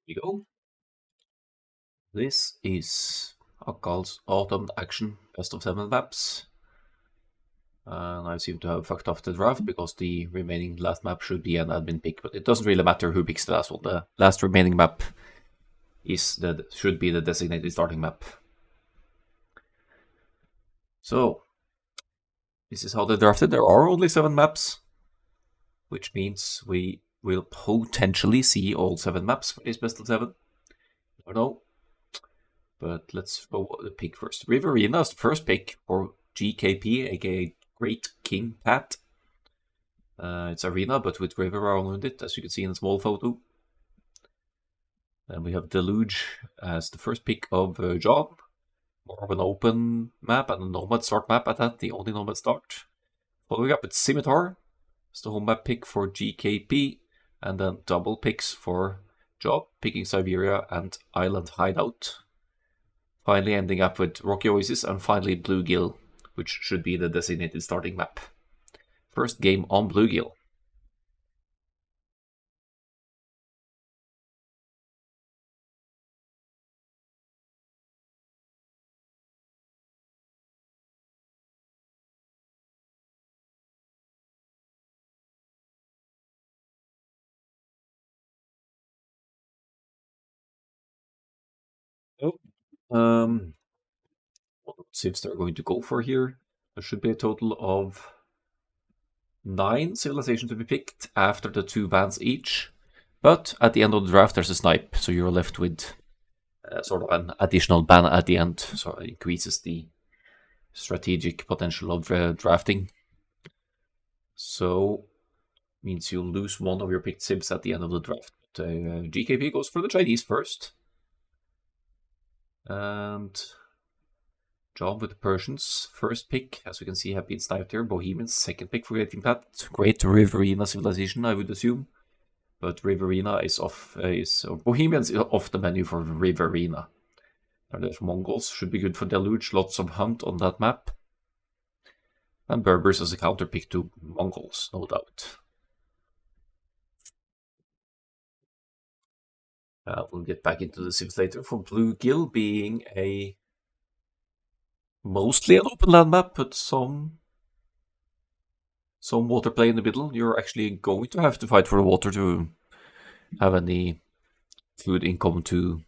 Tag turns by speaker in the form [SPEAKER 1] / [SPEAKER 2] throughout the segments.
[SPEAKER 1] we go. This is Akkal's Autumn Action Best of 7 maps. And I seem to have fucked off the draft because the remaining last map should be an admin pick, but it doesn't really matter who picks the last one. The last remaining map should be the designated starting map. So, this is how they drafted. There are only 7 maps, which means we will potentially see all 7 maps for this Best of 7. I don't know. But let's go the pick first. Riverina is the first pick for GKP, aka Great King Pat. It's arena, but with river around it, as you can see in the small photo. Then we have Deluge as the first pick of John. More of an open map and a nomad start map at that, the only nomad start. Following up with Scimitar, it's the home map pick for GKP, and then double picks for John, picking Siberia and Island Hideout. Finally ending up with Rocky Oasis, and finally Bluegill, which should be the designated starting map. First game on Bluegill. What civs they're going to go for here? There should be a total of 9 civilizations to be picked after the 2 bans each. But at the end of the draft, there's a snipe, so you're left with sort of an additional ban at the end, so it increases the strategic potential of drafting. So means you'll lose one of your picked civs at the end of the draft. But, GKP goes for the Chinese first. And John with the Persians. First pick, as you can see, have been sniped here. Bohemians, second pick for Great King Pat. Great Riverina civilization, I would assume. But Riverina is off, Bohemians is off the menu for Riverina. And there's Mongols, should be good for Deluge, lots of hunt on that map. And Berbers as a counter pick to Mongols, no doubt. We'll get back into the civs later. For Bluegill being mostly an open land map, but some water play in the middle. You're actually going to have to fight for the water to have any food income to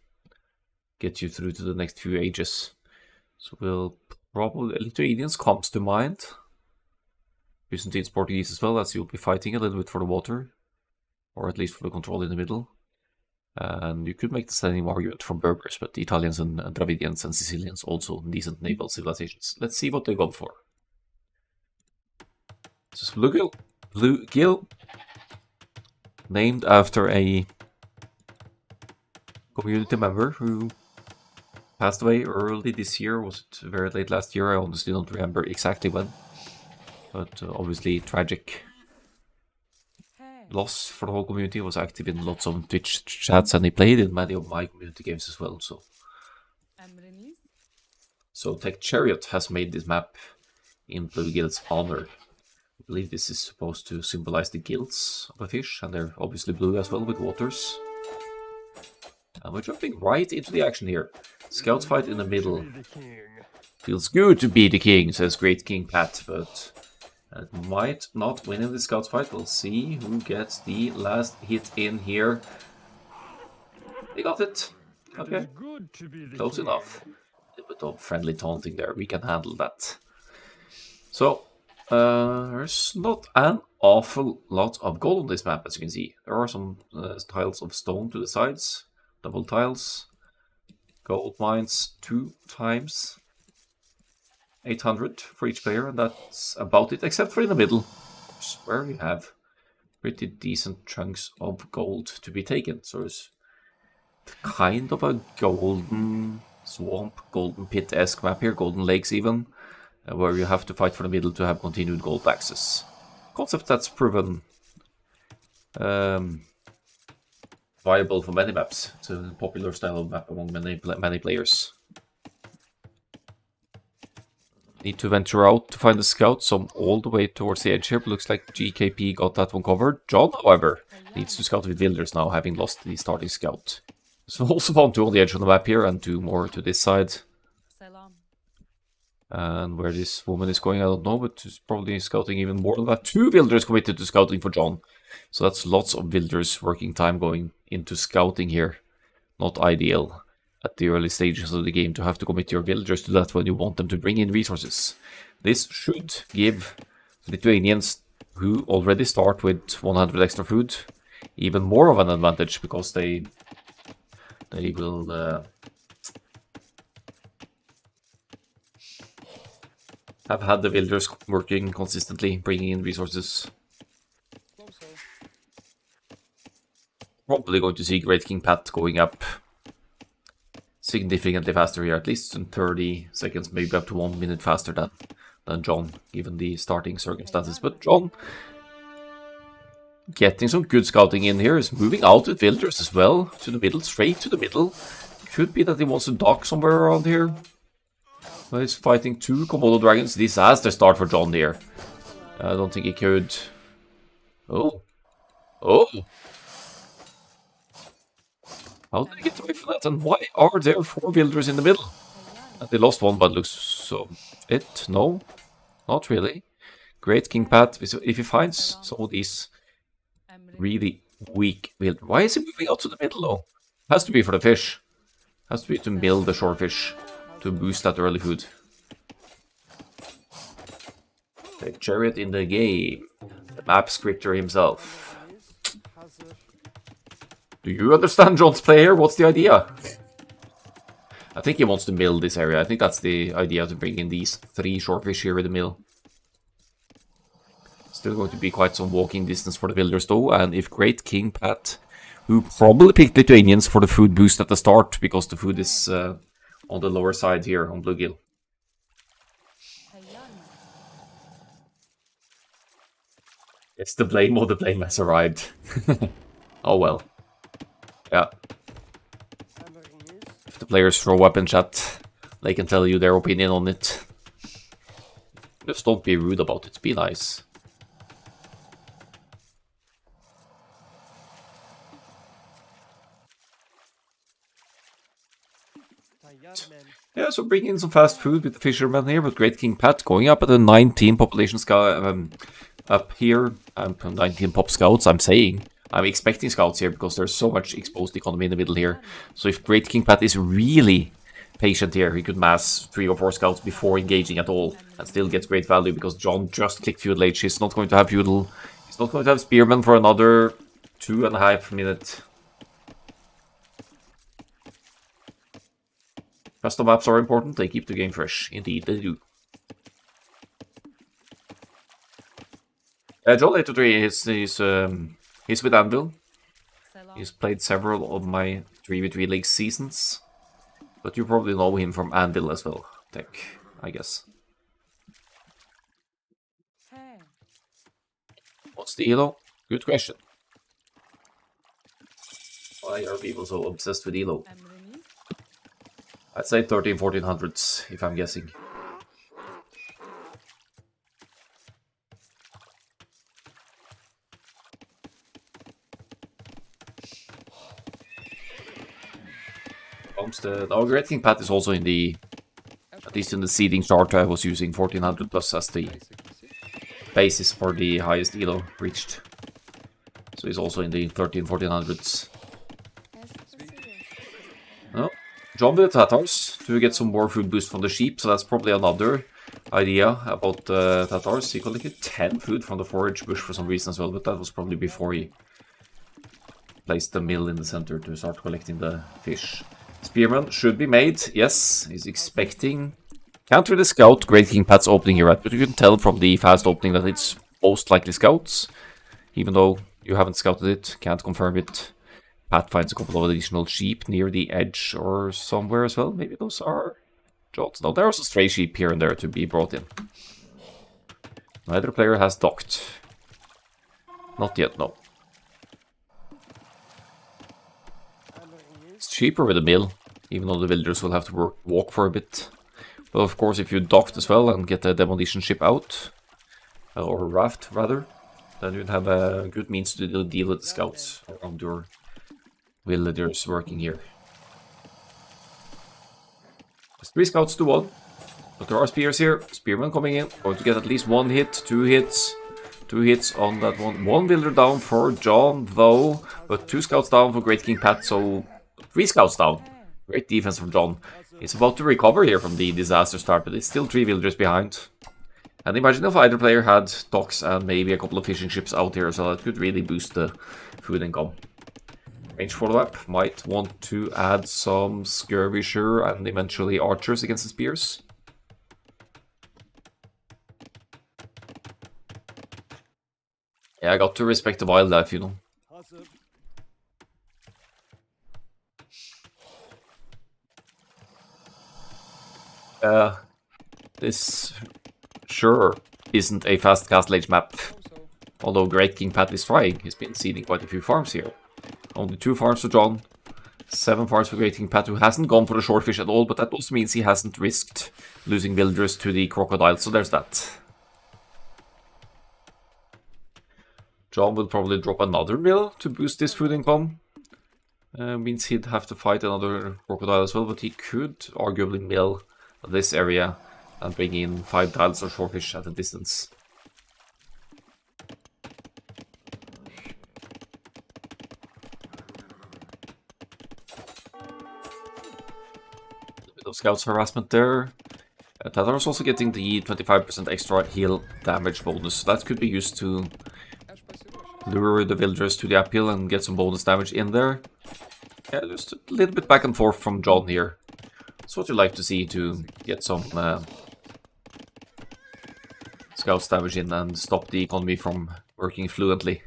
[SPEAKER 1] get you through to the next few ages. So we'll probably Lithuanians comes to mind. Byzantines, Portuguese as well, as you'll be fighting a little bit for the water, or at least for the control in the middle. And you could make the same argument from Berbers, but the Italians and Dravidians and Sicilians also decent naval civilizations. Let's see what they go for. This is Bluegill, named after a community member who passed away early this year. Was it very late last year? I honestly don't remember exactly when, but obviously tragic loss for the whole community. Was active in lots of Twitch chats, and he played in many of my community games as well. So TechChariot has made this map in Bluegill's honor. I believe this is supposed to symbolize the gills of a fish, and they're obviously blue as well with waters. And we're jumping right into the action here. Scouts fight in the middle. Feels good to be the king, says Great King Pat, but it might not win in the scouts fight. We'll see who gets the last hit in here. They got it. Okay. Close enough. A bit of friendly taunting there. We can handle that. So, there's not an awful lot of gold on this map, as you can see. There are some tiles of stone to the sides. Double tiles. Gold mines 2 times. 800 for each player, and that's about it, except for in the middle, where you have pretty decent chunks of gold to be taken. So it's kind of a golden swamp, golden pit-esque map here, golden lakes even, where you have to fight for the middle to have continued gold access. Concept that's proven viable for many maps. It's a popular style of map among many players. Need to venture out to find the scout, so I'm all the way towards the edge here, but looks like GKP got that one covered. John, however, needs to scout with Wilders now, having lost the starting scout. So also found 2 on the edge of the map here and 2 more to this side. And where this woman is going, I don't know, but she's probably scouting even more than that. 2 villagers committed to scouting for John. So that's lots of villagers working time going into scouting here. Not ideal at the early stages of the game to have to commit your villagers to that when you want them to bring in resources. This should give Lithuanians, who already start with 100 extra food, even more of an advantage, because they will have had the villagers working consistently, bringing in resources. Probably going to see Great King Pat going up significantly faster here, at least in 30 seconds, maybe up to 1 minute faster than John, given the starting circumstances. But John, getting some good scouting in here, is moving out with villagers as well, to the middle, straight to the middle. Could be that he wants to dock somewhere around here. But he's fighting 2 Komodo dragons. Disaster start for John here. I don't think he could... Oh. Oh! How did they get away from that? And why are there 4 villagers in the middle? And they lost one, but looks so... It? No? Not really. Great King Pat. If he finds some of these really weak villagers... Why is he moving out to the middle, though? Has to be for the fish. Has to be to mill the shorefish. To boost that early food. TechChariot in the game. The map scripter himself. Do you understand John's play here? What's the idea? I think he wants to mill this area. I think that's the idea, to bring in these 3 shorefish here in the mill. Still going to be quite some walking distance for the villagers though. And if Great King Pat, who probably picked Lithuanians for the food boost at the start, because the food is on the lower side here on Bluegill. It's the blame, or the blame has arrived. Oh well. Yeah. If the players throw up in chat, they can tell you their opinion on it. Just don't be rude about it, be nice. Yeah, so bringing in some fast food with the fishermen here, with Great King Pat going up at a 19 population up here. 19 pop scouts, I'm saying. I'm expecting scouts here because there's so much exposed economy in the middle here. So if Great King Pat is really patient here, he could mass 3 or 4 scouts before engaging at all and still gets great value, because John just clicked feudal age. He's not going to have feudal. He's not going to have spearmen for another 2.5 minutes. Custom maps are important, they keep the game fresh. Indeed, they do. John 823 he's with Anvil. He's played several of my 3v3 League seasons. But you probably know him from Anvil as well, Tech, I guess. What's the elo? Good question. Why are people so obsessed with elo? I'd say 1300-1400s, if I'm guessing. Our Great King Pat is also in the, at least in the seeding chart, I was using 1400 plus as the basis for the highest elo reached. So he's also in the 1300-1400s. No. John with the Tatars to get some more food boost from the sheep, so that's probably another idea about the Tatars. He collected 10 food from the forage bush for some reason as well, but that was probably before he placed the mill in the center to start collecting the fish. Spearman should be made, yes, he's expecting. Can't really scout Great King Pat's opening here, but you can tell from the fast opening that it's most likely scouts. Even though you haven't scouted it, can't confirm it. Pat finds a couple of additional sheep near the edge or somewhere as well. Maybe those are Jots. No, there are some stray sheep here and there to be brought in. Neither player has docked. Not yet, no. It's cheaper with a mill, even though the villagers will have to walk for a bit. But of course, if you docked as well and get a demolition ship out, or a raft rather, then you'd have a good means to deal with the scouts around your villagers working here. There's 3 scouts to 1. But there are spears here. Spearmen coming in. Going to get at least 1 hit, 2 hits. 2 hits on that one. 1 builder down for John, though. But 2 scouts down for Great King Pat, so 3 scouts down. Great defense from John. He's about to recover here from the disaster start, but it's still 3 villagers behind. And imagine if either player had docks and maybe a couple of fishing ships out here, so that could really boost the food income. Range follow-up. Might want to add some skirmisher and eventually archers against the spears. Yeah, I got to respect the wildlife, you know. This sure isn't a fast castle age map. Although Great King Pat is trying. He's been seeding quite a few farms here. Only 2 farms for John. 7 farms for Great King Pat, who hasn't gone for the shortfish at all, but that also means he hasn't risked losing villagers to the crocodile, so there's that. John will probably drop another mill to boost this food income. Means he'd have to fight another crocodile as well, but he could arguably mill this area and bring in 5 tiles or shortfish at a distance. A bit of scouts harassment there. Tatar is also getting the 25% extra heal damage bonus, so that could be used to lure the villagers to the uphill and get some bonus damage in there. Yeah, just a little bit back and forth from John here. That's what you like to see, to get some scouts damage in and stop the economy from working fluently.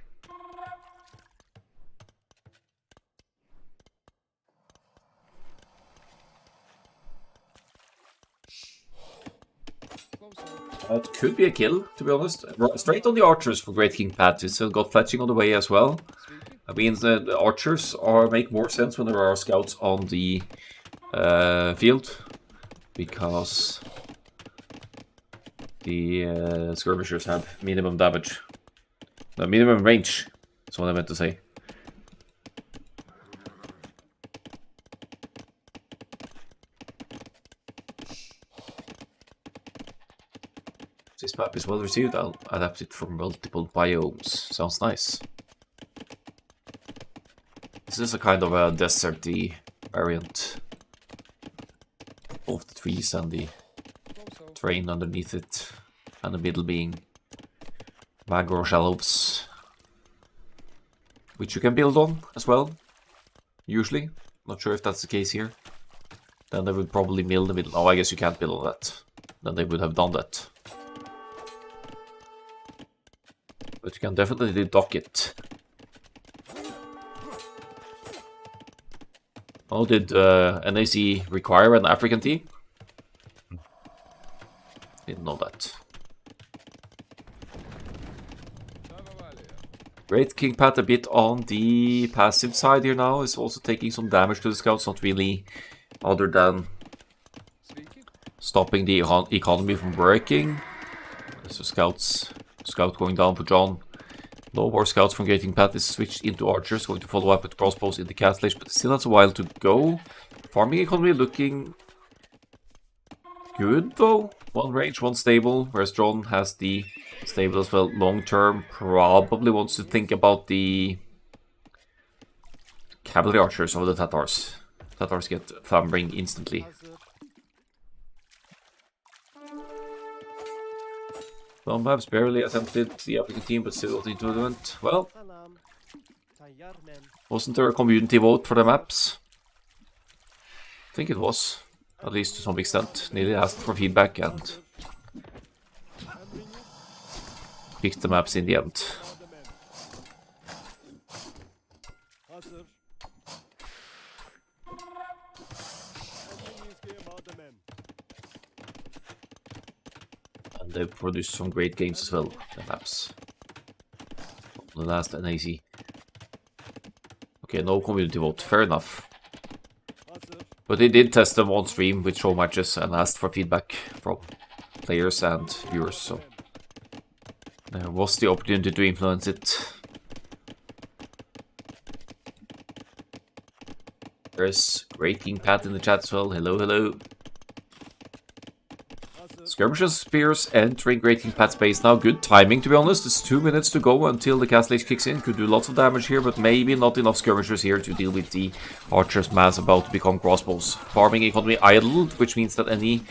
[SPEAKER 1] It could be a kill, to be honest. Straight on the archers for Great King Pat. He's still got fletching on the way as well. I mean, the archers make more sense when there are scouts on the field, because the skirmishers have minimum damage. No, minimum range, that's what I meant to say. This map is well received. I'll adapt it for multiple biomes. Sounds nice. This is a kind of a deserty variant of the trees and the terrain underneath it, and the middle being mangrove shallows, which you can build on as well, usually. Not sure if that's the case here. Then they would probably mill the middle. Oh, I guess you can't build on that. Then they would have done that. But you can definitely dock it. Oh, did NAC require an African team? Didn't know that. Great King Pat a bit on the passive side here now. Is also taking some damage to the scouts. Not really other than stopping the economy from working. So scout going down for John. No more scouts from Great King Pat is switched into archers, going to follow up with crossbows in the castle age, but still has a while to go. Farming economy looking good though. 1 range, 1 stable, whereas John has the stable as well. Long term, probably wants to think about the cavalry archers over the Tatars. Tatars get Thambring instantly. Some maps barely attempted the African team, but still got into the event. Well, wasn't there a community vote for the maps? I think it was, at least to some extent. Nearly asked for feedback and picked the maps in the end. And they've produced some great games as well, the maps. The last NAC. Okay, no community vote, fair enough. But they did test them on stream with show matches and asked for feedback from players and viewers, so there was the opportunity to influence it. There's Great King Pat in the chat as well. Hello, hello. Skirmishers, spears entering Great King Pat's base now. Good timing, to be honest. It's 2 minutes to go until the Castle Age kicks in. Could do lots of damage here, but maybe not enough skirmishers here to deal with the archers' mass about to become crossbows. Farming economy idled, which means that any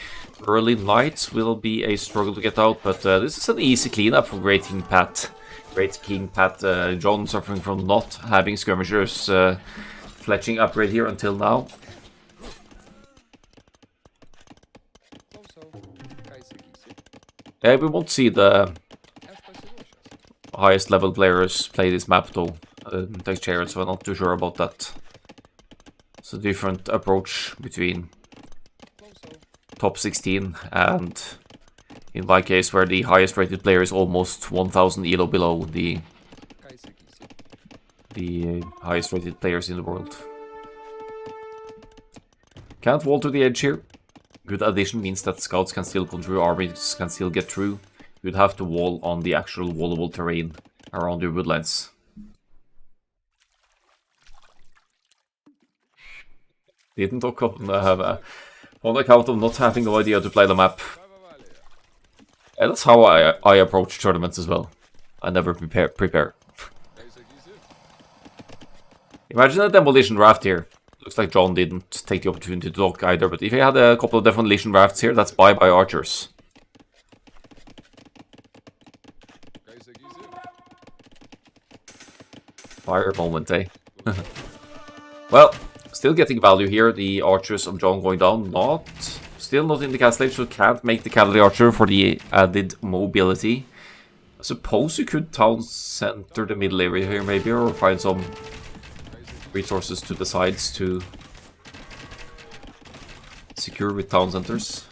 [SPEAKER 1] early knights will be a struggle to get out, but this is an easy cleanup for Great King Pat. Great King Pat, John suffering from not having skirmishers fletching upgrade here until now. We won't see the highest level players play this map though, TechChariot, so I'm not too sure about that. It's a different approach between top 16 and, in my case, where the highest rated player is almost 1000 elo below the highest rated players in the world. Can't wall to the edge here. Good addition means that scouts can still come through, armies can still get through. You'd have to wall on the actual wallable terrain around your woodlands. Didn't talk on account of not having no idea to play the map. And that's how I approach tournaments as well. I never prepare. Imagine a demolition raft here. Looks like John didn't take the opportunity to talk either, but if he had a couple of demolition rafts here, that's bye-bye archers. Fire moment, eh? Well, still getting value here. The archers of John going down, still not in the castle age, so can't make the cavalry archer for the added mobility. I suppose you could town center the middle area here maybe, or find some resources to the sides to secure with town centers.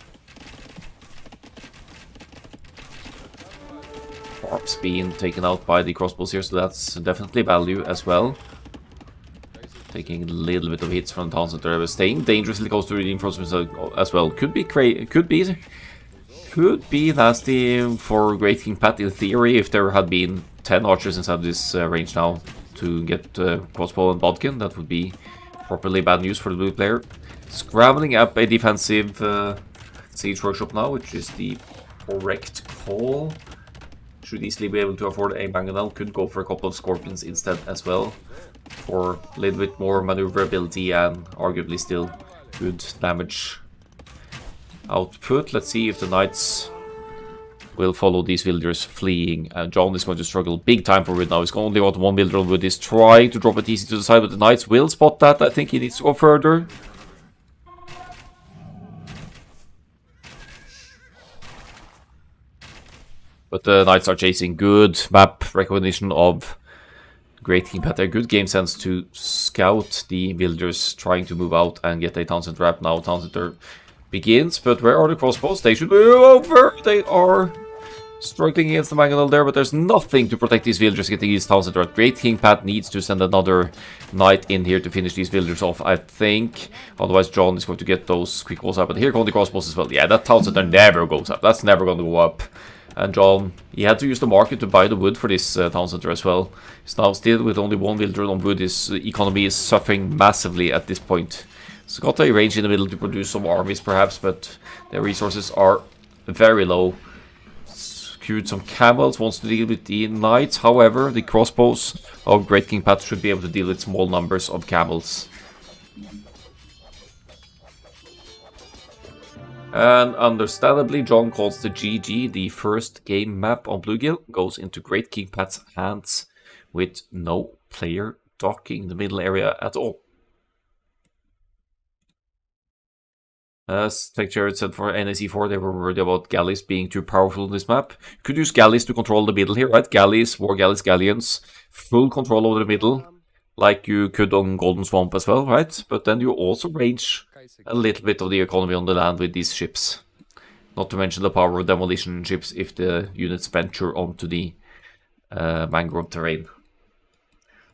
[SPEAKER 1] Farms being taken out by the crossbows here, so that's definitely value as well. Taking a little bit of hits from the town center, but staying dangerously close to reinforcements as well. Could be nasty for Great King Pat in theory if there had been 10 archers inside this range now to get crossbow and bodkin. That would be properly bad news for the blue player. Scrambling up a defensive siege workshop now, which is the correct call. Should easily be able to afford a mangonel. Could go for a couple of scorpions instead as well, for a little bit more maneuverability and arguably still good damage output. Let's see if the knights will follow these villagers fleeing. And John is going to struggle big time for wood now. He's only got one villager on wood. He's trying to drop it easy to the side, but the knights will spot that. I think he needs to go further. But the knights are chasing. Good map recognition of Great King Pat. Good game sense to scout the villagers trying to move out and get a town center wrap now. Town center begins, but where are the crossbows? They should move over. They are struggling against the mangonel there, but there's nothing to protect these villagers getting these town center. Great King Pat needs to send another knight in here to finish these villagers off, I think. Otherwise, John is going to get those quick walls up. But here come the crossbows as well. Yeah, that town center never goes up. That's never going to go up. And John, he had to use the market to buy the wood for this town center as well. He's now still with only one villager on wood. His economy is suffering massively at this point. He's got a range in the middle to produce some armies perhaps, but their resources are very low. Queued some camels, wants to deal with the knights. However, the crossbows of Great King Pat should be able to deal with small numbers of camels. And understandably, John calls the GG. The first game map on Bluegill goes into Great King Pat's hands with no player docking the middle area at all. As TechChariot said for NAC4, they were worried about galleys being too powerful on this map. You could use galleys to control the middle here, right? Galleys, war galleys, galleons, full control over the middle, like you could on Golden Swamp as well, right? But then you also range a little bit of the economy on the land with these ships. Not to mention the power of demolition ships if the units venture onto the mangrove terrain.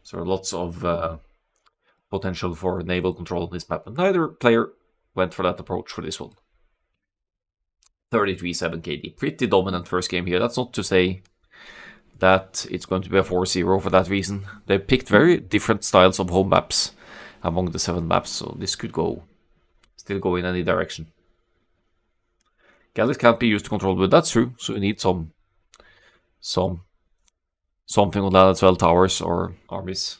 [SPEAKER 1] So lots of potential for naval control on this map. But neither player went for that approach for this one. 33-7 KD. Pretty dominant first game here. That's not to say that it's going to be a 4-0 for that reason. They picked very different styles of home maps among the 7 maps, so this could still go in any direction. Galleys can't be used to control wood, that's true. So you need something on that as well, towers or armies.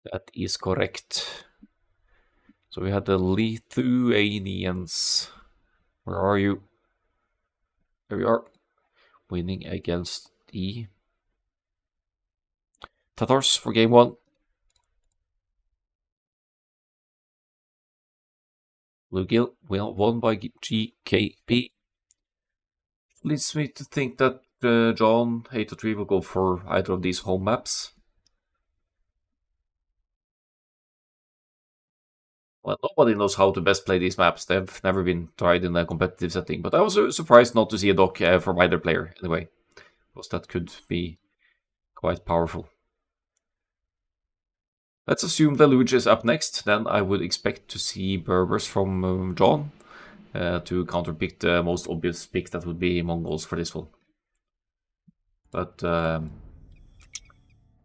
[SPEAKER 1] That is correct. So we had the Lithuanians. Where are you? There we are. Winning against the Tatars for game 1. Bluegill won by GKP. Leads me to think that John 803 will go for either of these home maps. Well, nobody knows how to best play these maps. They've never been tried in a competitive setting. But I was surprised not to see a doc from either player, anyway. Because that could be quite powerful. Let's assume the Luge is up next. Then I would expect to see Berbers from John to counterpick the most obvious pick that would be Mongols for this one. But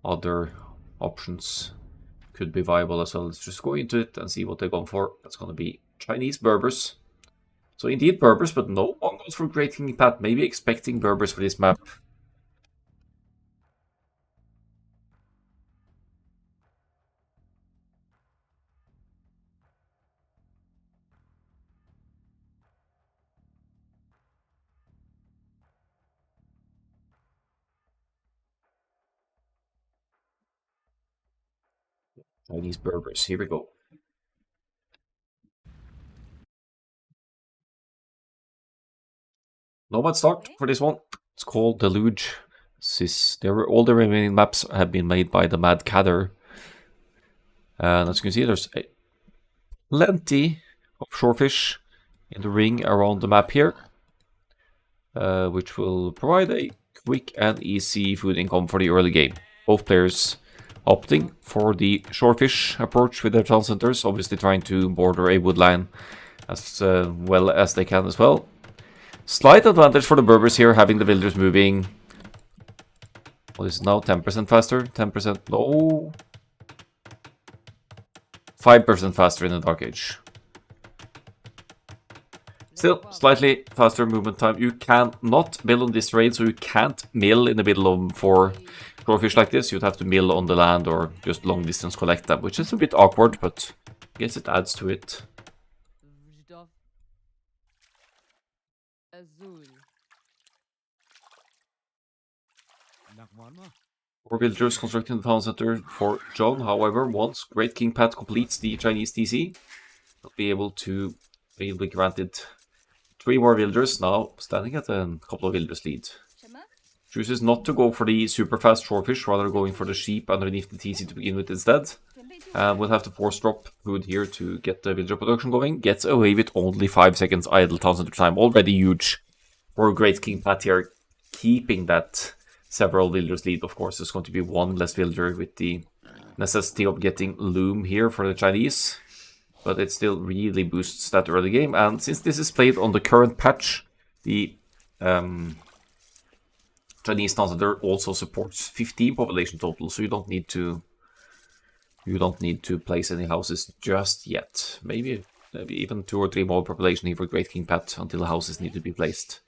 [SPEAKER 1] other options could be viable as well. Let's just go into it and see what they're going for. That's going to be Chinese Berbers. So indeed Berbers, but no Mongols for Great King Pat. Maybe expecting Berbers for this map. Chinese Berbers, here we go. Nomad start for this one. It's called the Luge. All the remaining maps have been made by TheMadCADer. And as you can see, there's plenty of shorefish in the ring around the map here, which will provide a quick and easy food income for the early game. Both players opting for the shorefish approach with their town centers, obviously trying to border a woodline as well as they can as well. Slight advantage for the Berbers here, having the villagers moving. What is it now? 10% faster? 10%? No. 5% faster in the Dark Age. Still, slightly faster movement time. You cannot mill on this raid, so you can't mill in the middle of 4 shorefish like this. You'd have to mill on the land or just long distance collect them, which is a bit awkward, but I guess it adds to it. 4 villagers constructing the town center for John. However, once Great King Pat completes the Chinese TC, he'll be able to be granted 3 more villagers, now standing at a couple of villagers lead. Chooses not to go for the super fast shorefish, rather going for the sheep underneath the TC to begin with instead. And we'll have to force drop food here to get the villager production going. Gets away with only 5 seconds idle town center time. Already huge for Great King Pat here. Keeping that several villagers lead, of course, there's going to be 1 less villager with the necessity of getting loom here for the Chinese. But it still really boosts that early game. And since this is played on the current patch, the Chinese town center also supports 15 population total, so you don't need to place any houses just yet. Maybe even 2 or 3 more population here for Great King Pat until the houses need to be placed.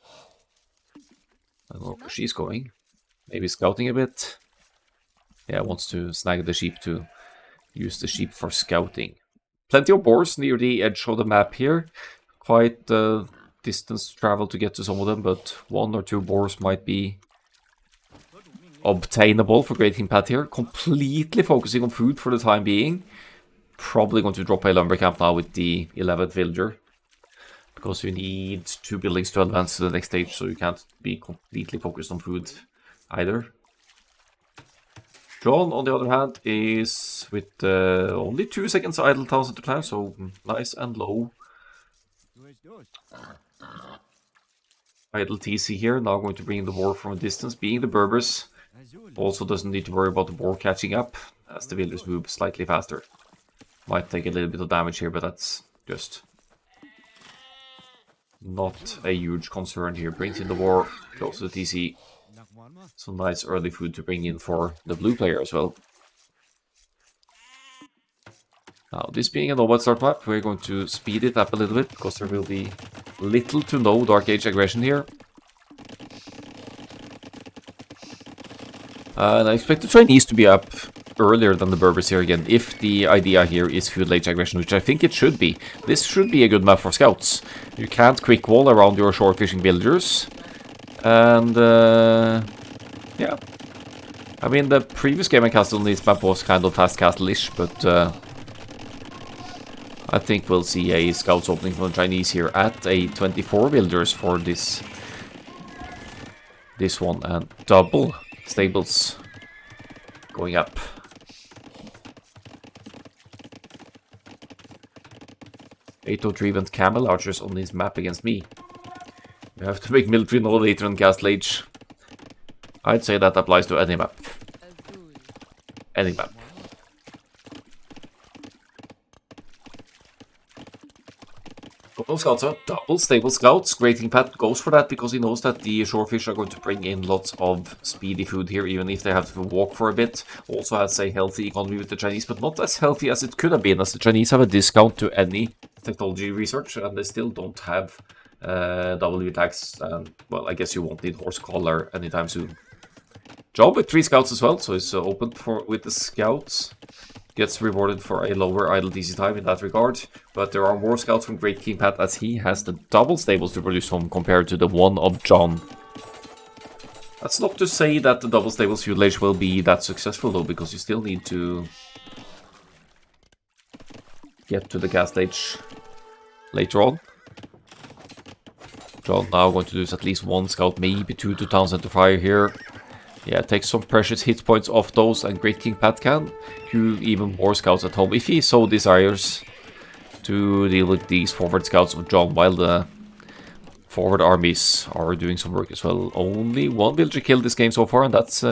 [SPEAKER 1] I don't know where she's going. Maybe scouting a bit. Yeah, wants to snag the sheep to use the sheep for scouting. Plenty of boars near the edge of the map here. Quite distance to travel to get to some of them, but 1 or 2 boars might be obtainable for Great King Pat here. Completely focusing on food for the time being. Probably going to drop a lumber camp now with the 11th villager, because you need 2 buildings to advance to the next stage, so you can't be completely focused on food either. John, on the other hand, is with only 2 seconds idle town center time, so nice and low. Idle TC here, now going to bring the boar from a distance, being the Berbers. Also doesn't need to worry about the boar catching up, as the villagers move slightly faster. Might take a little bit of damage here, but that's just not a huge concern here. Brings in the boar, close to the TC. Some nice early food to bring in for the blue player as well. Now, this being a nomad start map, we're going to speed it up a little bit, because there will be little to no Dark Age aggression here. And I expect the Chinese to be up earlier than the Berbers here again, if the idea here is feudal age aggression, which I think it should be. This should be a good map for scouts. You can't quick wall around your shore fishing villagers. And, yeah. I mean, the previous game I casted on this map was kind of fast castle-ish, but I think we'll see a scouts opening from the Chinese here at a 24 villagers for this one, and double stables going up. 803 went camel archers on this map against me. You have to make military no later than Castle Age. I'd say that applies to any map. Any map. Couple of scouts out, double stable scouts. Great King Pat goes for that because he knows that the shorefish are going to bring in lots of speedy food here, even if they have to walk for a bit. Also has a healthy economy with the Chinese, but not as healthy as it could have been, as the Chinese have a discount to any technology research, and they still don't have W tax. And well, I guess you won't need horse collar anytime soon. Job with 3 scouts as well, so it's open for with the scouts. Gets rewarded for a lower idle DC time in that regard, but there are more scouts from Great King Pat as he has the double stables to produce from compared to the one of John. That's not to say that the double stables feudal age will be that successful though, because you still need to get to the Castle Age later on. John now going to lose at least 1 scout, maybe 2 to Townsend to fire here. Yeah, take some precious hit points off those, and Great King Pat can do even more scouts at home if he so desires to deal with these forward scouts of John, while the forward armies are doing some work as well. Only 1 villager killed this game so far, and that's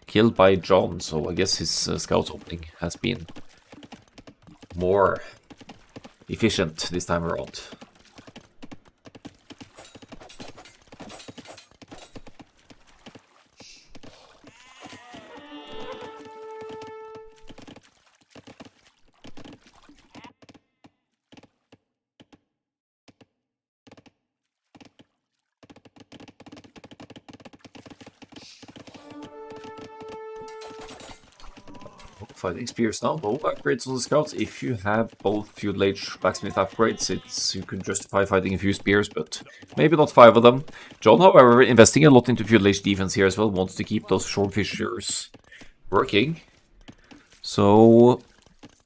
[SPEAKER 1] killed by John, so I guess his scouts opening has been more efficient this time around. Fighting spears now, no upgrades on the scouts. If you have both feudal age blacksmith upgrades, you can justify fighting a few spears, but maybe not 5 of them. John, however, investing a lot into feudal age defense here as well, wants to keep those shorefishers working. So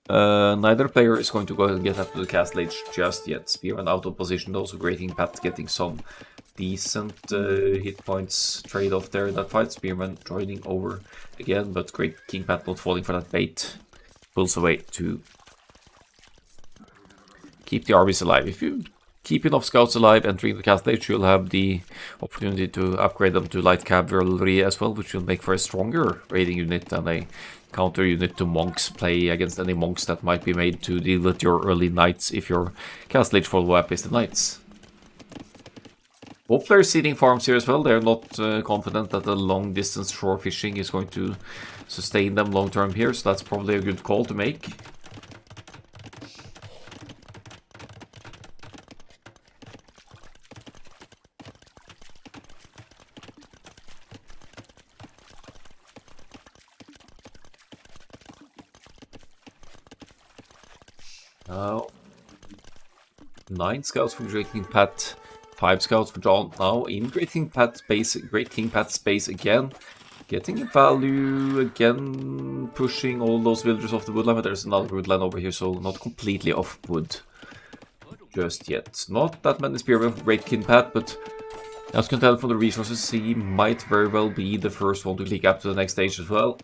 [SPEAKER 1] neither player is going to go and get up to the Castle Age just yet. Spearman out of position though, so Great King Pat getting some decent hit points trade-off there in that fight. Spearman joining over again, but Great King Pat not falling for that bait. Pulls away to keep the armies alive. If you keep enough scouts alive entering the Castle Age, you'll have the opportunity to upgrade them to light cavalry as well, which will make for a stronger raiding unit and a counter unit to monks. Play against any monks that might be made to deal with your early knights if your Castle Age follow-up is the knights. Both players seeding farms here as well. They're not confident that the long distance shore fishing is going to sustain them long term here, so that's probably a good call to make. Now, 9 scouts from Great King Pat. 5 scouts for John now in Great King Pat's base again. Getting value again, pushing all those villagers off the woodline, but there's another woodline over here, so not completely off wood just yet. Not that many spearmen for Great King Pat, but as you can tell from the resources, he might very well be the first one to click up to the next stage as well.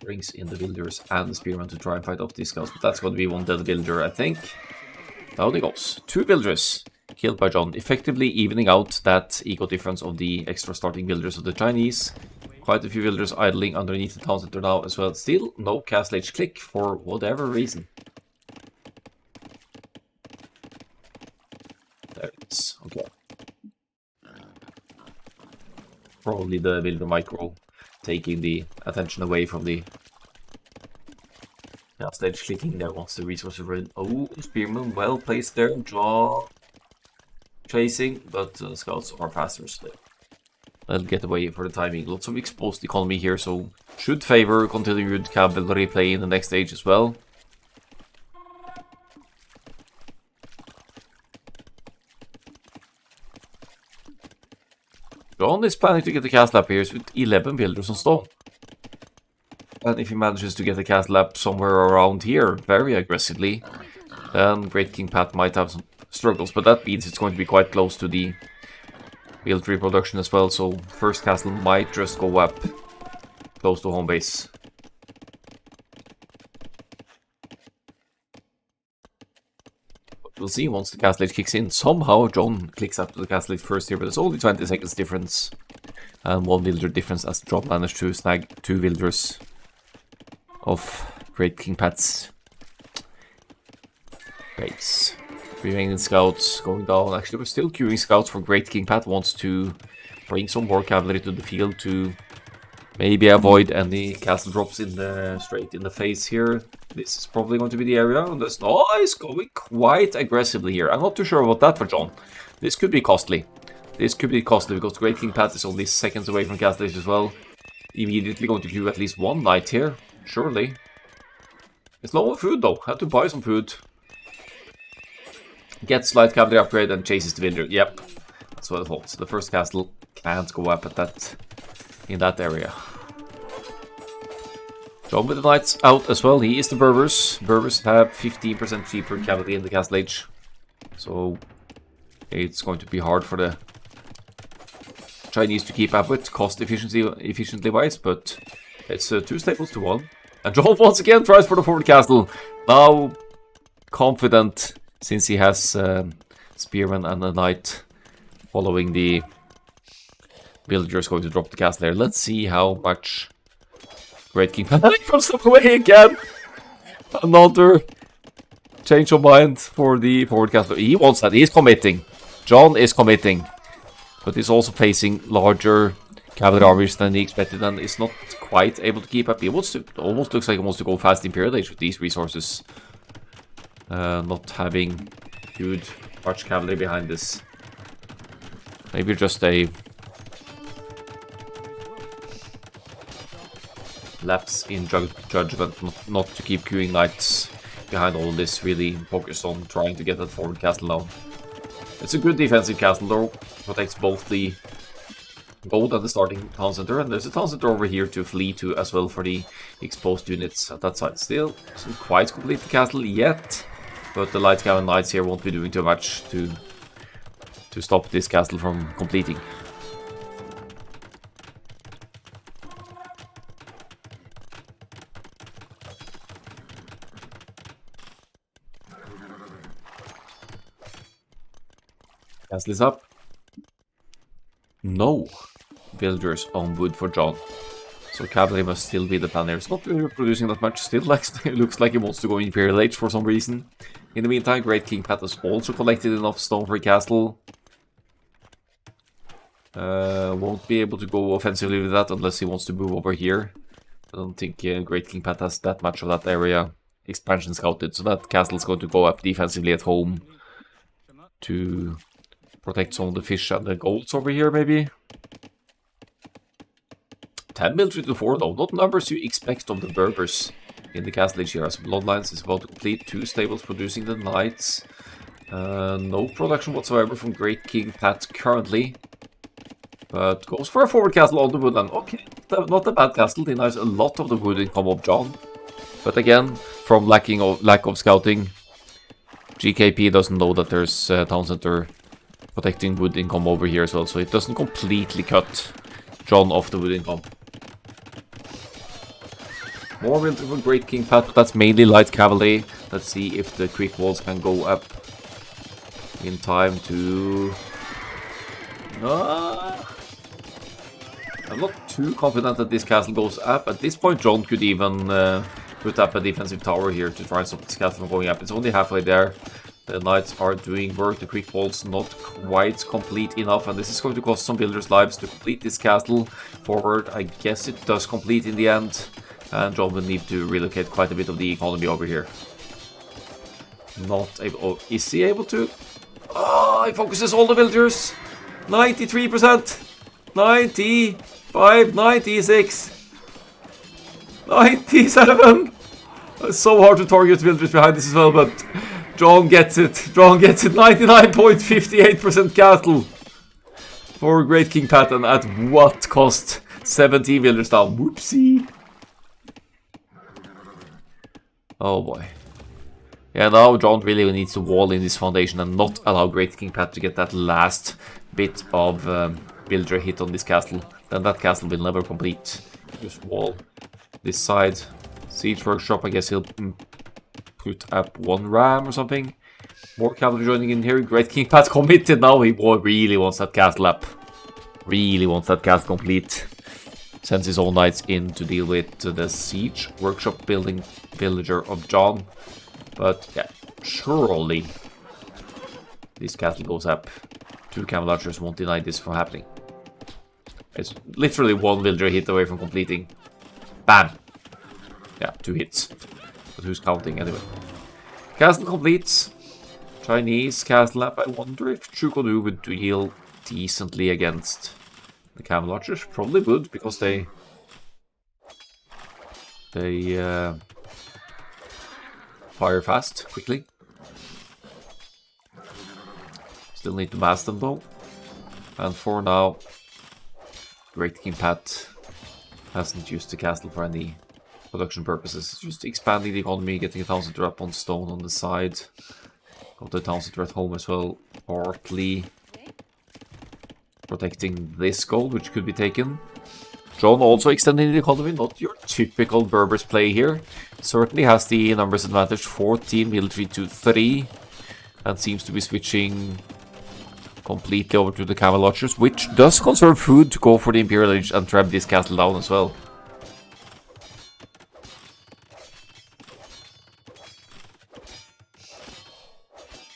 [SPEAKER 1] Brings in the villagers and the spearmen to try and fight off these scouts, but that's going to be 1 dead villager, I think. Down he goes. 2 villagers killed by John, effectively evening out that eco difference of the extra starting villagers of the Chinese. Quite a few villagers idling underneath the town center now as well. Still no Castle Age click for whatever reason. There it is. Okay. probably the Wilder Micro taking the attention away from the stage, clicking there once the resources were in. Oh, Spearman well placed there, jaw chasing, but scouts are faster, so they'll get away for the timing. Lots of exposed economy here, so should favor continued cavalry play in the next stage as well. John is planning to get the castle up here with 11 builders on stone. And if he manages to get the castle up somewhere around here very aggressively, then Great King Pat might have some struggles, but that means it's going to be quite close to the military production as well, so first castle might just go up close to home base. But we'll see once the castle age kicks in. Somehow John clicks up to the castle age first here, but it's only 20 seconds difference and 1 villager difference as John managed to snag 2 villagers of Great King Pat's base. Remaining scouts going down. Actually, we're still queuing scouts for Great King Pat. Wants to bring some more cavalry to the field to maybe avoid any castle drops in the straight in the face here. This is probably going to be the area. And the snow is going quite aggressively here. I'm not too sure about that for John. This could be costly. This could be costly because Great King Pat is only seconds away from castle age as well. Immediately going to queue at least 1 knight here. Surely. It's low on food though. Have to buy some food. Gets light cavalry upgrade and chases the villager. Yep. That's what I thought. So the first castle can't go up at that in that area. John with the knights out as well. He is the Berbers. Berbers have 15% cheaper cavalry in the castle age. So it's going to be hard for the Chinese to keep up with cost efficiently wise, but it's 2 stables to 1. And John once again tries for the forward castle. Now confident since he has spearman and a knight following the villagers going to drop the castle there. Let's see how much Great King from step away again. Another change of mind for the forward castle. He wants that. He's committing. John is committing. But he's also facing larger cavalry armies than he expected and is not quite able to keep up. He wants to, almost looks like he wants to go fast Imperial Age with these resources. Not having huge arch cavalry behind this. Maybe just a lapse in judgment, not to keep queuing knights behind all of this. Really focus on trying to get that forward castle now. It's a good defensive castle though. Protects both the gold and the starting town center, and there's a town center over here to flee to as well for the exposed units at that side. Still doesn't quite complete the castle yet, but the light cavalry knights here won't be doing too much to stop this castle from completing. Castle is up. No villagers on wood for John. So cavalry must still be the plan here. It's not really producing that much. Still looks like he wants to go Imperial Age for some reason. In the meantime, Great King Pat has also collected enough stone for a castle. Won't be able to go offensively with that unless he wants to move over here. I don't think Great King Pat has that much of that area expansion scouted. So that castle is going to go up defensively at home to protect some of the fish and the golds over here, maybe. 10 military to 4 though, not numbers you expect of the Berbers in the castle age here, as Bloodlines is about to complete 2 stables producing the knights. No production whatsoever from Great King Pat currently, but goes for a forward castle on the woodland. Okay, not a bad castle, denies a lot of the wood income of John, but again, from lack of scouting, GKP doesn't know that there's town center protecting wood income over here as well, so it doesn't completely cut John off the wood income. More military from Great King Pat, but that's mainly light cavalry. Let's see if the quick walls can go up in time to... I'm not too confident that this castle goes up. At this point, John could even put up a defensive tower here to try and stop this castle from going up. It's only halfway there. The knights are doing work. The quick wall's not quite complete enough, and this is going to cost some builders' lives to complete this castle forward. I guess it does complete in the end, and John will need to relocate quite a bit of the economy over here. Not able. Oh, is he able to? Oh, he focuses all the villagers. 93%, 95, 96, 97. It's so hard to target villagers behind this as well, but John gets it. John gets it. 99.58% castle for Great King Patton at what cost? 17 villagers down. Whoopsie. Oh boy. Yeah, now John really needs to wall in this foundation and not allow Great King Pat to get that last bit of villager hit on this castle. Then that castle will never complete. Just wall this side. Siege workshop, I guess he'll put up one ram or something. More cavalry joining in here. Great King Pat committed now. He really wants that castle up. Really wants that castle complete. Sends his own knights in to deal with the siege workshop building villager of John. But yeah, surely this castle goes up. 2 camel archers won't deny this from happening. It's literally 1 villager hit away from completing. Bam! Yeah, 2 hits. But who's counting anyway? Castle completes. Chinese castle up. I wonder if Chukodu would deal decently against the camel archers. Probably would, because they fire fast, quickly. Still need to mass them though. And for now, Great King Pat hasn't used the castle for any production purposes. Just expanding the economy, getting a town center up on stone on the side. Got the town center at home as well, partly protecting this gold, which could be taken. John also extending the economy, not your typical Berbers play here. Certainly has the numbers advantage, 14 military to 3. And seems to be switching completely over to the camel archers, which does conserve food to go for the Imperial Age and trap this castle down as well.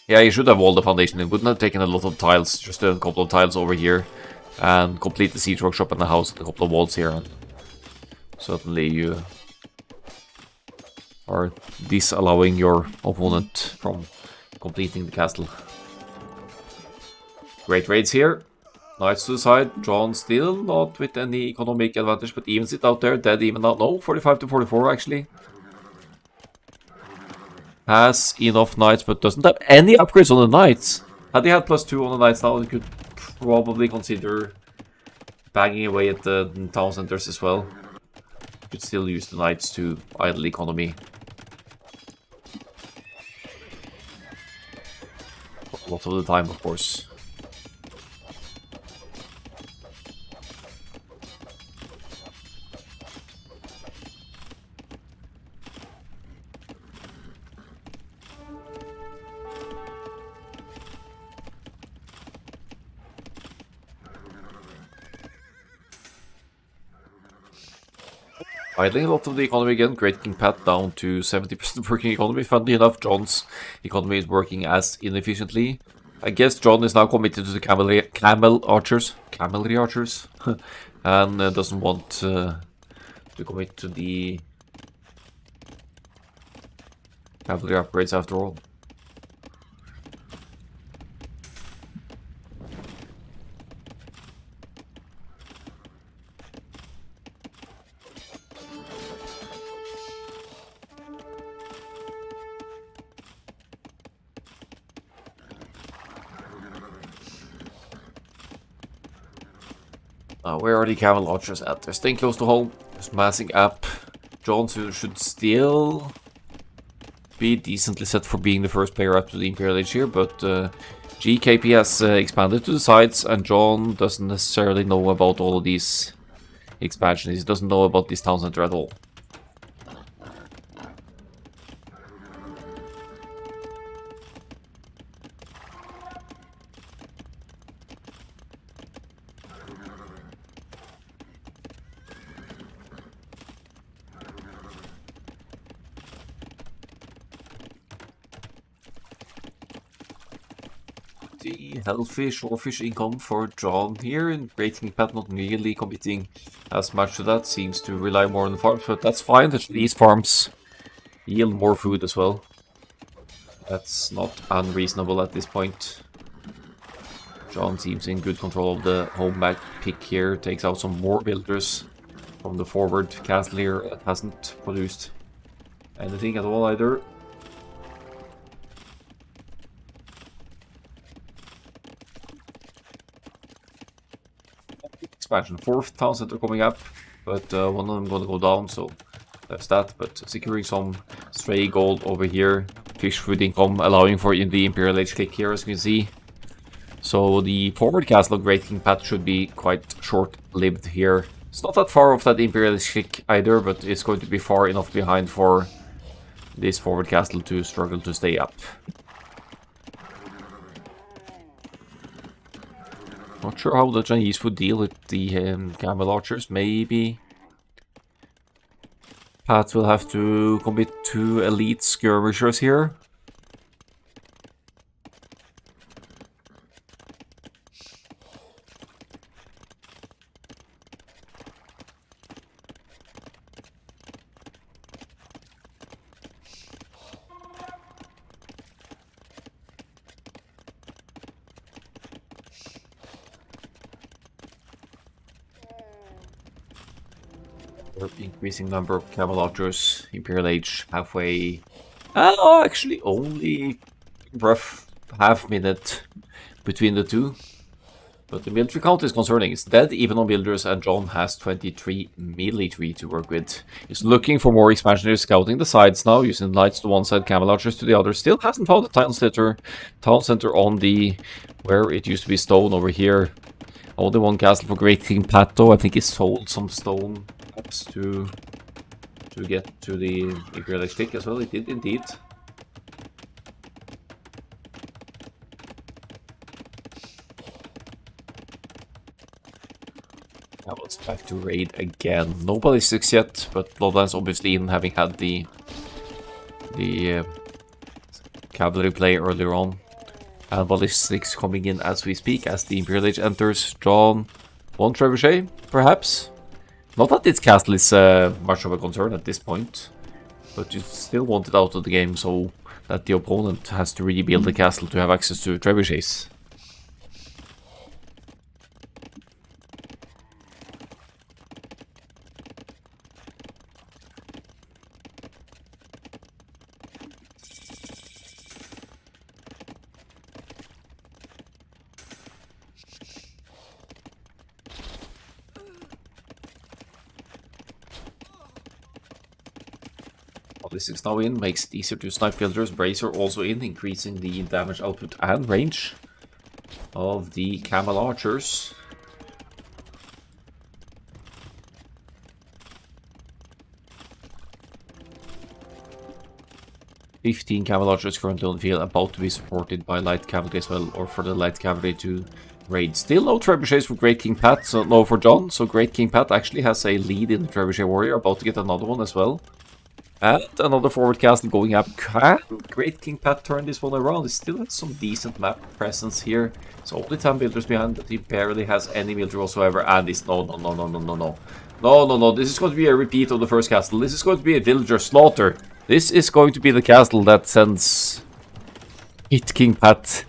[SPEAKER 1] Yeah, he should have walled the foundation. It wouldn't have taken a lot of tiles, just a couple of tiles over here. And complete the siege workshop and the house and a couple of walls here. And certainly you are disallowing your opponent from completing the castle. Great raids here. Knights to the side. John still not with any economic advantage, but evens it out there. Dead even out. No, 45 to 44 actually. Has enough knights, but doesn't have any upgrades on the knights. Had he had +2 on the knights now, he could probably consider banging away at the town centers as well. Could still use the knights to idle economy. A lot of the time, of course. Idling a lot of the economy again. Great King Pat down to 70% working economy. Funnily enough, John's economy is working as inefficiently. I guess John is now committed to the camelry archers, and doesn't want to commit to the cavalry upgrades after all. Where are the camel archers at? They're staying close to home, just massing up. John should still be decently set for being the first player up to the Imperial Age here, but GKP has expanded to the sides, and John doesn't necessarily know about all of these expansions. He doesn't know about this town center at all. pretty healthy shorefish income for John here, and Great King Pat not really committing as much to that, seems to rely more on the farms, but that's fine, that these farms yield more food as well. That's not unreasonable at this point. John seems in good control of the home back pick here, takes out some more builders from the forward castle here. It hasn't produced anything at all either. Expansion, 4th town center coming up, but one of them gonna go down, so that's that. But securing some stray gold over here, fish food income, allowing for the Imperial Age click here, as you can see. So the forward castle of Great King Pat should be quite short-lived here. It's not that far off that Imperial Age click either, but it's going to be far enough behind for this forward castle to struggle to stay up. Not sure how the Chinese would deal with the camel archers. Maybe Pat will have to commit 2 elite skirmishers here. Increasing number of camel archers, Imperial Age halfway. Actually only rough half minute between the two. But the military count is concerning. It's dead even on builders, and John has 23 military to work with. He's looking for more expansionary, scouting the sides now, using lights to one side, camel archers to the other. Still hasn't found the town center on the where it used to be stone over here. Only one castle for Great King Pat though. I think he sold some stone perhaps to get to the Imperial stick as well. It did indeed. Now it's back to raid again. Nobody 6 yet, but Bloodlines obviously in, having had the cavalry play earlier on. And ballistics coming in as we speak, as the Imperial Age enters. John, 1 trebuchet, perhaps? Not that this castle is much of a concern at this point, but you still want it out of the game so that the opponent has to rebuild the castle to have access to trebuchets. Ballistics now in, makes it easier to snipe builders. Bracer also in, increasing the damage output and range of the camel archers. "15 camel archers currently on the field, about to be supported by light cavalry as well, or for the light cavalry to raid." Still no trebuchets for Great King Pat, so no for John. So Great King Pat actually has a lead in the trebuchet warrior, about to get another one as well. And another forward castle going up. Can Great King Pat turn this one around? He still has some decent map presence here. It's only 10 builders behind, but he barely has any military whatsoever. And it's no. This is going to be a repeat of the first castle. This is going to be a villager slaughter. This is going to be the castle that sends Hit King Pat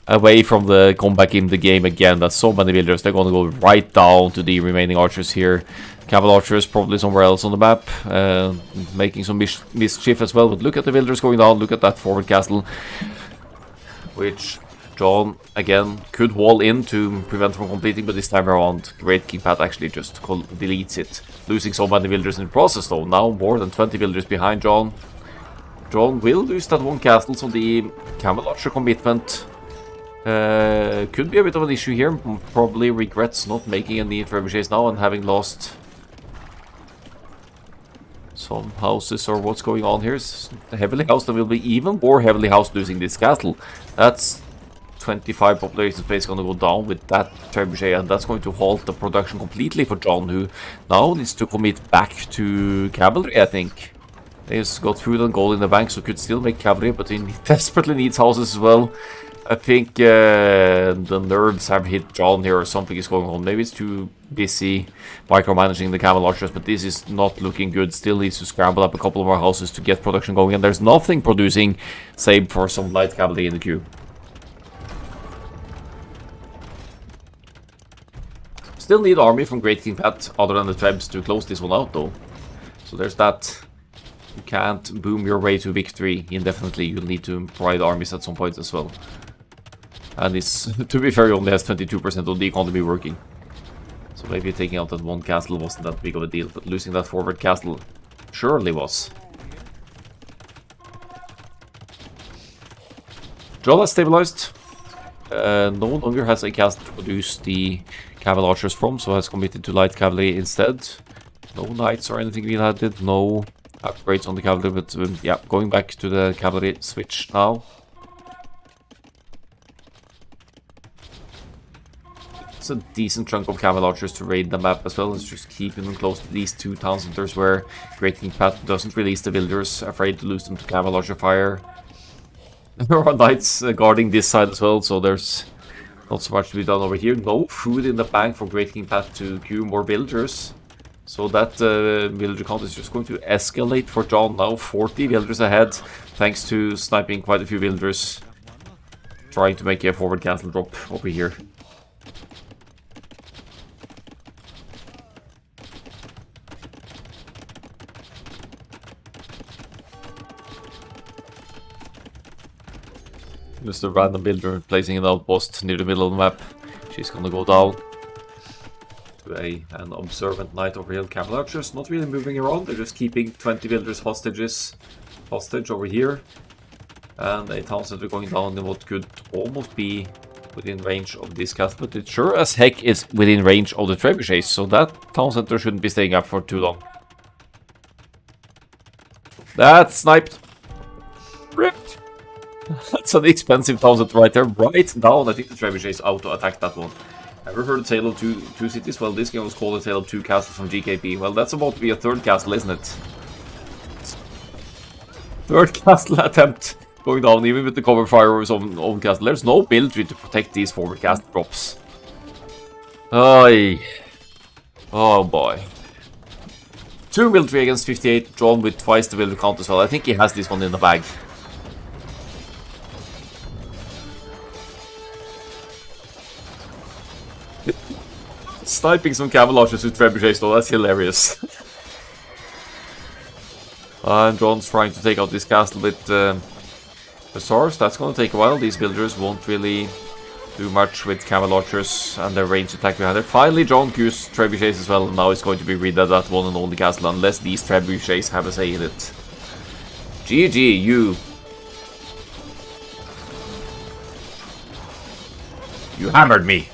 [SPEAKER 1] away from the comeback in the game again. That's so many builders. They're going to go right down to the remaining archers here. Cavalry archers probably somewhere else on the map, making some mischief as well. But look at the villagers going down. Look at that forward castle, which John again could wall in to prevent from completing, but this time around Great King Pat actually just deletes it, losing so many villagers in the process though. Now more than 20 villagers behind John. John will lose that one castle, so the camel archer commitment could be a bit of an issue here. Probably regrets not making any trebuchets now and having lost some houses, or what's going on here. Is heavily housed and will be even more heavily housed losing this castle. That's 25 population space going to go down with that trebuchet, and that's going to halt the production completely for John, who now needs to commit back to cavalry, I think. He's got food and gold in the bank, so could still make cavalry, but he desperately needs houses as well. I think the nerds have hit John here or something is going on. Maybe it's too busy micromanaging the camel archers, but this is not looking good. Still needs to scramble up a couple of more houses to get production going, and there's nothing producing, save for some light cavalry in the queue. Still need army from Great King Pat, other than the Trebs, to close this one out, though. So there's that. You can't boom your way to victory indefinitely. You'll need to provide armies at some point as well. And this, to be fair, he only has 22% of the economy working. So maybe taking out that one castle wasn't that big of a deal, but losing that forward castle surely was. John has stabilized. No longer has a castle to produce the cavalry archers from, so has committed to light cavalry instead. No knights or anything being added, no upgrades on the cavalry, but yeah, going back to the cavalry switch now. It's a decent chunk of cavalry archers to raid the map as well. It's just keeping them close to these two town centers where Great King Pat doesn't release the villagers, afraid to lose them to cavalry archer fire. There are knights guarding this side as well, so there's not so much to be done over here. No food in the bank for Great King Pat to queue more villagers. So that villager count is just going to escalate for John now. 40 villagers ahead, thanks to sniping quite a few villagers. Trying to make a forward castle drop over here. Just a random builder placing an outpost near the middle of the map. She's gonna go down to an observant knight over here. Cavalry archers not really moving around, they're just keeping 20 villagers hostage over here. And a town center going down in what could almost be within range of this castle, but it sure as heck is within range of the trebuchets, so that town center shouldn't be staying up for too long. That's sniped. Ripped. That's an expensive town center right there, right down. I think the trebuchets out to attack that one. Ever heard a tale of two cities? Well, this game was called a tale of two castles from GKP. Well, that's about to be a third castle, isn't it? Third castle attempt going down, even with the cover fire of his own castle. There's no military to protect these forward castle drops. Oy. Oh boy. 2 military against 58, drawn with twice the military count as well. I think he has this one in the bag. Sniping some cavalry archers with trebuchets though, that's hilarious. And John's trying to take out this castle with hussars. That's gonna take a while. These villagers won't really do much with cavalry archers and their ranged attack behind it. Finally, John used trebuchets as well, and now it's going to be rid of that one and only castle unless these trebuchets have a say in it. GG, you. You hammered me.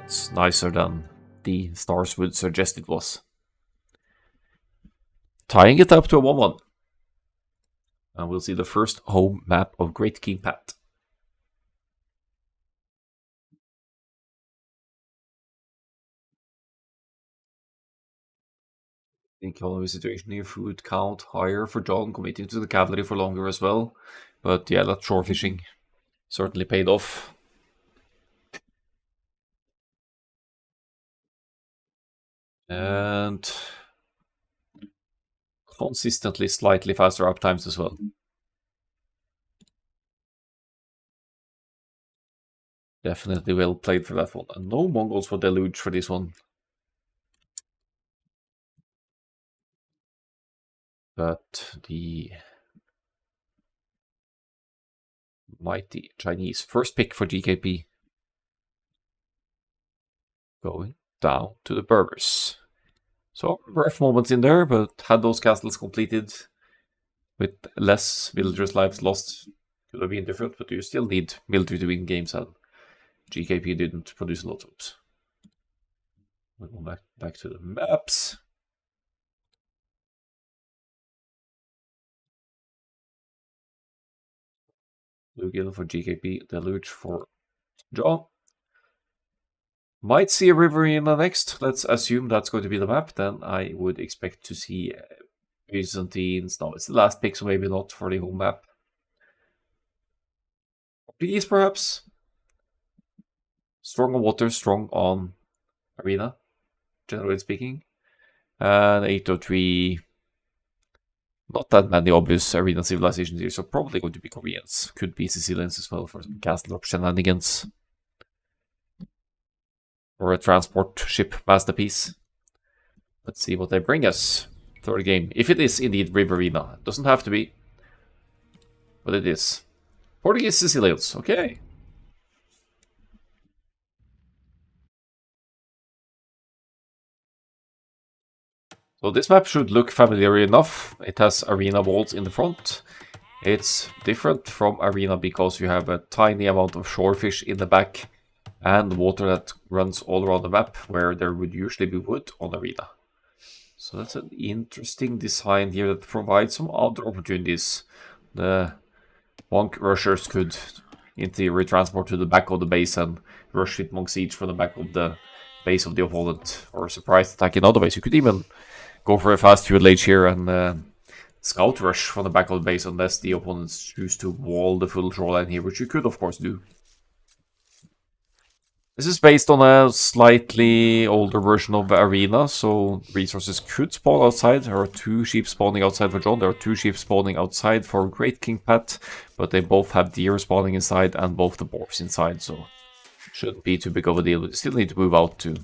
[SPEAKER 1] It's nicer than the stars would suggest it was. Tying it up to a 1-1. And we'll see the first home map of Great King Pat. Economy situation here, food count higher for John, committing to the cavalry for longer as well. But yeah, that shore fishing certainly paid off. And consistently slightly faster uptimes as well. Definitely well played for that one. And no Mongols for Deluge for this one. But the mighty Chinese first pick for GKP. Going down to the Berbers. So rough moments in there, but had those castles completed with less villagers' lives lost, could have been different, but you still need military to win games, and GKP didn't produce a lot of those. We'll go back to the maps. Bluegill for GKP, Deluge for John. Might see a river in the next. Let's assume that's going to be the map. Then I would expect to see Byzantines. No, it's the last pick, so maybe not for the home map. Portuguese, perhaps? Strong on water, strong on arena, generally speaking. And 803. Not that many obvious arena civilizations here, so probably going to be Koreans. Could be Sicilians as well for some castle drop shenanigans. Or a transport ship masterpiece. Let's see what they bring us. Third game. If it is indeed River Arena. It doesn't have to be. But it is. Portuguese Sicilians. Okay. So this map should look familiar enough. It has arena walls in the front. It's different from arena because you have a tiny amount of shorefish in the back and water that runs all around the map where there would usually be wood on arena. So that's an interesting design here that provides some other opportunities. The monk rushers could, in theory, transport to the back of the base and rush with monk siege from the back of the base of the opponent, or surprise attack in other ways. You could even go for a fast feudal age here and scout rush from the back of the base unless the opponents choose to wall the full shoreline here, which you could of course do. This is based on a slightly older version of Arena, so resources could spawn outside. There are 2 sheep spawning outside for John, there are 2 sheep spawning outside for Great King Pat, but they both have deer spawning inside and both the boars inside, so shouldn't be too big of a deal. But you still need to move out to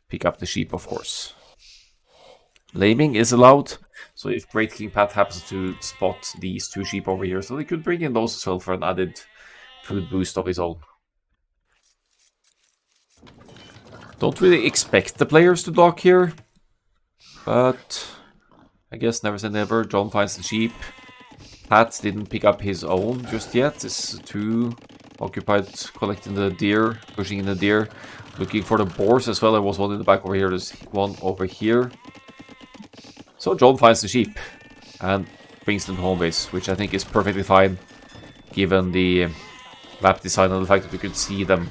[SPEAKER 1] pick up the sheep, of course. Laming is allowed, so if Great King Pat happens to spot these 2 sheep over here, so they could bring in those as well for an added food boost of his own. Don't really expect the players to dock here, but I guess never say never. John finds the sheep. Pat didn't pick up his own just yet. Is too occupied collecting the deer, pushing in the deer, looking for the boars as well. There was one in the back over here. There's one over here. So John finds the sheep and brings them to home base, which I think is perfectly fine, given the map design and the fact that we could see them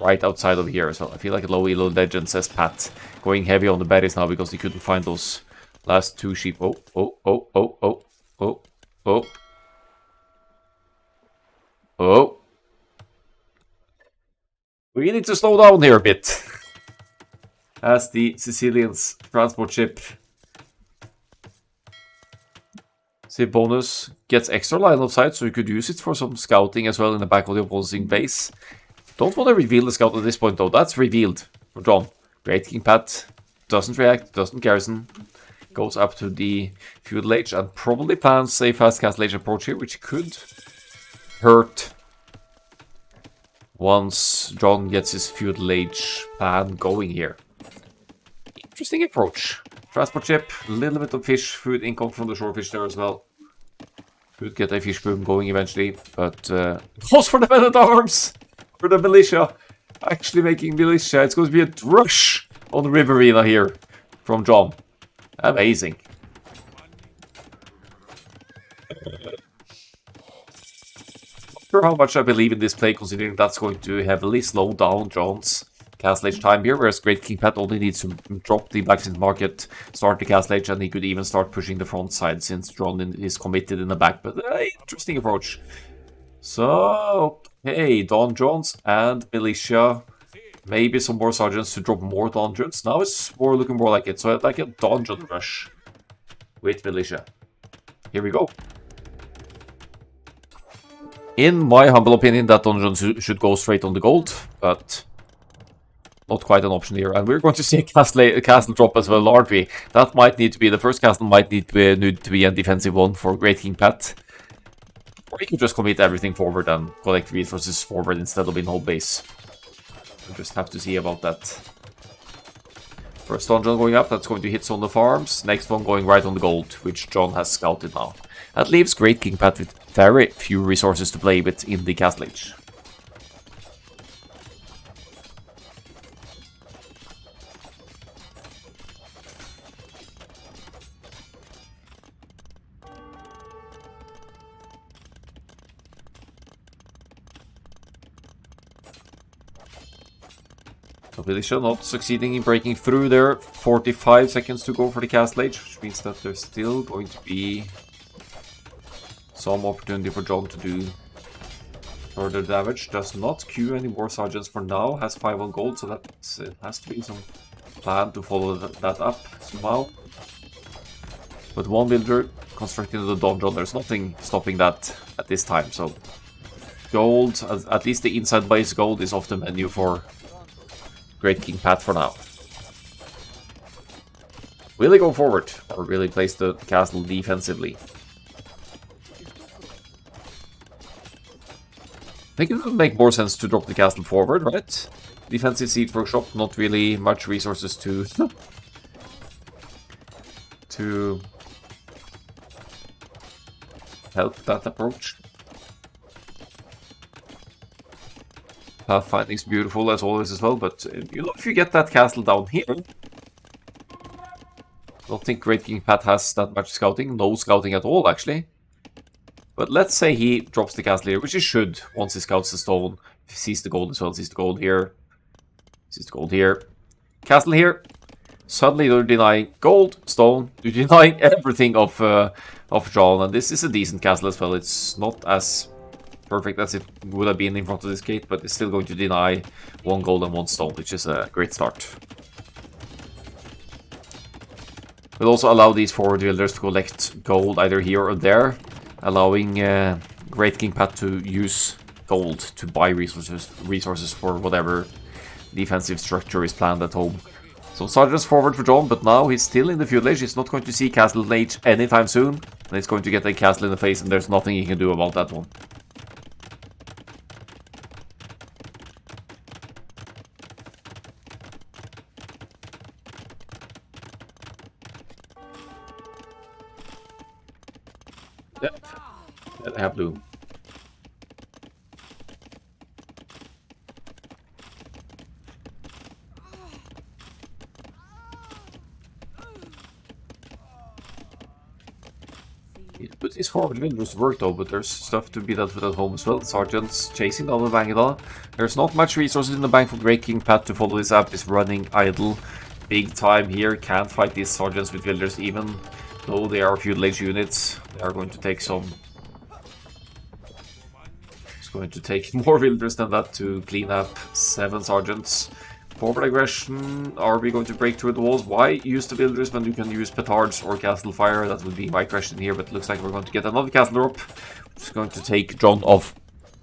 [SPEAKER 1] right outside of here. So I feel like a low elo legend, says Pat, going heavy on the berries now because he couldn't find those last 2 sheep. Oh. We need to slow down here a bit. As the Sicilians transport ship Civ bonus gets extra line of sight, so you could use it for some scouting as well in the back of the opposing base. Don't want to reveal the scout at this point though. That's revealed for John. Great King Pat doesn't react, doesn't garrison. Goes up to the feudal age and probably plans a fast castle age approach here, which could hurt once John gets his feudal age plan going here. Interesting approach. Transport ship, a little bit of fish, food income from the shorefish there as well. Could get a fish boom going eventually, but goes for the men-at-arms! For the militia. Actually making militia. It's going to be a rush on the River Arena here from John. Amazing. Not sure how much I believe in this play, considering that's going to heavily slow down John's castle age time here, whereas Great King Pat only needs to drop the blacksmith market, start the castle age, and he could even start pushing the front side since John is committed in the back. But interesting approach. So, okay, donjons and militia. Maybe some more sergeants to drop more donjons. Now it's more looking more like it. So like a donjon rush with militia. Here we go. In my humble opinion, that donjon should go straight on the gold, but not quite an option here. And we're going to see a castle drop as well, aren't we? That might need to be, the first castle might need to be a defensive one for Great King Pat. Or you could just commit everything forward and collect resources forward instead of in whole base. We'll just have to see about that. First donjon going up, that's going to hit some of the farms. Next one going right on the gold, which John has scouted now. That leaves Great King Pat with very few resources to play with in the castle age. So Militia not succeeding in breaking through there. 45 seconds to go for the castle age, which means that there's still going to be some opportunity for John to do further damage. Does not queue any more sergeants for now. Has 5 on gold, so that has to be some plan to follow that up somehow. But one builder constructing the donjon, there's nothing stopping that at this time. So gold, at least the inside base gold, is off the menu for Great King Pat for now. Will he go forward or will he place the castle defensively? I think it would make more sense to drop the castle forward, right? Defensive siege workshop, not really much resources to help that approach. Pathfinding's beautiful as always as well, but you know, if you get that castle down here, I don't think Great King Pat has that much scouting. No scouting at all, actually. But let's say he drops the castle here, which he should once he scouts the stone. If he sees the gold as well, sees the gold here. Sees the gold here. Castle here. Suddenly they're denying gold, stone. You're denying everything of John, and this is a decent castle as well. It's not as perfect as it would have been in front of this gate, but it's still going to deny 1 gold and 1 stone, which is a great start. We'll also allow these forward builders to collect gold either here or there, allowing Great King Pat to use gold to buy resources for whatever defensive structure is planned at home. So sergeants forward for John, but now he's still in the feudal age. He's not going to see castle age anytime soon, and he's going to get a castle in the face, and there's nothing he can do about that one. Yep. Yeah, they have blue. But these forward builders work though, but there's stuff to be dealt with at home as well. Sergeants chasing down the Vangada. There's not much resources in the bank for Great King Pat to follow this up. Is running idle big time here. Can't fight these sergeants with builders even though they are feudal age units. They are going to take some... It's going to take more builders than that to clean up 7 sergeants. Forward aggression, are we going to break through the walls? Why use the builders when you can use petards or castle fire? That would be my question here, but it looks like we're going to get another castle drop, which is going to take John off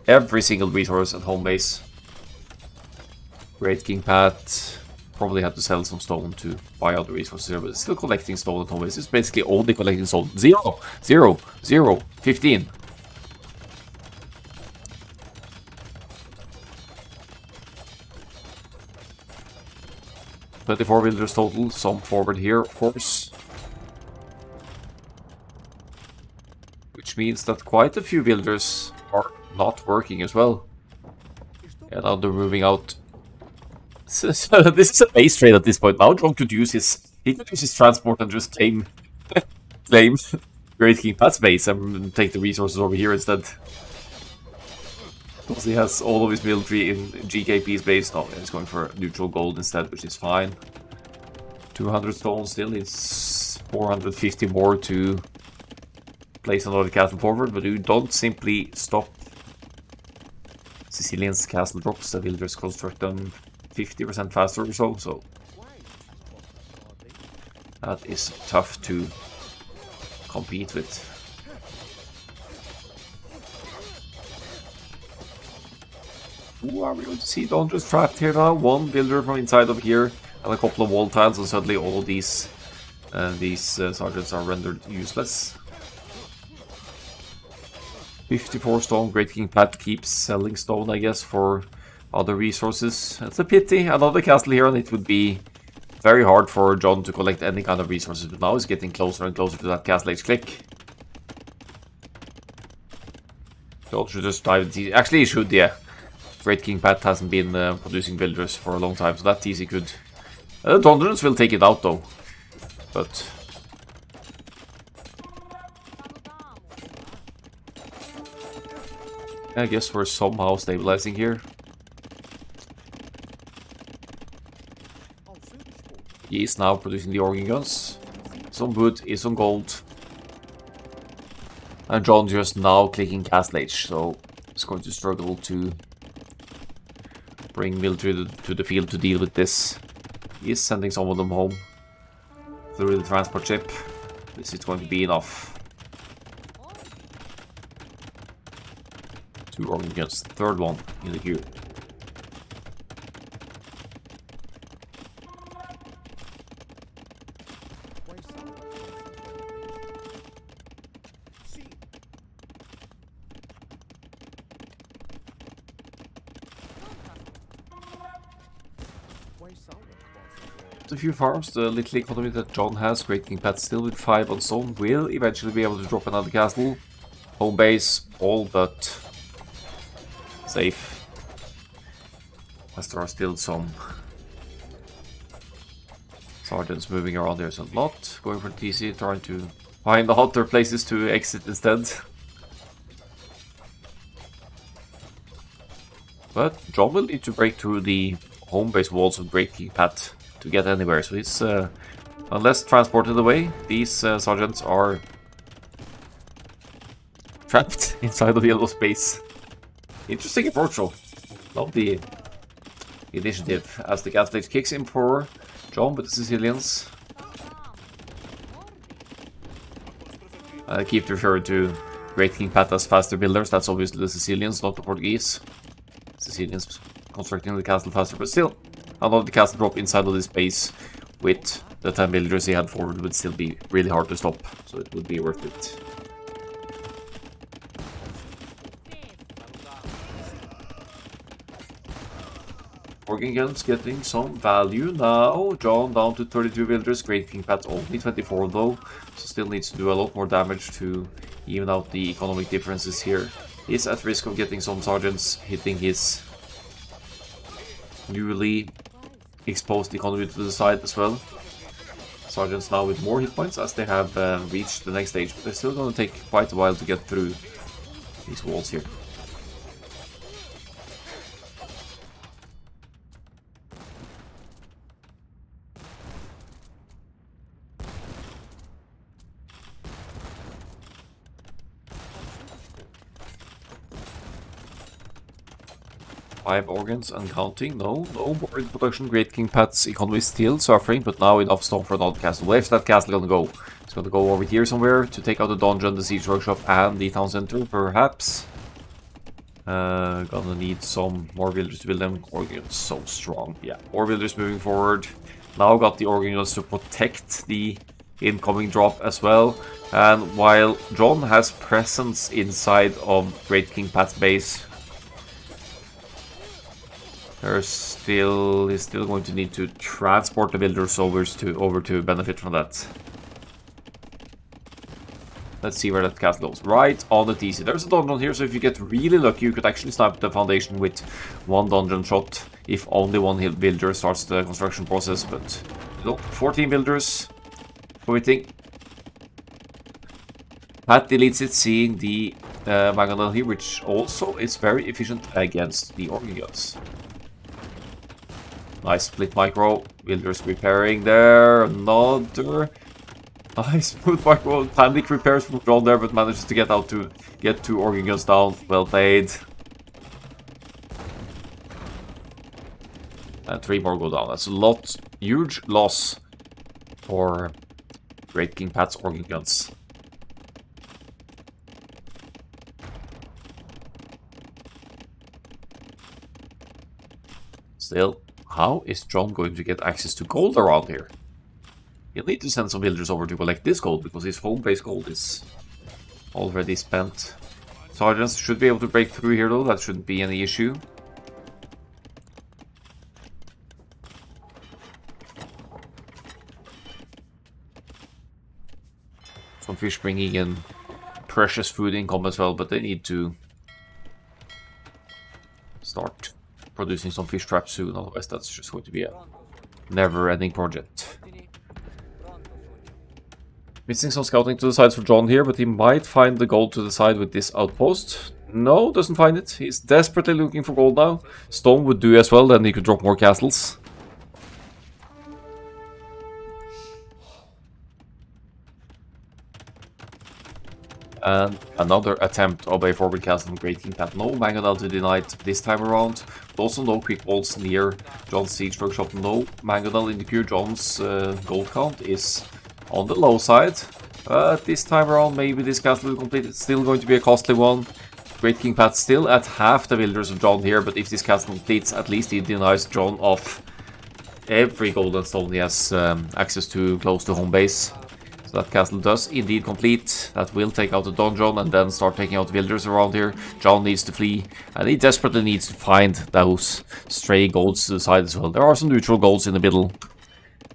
[SPEAKER 1] every single resource at home base. Great King Pat probably had to sell some stone to buy other resources here, but it's still collecting stone at home base. It's basically only collecting stone. 0, 0, 0, 15. Twenty-four builders total, some forward here, of course. Which means that quite a few builders are not working as well. And now they're moving out. This is a base trade at this point. Now John could use his transport and just claim Great King Pat's base and take the resources over here instead. Because he has all of his military in GKP's base. No, he's going for neutral gold instead, which is fine. 200 stone still. It's 450 more to place another castle forward, but you don't simply stop Sicilian's castle drops. The builders construct them 50% faster or so, that is tough to compete with. Ooh, are we going to see Donjus trapped here now? One builder from inside of here and a couple of wall tiles, and suddenly all of these sergeants are rendered useless. 54 stone. Great King Pat keeps selling stone, I guess, for other resources. It's a pity. Another castle here, and it would be very hard for John to collect any kind of resources, but now he's getting closer and closer to that castle age click. John should just dive into... Actually, he should, yeah. Great King Pat hasn't been producing builders for a long time, so that easy could... The Donjons will take it out, though. But... I guess we're somehow stabilizing here. He is now producing the organ guns. Some wood is some gold. And John just now clicking Castle Age, so he's going to struggle to bring military to the field to deal with this. He is sending some of them home through the transport ship. This is going to be enough. 2 organ guns, third one in the queue. A few farms, the little economy that John has, Great King Pat still with 5 on stone, will eventually be able to drop another castle. Home base, all but safe. As there are still some sergeants moving around here, so not going for TC, trying to find the hotter places to exit instead. But John will need to break through the home base walls of Great King Pat to get anywhere, so he's unless transported away, these sergeants are trapped inside of the yellow space. Interesting approach though. Love the initiative as the gas stage kicks in for John with the Sicilians. Keep referring to Great King Pat as faster builders, that's obviously the Sicilians, not the Portuguese. Sicilians constructing the castle faster, but still. Another castle drop inside of this base with the 10 villagers he had forward would still be really hard to stop, so it would be worth it. Organ guns getting some value now. John down to 32 villagers, Great King Pat only 24 though, so still needs to do a lot more damage to even out the economic differences here. He's at risk of getting some sergeants hitting his newly exposed economy to the side as well. Sergeants now with more hit points as they have reached the next stage, but they're still going to take quite a while to get through these walls here. Five organs and counting. No more in production. Great King Pat's economy is still suffering, but now enough stone for another castle. Where's that castle gonna go? It's gonna go over here somewhere to take out the dungeon, the siege workshop, and the town center, perhaps. Gonna need some more villagers to build them. Organs so strong. Yeah, more villagers moving forward. Now got the organs to protect the incoming drop as well. And while John has presence inside of Great King Pat's base, he's still going to need to transport the builders over to benefit from that. Let's see where that castle goes. Right on the TC. There's a dungeon here, so if you get really lucky, you could actually snipe the foundation with one dungeon shot if only one builder starts the construction process. But look, 14 builders quitting. Pat deletes it, seeing the mangonel here, which also is very efficient against the organ guns. Nice split micro. Builders repairing there. Another nice smooth micro. Panic repairs from John there, but manages to get 2 organ guns down. Well played. And 3 more go down. That's a lot. Huge loss for Great King Pat's organ guns. Still. How is John going to get access to gold around here? He'll need to send some villagers over to collect this gold, because his home base gold is already spent. Sergeants should be able to break through here though, that shouldn't be any issue. Some fish bringing in precious food income as well, but they need to start producing some fish traps soon, otherwise that's just going to be a never-ending project. Missing some scouting to the sides for John here, but he might find the gold to the side with this outpost. No, doesn't find it. He's desperately looking for gold now. Stone would do as well, then he could drop more castles. And another attempt of a forward cast from Great King Pat. No Mangonel to deny it this time around. But also no quick balls near John's Siege Workshop. No Mangonel in the queue. John's gold count is on the low side. But this time around, maybe this castle will complete. It's still going to be a costly one. Great King Pat still at half the villagers of John here. But if this castle completes, at least he denies John of every golden stone he has access to close to home base. So that castle does indeed complete. That will take out the donjon and then start taking out villagers around here. John needs to flee, and he desperately needs to find those stray golds to the side as well. There are some neutral golds in the middle,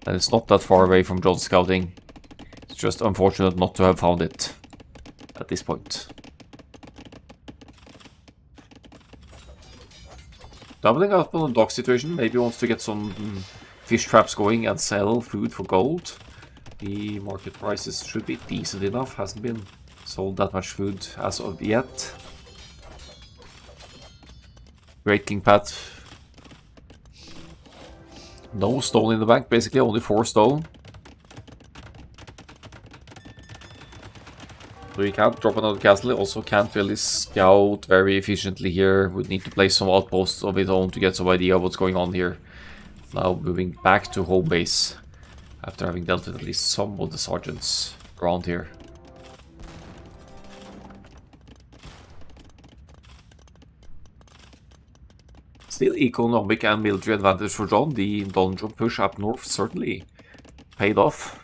[SPEAKER 1] and it's not that far away from John's scouting. It's just unfortunate not to have found it at this point. Doubling up on the dock situation, maybe wants to get some fish traps going and sell food for gold. The market prices should be decent enough, hasn't been sold that much food as of yet. Great King Pat. No stone in the bank, basically, only 4 stone. So he can't drop another castle, he also can't really scout very efficiently here. Would need to place some outposts of his own to get some idea of what's going on here. Now moving back to home base, after having dealt with at least some of the sergeants around here. Still economic and military advantage for John. The donjon push up north certainly paid off.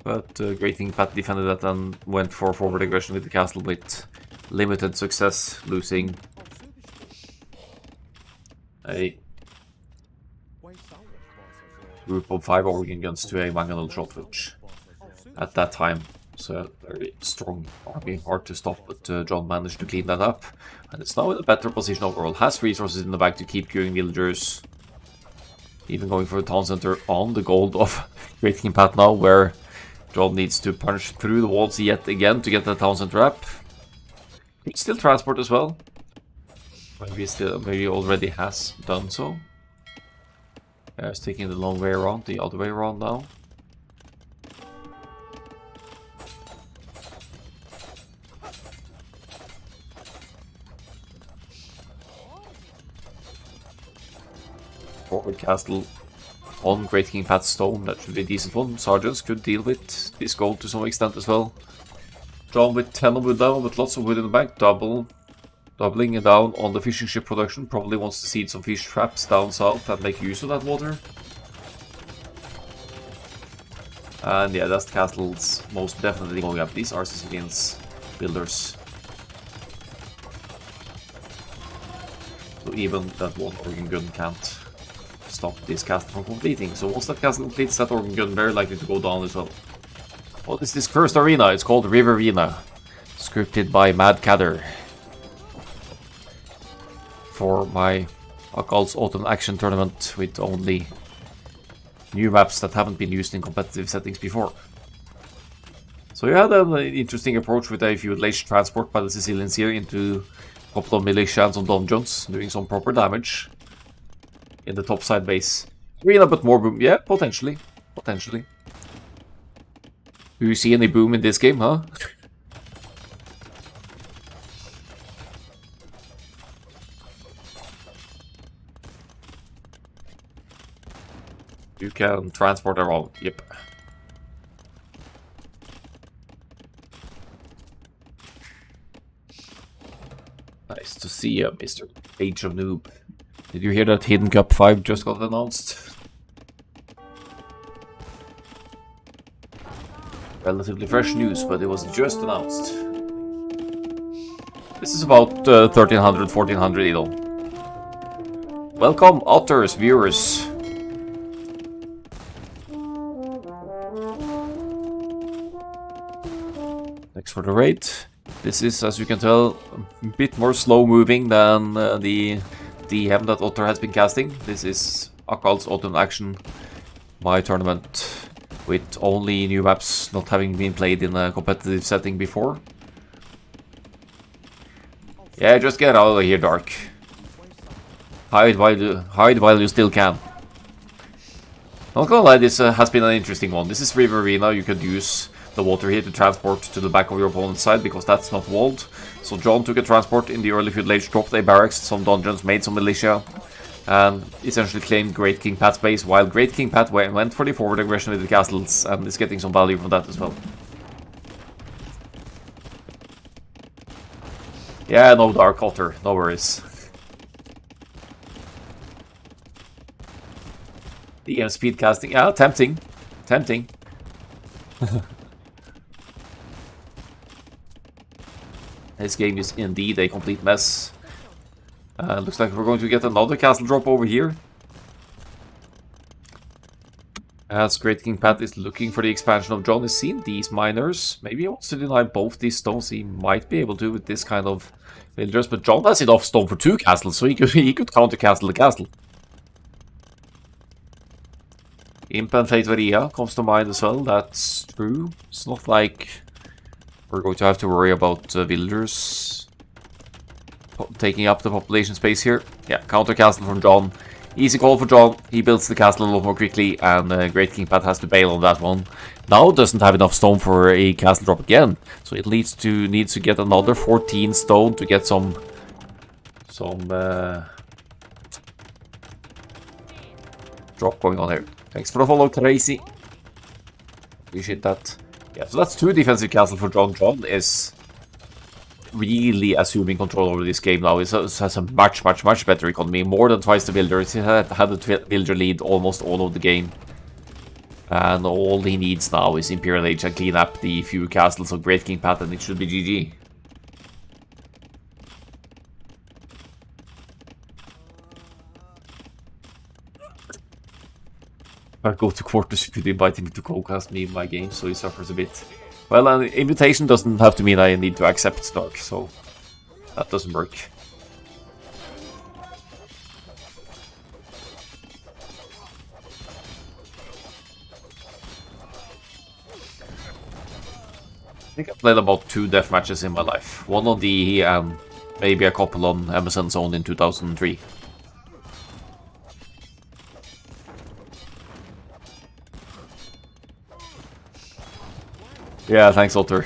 [SPEAKER 1] But Great King Pat defended that and went for forward aggression with the castle with limited success, losing a group of 5 organ guns to a mangonel shot, which at that time was a very strong army, hard to stop, but John managed to clean that up, and it's now in a better position overall. Has resources in the back to keep queuing villagers, even going for a town center on the gold of Great King Pat now, where John needs to punch through the walls yet again to get the town center up. Still transport as well. Maybe already has done so. It's taking the long way around, the other way around now. Forward castle on Great King Pat's stone, that should be a decent one. Sergeants could deal with this gold to some extent as well. John with 10 of wood down, with lots of wood in the bank, doubling it down on the fishing ship production. Probably wants to seed some fish traps down south and make use of that water. And yeah, that's the castle's most definitely going up. These are Sicilians builders. So even that one organ gun can't stop this castle from completing. So once that castle completes, that organ gun very likely to go down as well. What is this cursed arena? It's called River Arena. Scripted by TheMadCADer. For my Akkal's Autumn Action Tournament with only new maps that haven't been used in competitive settings before. So you had an interesting approach with a feudalist transport by the Sicilians here into a couple of militia and some donjons, doing some proper damage in the topside base. Arena, but more boom. Yeah, potentially. Potentially. Do you see any boom in this game, huh? You can transport around, yep. Nice to see you, Mr. Age of Noob. Did you hear that Hidden Cup 5 just got announced? Relatively fresh news, but it was just announced. This is about 1300, 1400 idle. Welcome, otters, viewers. Next for the raid. This is, as you can tell, a bit more slow moving than the DM that Otter has been casting. This is Akkal's Autumn Action, my tournament, with only new maps not having been played in a competitive setting before. Yeah, just get out of here, Dark. Hide while you still can. Not gonna lie, this has been an interesting one. This is River Arena. You could use the water here to transport to the back of your opponent's side, because that's not walled. So John took a transport in the early feudal age, dropped a barracks, some dungeons, made some militia, and essentially claimed Great King Pat's base, while Great King Pat went for the forward aggression with the castles, and is getting some value from that as well. Yeah, no Dark Altar, no worries. DM speed casting, yeah, tempting. Tempting. This game is indeed a complete mess. Looks like we're going to get another castle drop over here. As Great King Pat is looking for the expansion of John, is seeing these miners. Maybe he wants to deny both these stones. He might be able to with this kind of villagers, but John has enough stone for 2 castles, so he could counter castle the castle. Imp and Fate Varia comes to mind as well, that's true. It's not like we're going to have to worry about villagers taking up the population space here. Yeah, counter castle from John. Easy call for John. He builds the castle a lot more quickly, and Great King Pat has to bail on that one. Now doesn't have enough stone for a castle drop again, so it needs to get another 14 stone to get some drop going on here. Thanks for the follow, Tracy. Appreciate that. Yeah, so that's 2 defensive castles for John. John is really assuming control over this game now. He has a much better economy. More than twice the villagers. He had the villager lead almost all of the game. And all he needs now is Imperial Age and clean up the few castles of Great King Pat, and it should be GG. I go to quarters, you could invite him to co-cast me in my game, so he suffers a bit. Well, an invitation doesn't have to mean I need to accept Stark, so that doesn't work. I think I played about 2 death matches in my life. One on DE and maybe a couple on Amazon Zone in 2003. Yeah, thanks, Otter.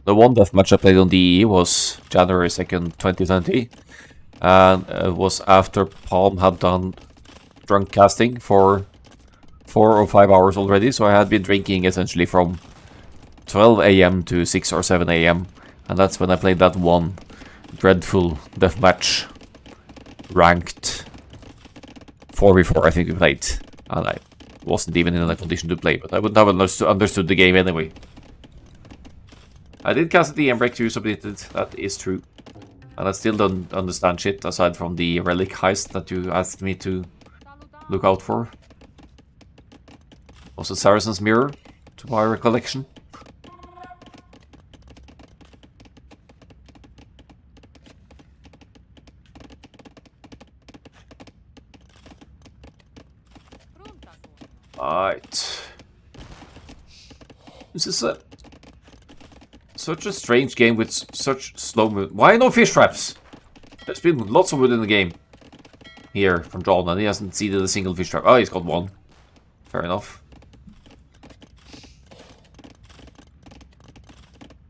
[SPEAKER 1] The one deathmatch I played on DE was January 2nd, 2020. And it was after Palm had done drunk casting for 4 or 5 hours already. So I had been drinking essentially from 12 AM to 6 or 7 AM. And that's when I played that one dreadful deathmatch. Ranked 4v4, I think we played, and I wasn't even in a condition to play, but I wouldn't have understood the game anyway. I did cast the Embrek 2 submitted, that is true, and I still don't understand shit aside from the relic heist that you asked me to look out for. Was it Saracen's Mirror, to my recollection? Alright. This is such a strange game with such slow movement. Why no fish traps? There's been lots of wood in the game. Here, from John, and he hasn't seeded a single fish trap. Oh, he's got one. Fair enough.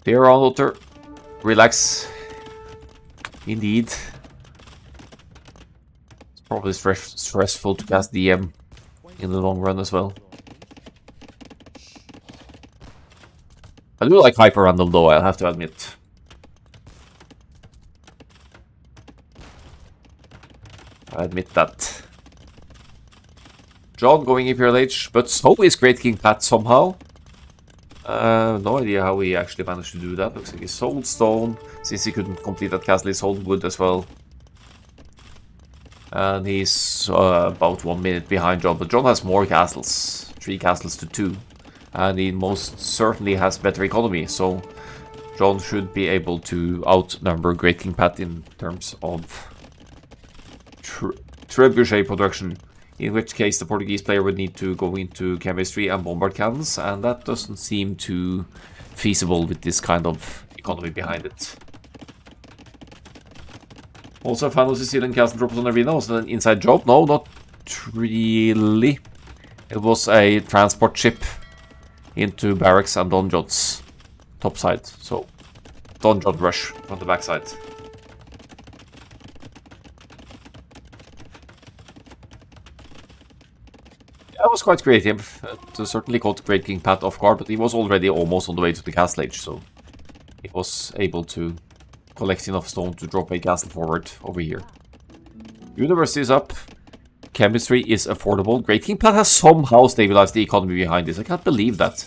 [SPEAKER 1] Dear Alter, relax. Indeed. It's probably stressful to cast DM in the long run as well. I do like Hyper Randall though, I'll have to admit. I admit that. John going Imperial Age, but so is Great King Pat somehow. No idea how he actually managed to do that. Looks like he sold stone, since he couldn't complete that castle, he sold wood as well. And he's about 1 minute behind John, but John has more castles, 3 castles to 2. And he most certainly has better economy, so John should be able to outnumber Great King Pat in terms of trebuchet production. In which case the Portuguese player would need to go into chemistry and bombard cannons, and that doesn't seem too feasible with this kind of economy behind it. Also a fan of Sicilian castle drops on Arena. Was it an inside job? No, not really. It was a transport ship into barracks and donjons topside. So donjon rush from the backside. That was quite creative. It certainly caught Great King Pat off guard, but he was already almost on the way to the castle age, so he was able to collect enough stone to drop a castle forward over here. University is up. Chemistry is affordable. Great King Pat has somehow stabilized the economy behind this. I can't believe that.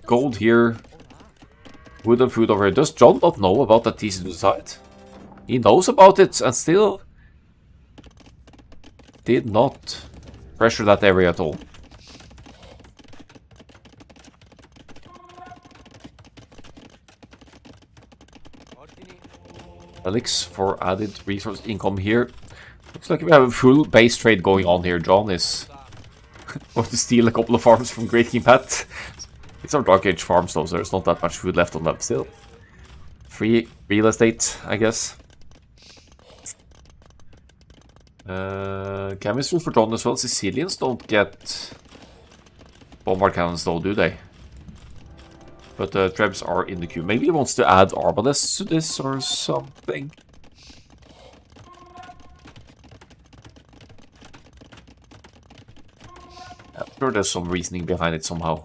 [SPEAKER 1] Gold here. Wood and food over here. Does John not know about that TC to the side? He knows about it and still did not pressure that area at all. Relics for added resource income here. Looks like we have a full base trade going on here. John is going to steal a couple of farms from Great King Pat. These are Dark Age farms though, so there's not that much food left on them still. Free real estate, I guess. Chemistry for John as well. Sicilians don't get bombard cannons though, do they? But Trebs are in the queue. Maybe he wants to add arbalests to this or something. I'm sure there's some reasoning behind it somehow.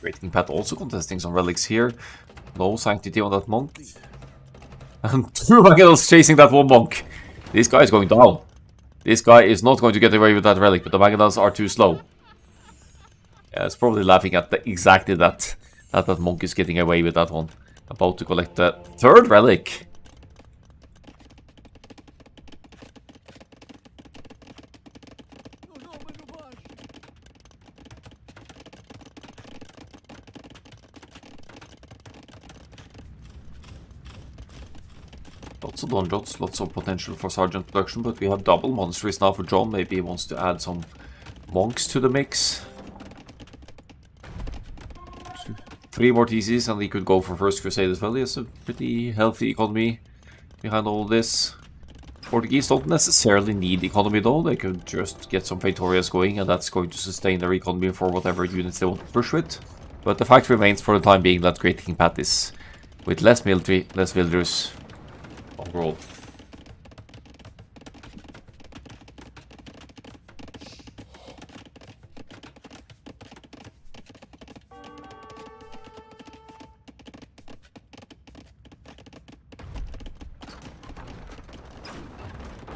[SPEAKER 1] Great King Pat also contesting some relics here. No sanctity on that monk. And 2 Magellans chasing that one monk. This guy is going down. This guy is not going to get away with that relic, but the Magellans are too slow. Yeah, it's probably laughing at exactly that monk is getting away with that one. About to collect the 3rd relic. Lots of donjons, lots of potential for sergeant production, but we have double monasteries now for John. Maybe he wants to add some monks to the mix. 3 more TCs and he could go for First Crusade as well. He has a pretty healthy economy behind all this. Portuguese don't necessarily need economy though. They could just get some Praetorias going and that's going to sustain their economy for whatever units they want to push with. But the fact remains for the time being that Great King Pat is with less military, less villagers overall.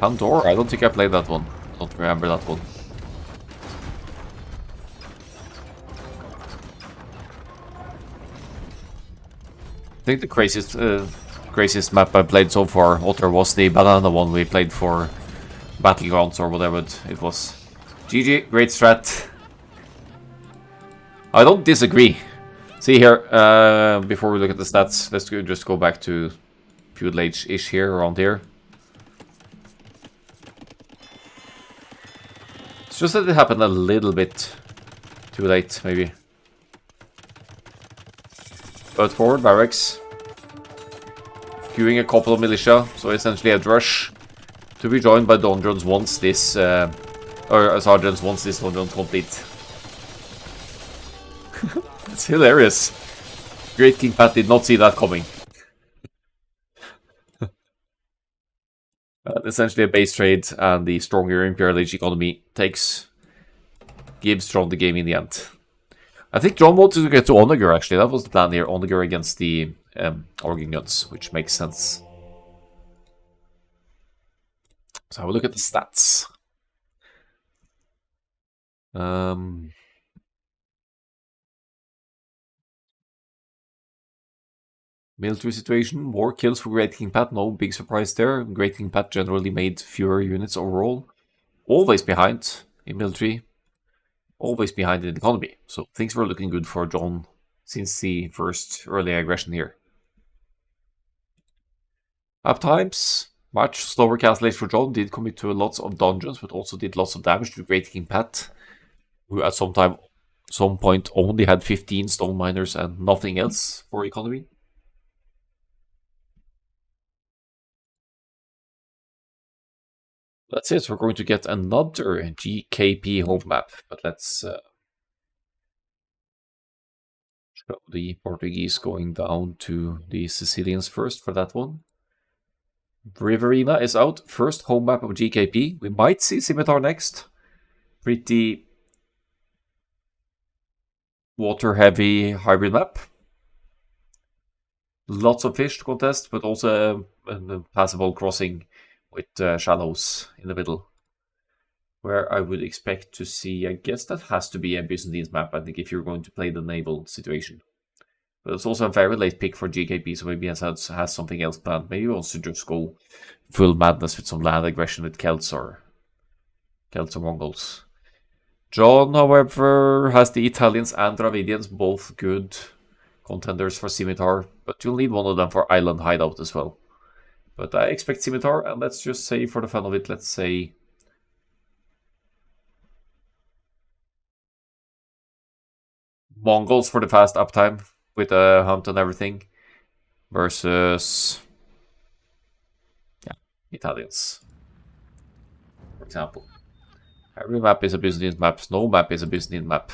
[SPEAKER 1] Pandora? I don't think I played that one. Don't remember that one. I think the craziest map I played so far, Otter, was the banana one we played for Battlegrounds or whatever it was. GG, great strat. I don't disagree. See here, before we look at the stats, let's just go back to feudal age-ish here, around here. It's just that it happened a little bit too late, maybe. But forward barracks. Queuing a couple of militia, so essentially a rush to be joined by donjons once this, or sergeants once this donjon complete. It's hilarious. Great King Pat did not see that coming. Essentially a base trade and the stronger Imperial Age economy gives John the game in the end. I think John wanted to get to Onager actually, that was the plan here, Onager against the organ guns, which makes sense. So have a look at the stats. Military situation, more kills for Great King Pat, no big surprise there. Great King Pat generally made fewer units overall. Always behind in military, always behind in economy. So things were looking good for John since the first early aggression here. Uptimes, much slower castle age for John, did commit to lots of dungeons, but also did lots of damage to Great King Pat, who at some time some point only had 15 stone miners and nothing else for economy. That's it. We're going to get another GKP home map, but let's show the Portuguese going down to the Sicilians first for that one. Riverina is out. First home map of GKP. We might see Scimitar next. Pretty water-heavy hybrid map. Lots of fish to contest, but also a passable crossing with shallows in the middle. Where I would expect to see, I guess that has to be a Byzantine's map, I think, if you're going to play the naval situation. But it's also a very late pick for GKP, so maybe he has something else planned. Maybe he wants to just go full madness with some land aggression with Celts or Mongols. John, however, has the Italians and Dravidians, both good contenders for Scimitar, but you'll need one of them for Island Hideout as well. But I expect Scimitar, and let's just say, for the fun of it, let's say Mongols for the fast uptime with a hunt and everything versus Italians, for example. Every map is a Byzantine map. No map is a Byzantine map.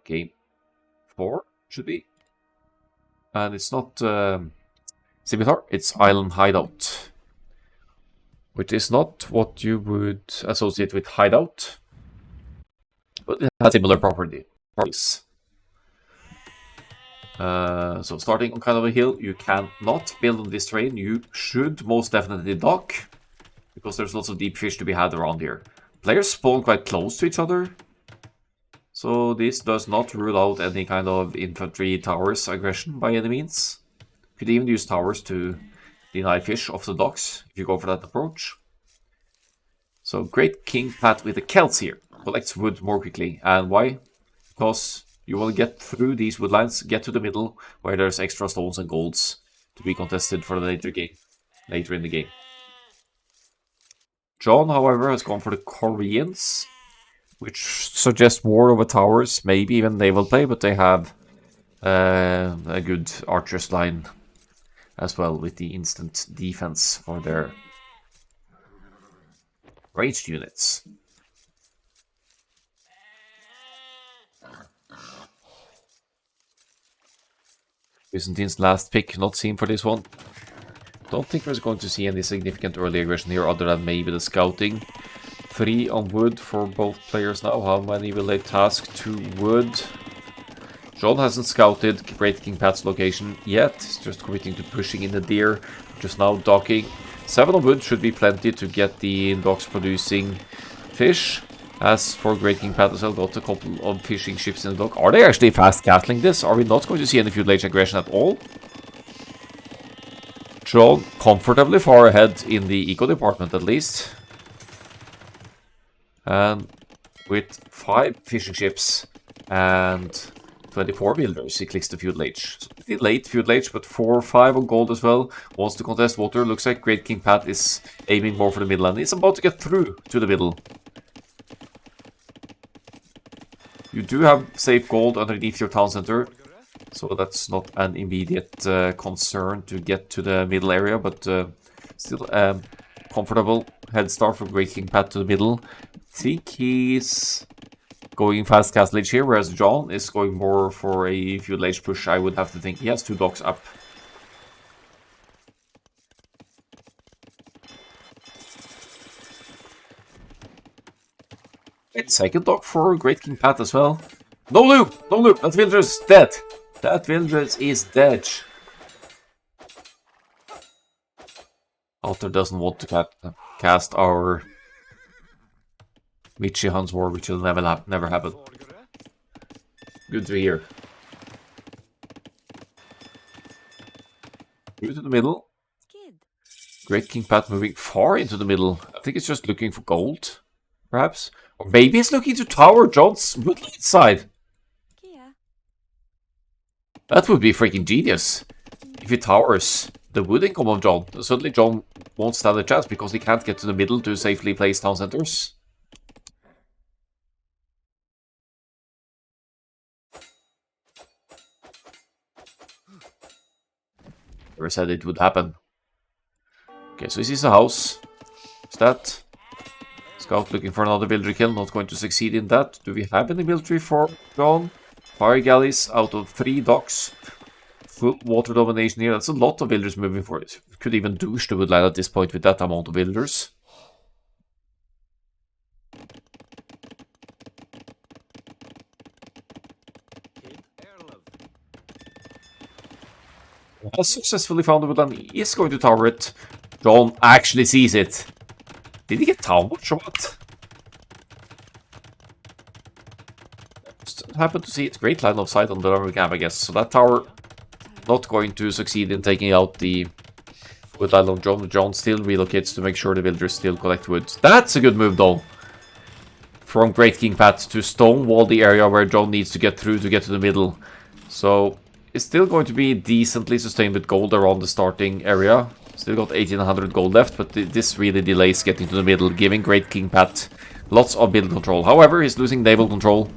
[SPEAKER 1] Game 4 should be. And it's not Scimitar, it's Island Hideout. Which is not what you would associate with Hideout. But it has similar properties. So starting on kind of a hill, you cannot build on this terrain. You should most definitely dock, because there's lots of deep fish to be had around here. Players spawn quite close to each other, so this does not rule out any kind of infantry towers aggression by any means. You could even use towers to deny fish off the docks if you go for that approach. So Great King Pat with the Celts here collects wood more quickly. And why? Because you will get through these woodlines, get to the middle where there's extra stones and golds to be contested for the later in the game. John, however, has gone for the Koreans, which suggests more of a towers, maybe even naval play, but they have a good archers line as well with the instant defense for their ranged units. Byzantine's last pick, not seen for this one. Don't think we're going to see any significant early aggression here other than maybe the scouting. 3 on wood for both players now. How many will they task to wood? John hasn't scouted Great King Pat's location yet. He's just committing to pushing in the deer. Just now docking. 7 on wood should be plenty to get the docks producing fish. As for Great King Pat as well, got a couple of fishing ships in the dock. Are they actually fast castling this? Are we not going to see any feudal age aggression at all? John comfortably far ahead in the eco department at least. And with 5 fishing ships and 24 builders, he clicks the feudal age. So pretty late feudal age, but 4 or 5 on gold as well. Wants to contest water. Looks like Great King Pat is aiming more for the middle, and he's about to get through to the middle. You do have safe gold underneath your town center, so that's not an immediate concern to get to the middle area, but still comfortable head start from Great King Pat to the middle. I think he's going fast castle age here, whereas John is going more for a feudal age push. I would have to think he has 2 docks up. It's second dock for Great King Pat as well. No loop! No loop! That villager is dead! That villager is dead. Alter doesn't want to cast our Michi Hans War, which will never happen. Good to hear. Through to the middle. Great King Pat moving far into the middle. I think it's just looking for gold, perhaps. Or maybe it's looking to tower John's woodland side. That would be freaking genius. If he towers the wood income of John, suddenly John won't stand a chance because he can't get to the middle to safely place town centers. Never said it would happen. Okay, so he sees a house. What's that? Scout looking for another villager kill. Not going to succeed in that. Do we have any military for John? Fire galleys out of 3 docks. Full water domination here. That's a lot of villagers moving for it. Could even douche the woodland at this point with that amount of villagers. Has successfully found the woodland. He is going to tower it. John actually sees it. Did he get towered or what? Just happened to see it. Great line of sight on the lower camp, I guess. So that tower not going to succeed in taking out the woodland of John. John still relocates to make sure the villagers still collect wood. That's a good move though. From Great King Pat to stonewall the area where John needs to get through to get to the middle. So it's still going to be decently sustained with gold around the starting area. Still got 1800 gold left, but this really delays getting to the middle, giving Great King Pat lots of build control. However, he's losing naval control,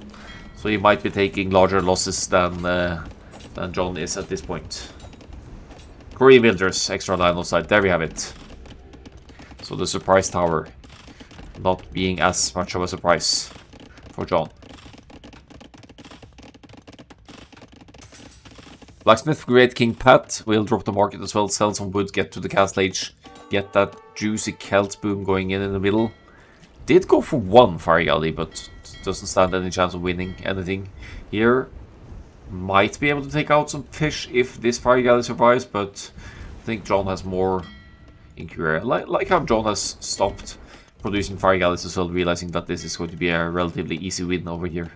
[SPEAKER 1] so he might be taking larger losses than John is at this point. Korean villagers, extra line of sight. There we have it. So the surprise tower not being as much of a surprise for John. Blacksmith Great King Pat will drop the market as well, sell some wood, get to the castle age, get that juicy Celt boom going in the middle. Did go for 1 fire galley, but doesn't stand any chance of winning anything here. Might be able to take out some fish if this fire galley survives, but I think John has more in Curia. Like how John has stopped producing fire galleys as well, realizing that this is going to be a relatively easy win over here.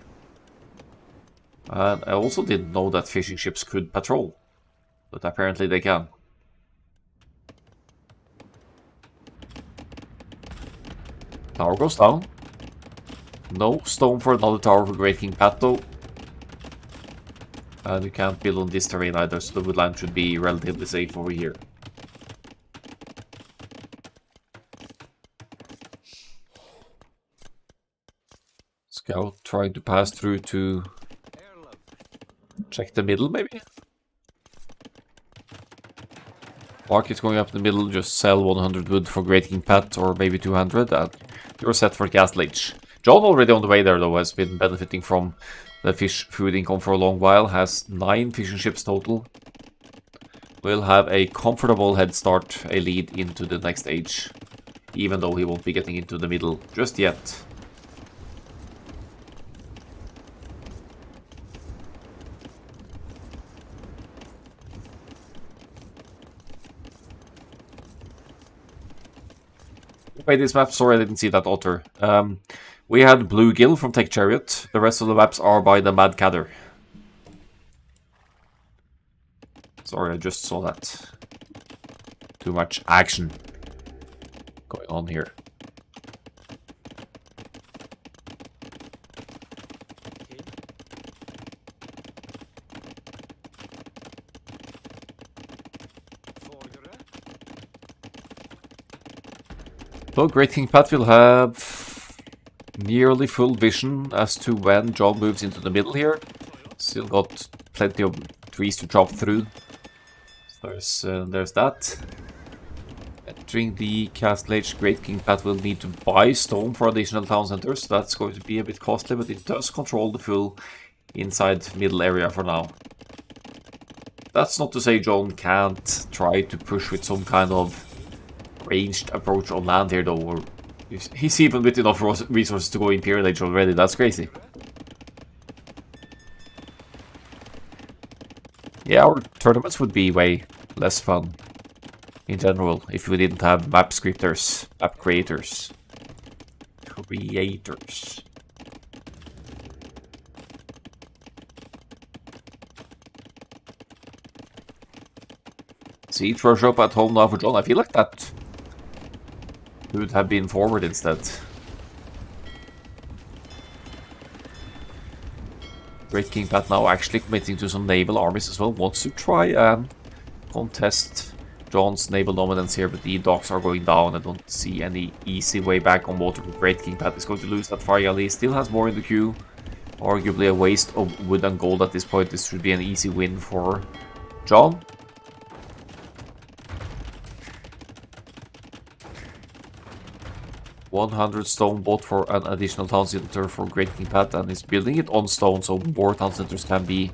[SPEAKER 1] And I also didn't know that fishing ships could patrol, but apparently they can. Tower goes down. No stone for another tower for Great King Pat though. And you can't build on this terrain either, so the woodland should be relatively safe over here. Scout trying to pass through to check the middle, maybe? Market going up the middle, just sell 100 wood for Great King Pat, or maybe 200, and you're set for Castle Age. John already on the way there though, has been benefiting from the fish food income for a long while, has 9 fishing ships total. Will have a comfortable head start, a lead into the next age, even though he won't be getting into the middle just yet. Wait, this map, sorry I didn't see that otter. We had Bluegill from TechChariot. The rest of the maps are by TheMadCADer. Sorry, I just saw that. Too much action going on here. So Great King Pat will have nearly full vision as to when John moves into the middle here. Still got plenty of trees to chop through. So there's that. Entering the Castle Age, Great King Pat will need to buy stone for additional town centers. So that's going to be a bit costly, but it does control the full inside middle area for now. That's not to say John can't try to push with some kind of ranged approach on land here though, or he's even with enough resources to go Imperial Age already. That's crazy. Yeah, our tournaments would be way less fun in general if we didn't have map scripters, map creators. Siege workshop at home now for John. I feel like that would have been forward instead. Great King Pat now actually committing to some naval armies as well. Wants to try and contest John's naval dominance here, but the docks are going down. I don't see any easy way back on water. Great King Pat is going to lose that fire galley. Still has more in the queue. Arguably a waste of wood and gold at this point. This should be an easy win for John. 100 stone bought for an additional town center for Great King Pat, and is building it on stone so more town centers can be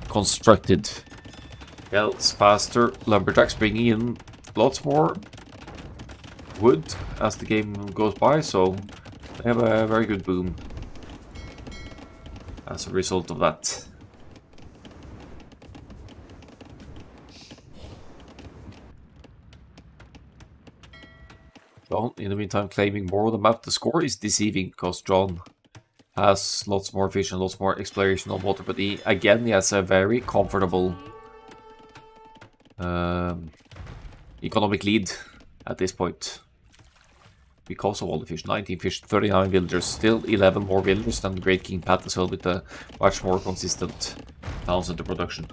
[SPEAKER 1] constructed. Yeah, it's faster. Lumberjacks bringing in lots more wood as the game goes by, so they have a very good boom as a result of that. John, in the meantime, claiming more of the map. The score is deceiving because John has lots more fish and lots more exploration on water, but he has a very comfortable economic lead at this point because of all the fish. 19 fish, 39 villagers, still 11 more villagers than the Great King Pat as well, with a much more consistent town center production.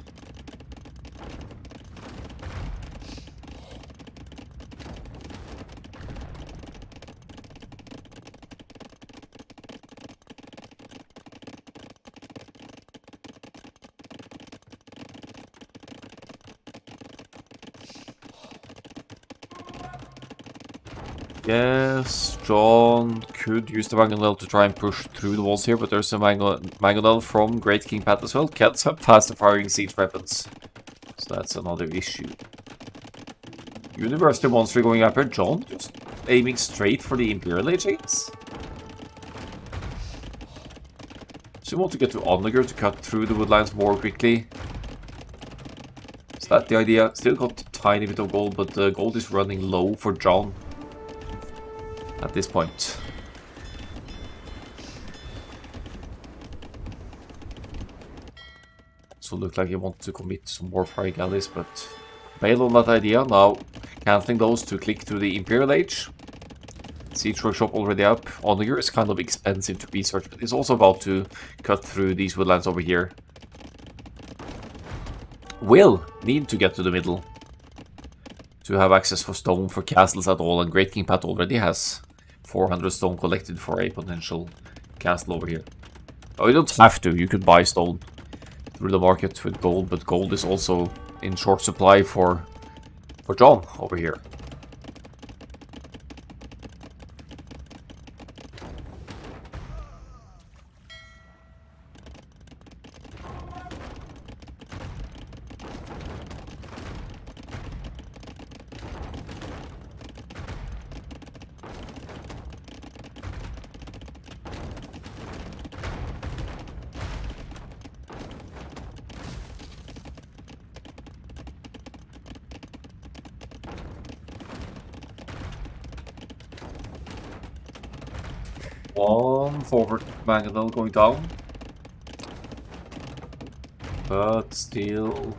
[SPEAKER 1] Yes, John could use the mangonel to try and push through the walls here, but there's a mangonel from Great King Pat as well. Cats have faster firing siege weapons, so that's another issue. University monster going up here. John just aiming straight for the Imperial Age, I guess. So you want to get to Onnegar to cut through the woodlines more quickly. Is that the idea? Still got a tiny bit of gold, but the gold is running low for John at this point. So look like you want to commit some more fire galleys, but bail on that idea. Now cancelling those to click through the Imperial Age. Siege Workshop already up. Onnegar is kind of expensive to research, but it's also about to cut through these woodlands over here. Will need to get to the middle to have access for stone for castles at all, and Great King Pat already has 400 stone collected for a potential castle over here. Oh, you don't have to. You could buy stone through the market with gold, but gold is also in short supply for John over here. One forward mangonel going down, but still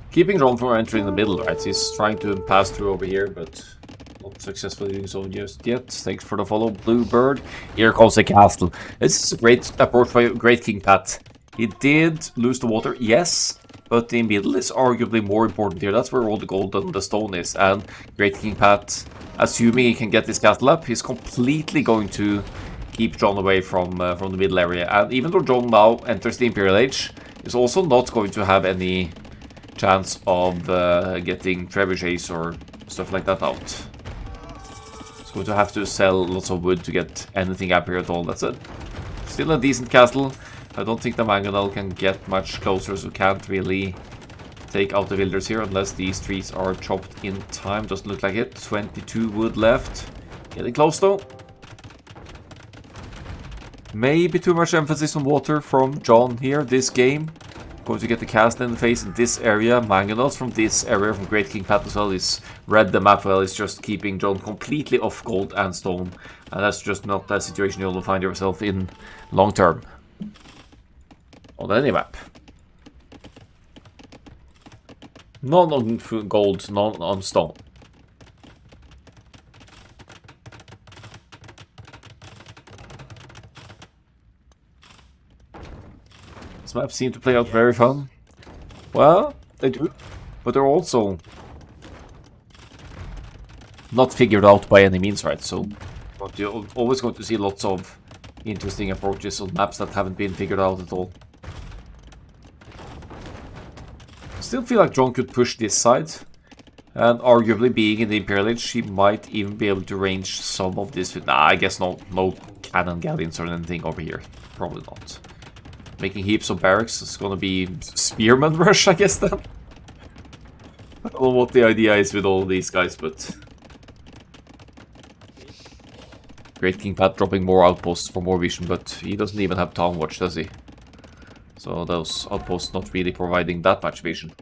[SPEAKER 1] keeping John from entering the middle, right? He's trying to pass through over here, but not successfully doing so just yet. Thanks for the follow, Bluebird. Here comes a castle. This is a great approach by Great King Pat. He did lose the water, yes, but the middle is arguably more important here. That's where all the gold and the stone is, and Great King Pat, assuming he can get this castle up, he's completely going to keep John away from the middle area. And even though John now enters the Imperial Age, he's also not going to have any chance of getting trebuchets or stuff like that out. He's going to have to sell lots of wood to get anything up here at all. That's it. Still a decent castle. I don't think the mangonel can get much closer, so can't really take out the villagers here unless these trees are chopped in time. Doesn't look like it. 22 wood left. Getting close though. Maybe too much emphasis on water from John here this game. Going to get the castle in the face in this area. Mangonels from this area from Great King Pat as well is read the map well. It's just keeping John completely off gold and stone. And that's just not a situation you'll find yourself in long term on any map. None on gold, none on stone. This map seems to play out very fun. Well, they do, but they're also not figured out by any means, right? So, but you're always going to see lots of interesting approaches on maps that haven't been figured out at all. Still feel like John could push this side. And arguably being in the Imperial Age, she might even be able to range some of this. Nah, I guess no cannon galleons or anything over here. Probably not. Making heaps of barracks is gonna be spearman rush, I guess then. I don't know what the idea is with all these guys, but... Great King Pat dropping more outposts for more vision, but he doesn't even have Town Watch, does he? So those outposts not really providing that much vision.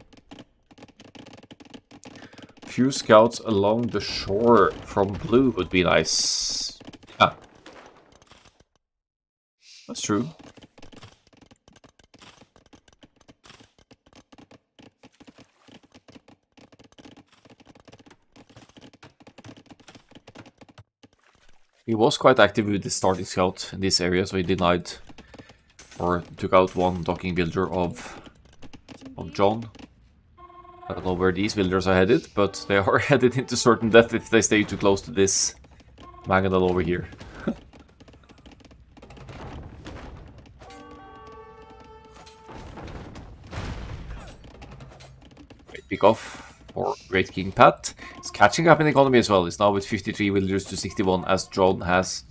[SPEAKER 1] Few scouts along the shore from blue would be nice. Yeah. That's true. He was quite active with the starting scout in this area, so he denied or took out one docking villager of John. I don't know where these villagers are headed, but they are headed into certain death if they stay too close to this mangonel over here. Great pick off for Great King Pat. He's catching up in economy as well. He's now with 53 villagers to 61 as John has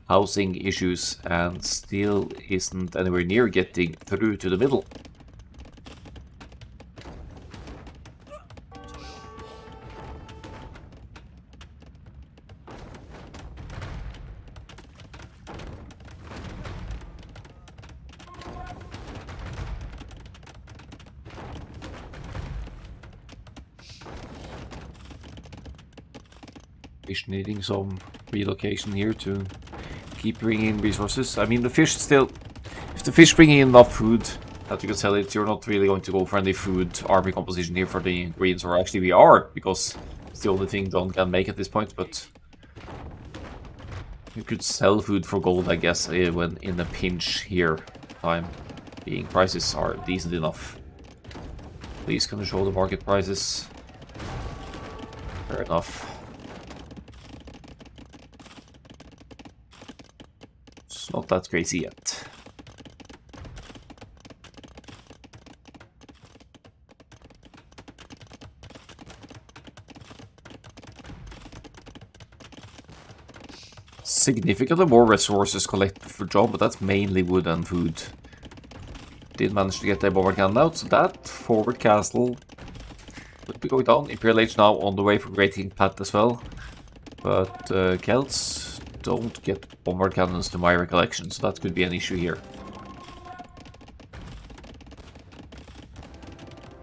[SPEAKER 1] housing issues and still isn't anywhere near getting through to the middle. Fish needing some relocation here to keep bringing in resources. I mean, the fish still... If the fish bring in enough food that you can sell it, you're not really going to go for any food army composition here for the Greens. Or actually we are, because it's the only thing John can make at this point, but... You could sell food for gold, I guess, when in a pinch here. Time being prices are decent enough. Please can you show the market prices? Fair enough. It's not that crazy yet. Significantly more resources collected for John, but that's mainly wood and food. Did manage to get the bomber cannon out, so that forward castle would be going down. Imperial Age now on the way for Great King Pat as well. But Celts don't get bomber cannons to my recollection, so that could be an issue here.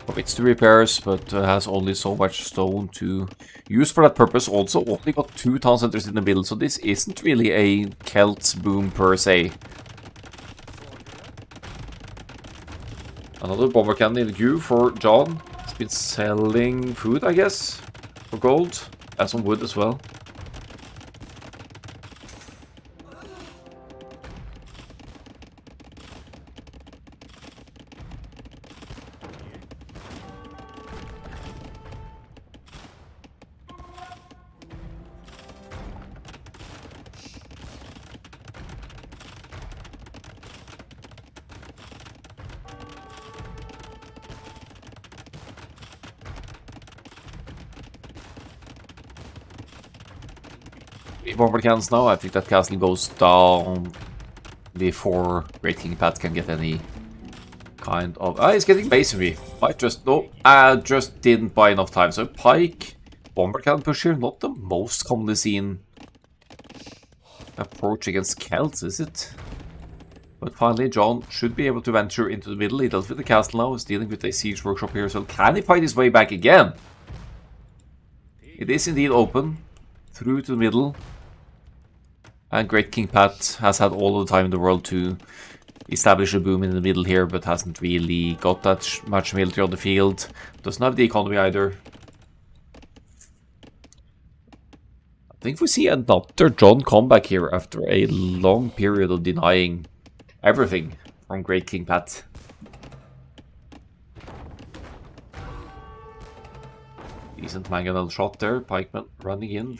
[SPEAKER 1] Commits to repairs, but has only so much stone to use for that purpose. Also only got 2 town centers in the middle, so this isn't really a Celts boom per se. Another bomber cannon in the queue for John. He's been selling food, I guess, for gold, and some wood as well. Bomber cannons now. I think that castle goes down before Great King Pat can get any kind of... Ah, he's getting masonry. Might just... No, I just didn't buy enough time. So pike, bomber cannon push here. Not the most commonly seen approach against Celts, is it? But finally, John should be able to venture into the middle. He dealt with the castle now. He's dealing with a siege workshop here. So can he fight his way back again? It is indeed open. Through to the middle. And Great King Pat has had all the time in the world to establish a boom in the middle here, but hasn't really got that much military on the field. Doesn't have the economy either. I think we see another John comeback here after a long period of denying everything from Great King Pat. Decent mangonel shot there, pikeman running in.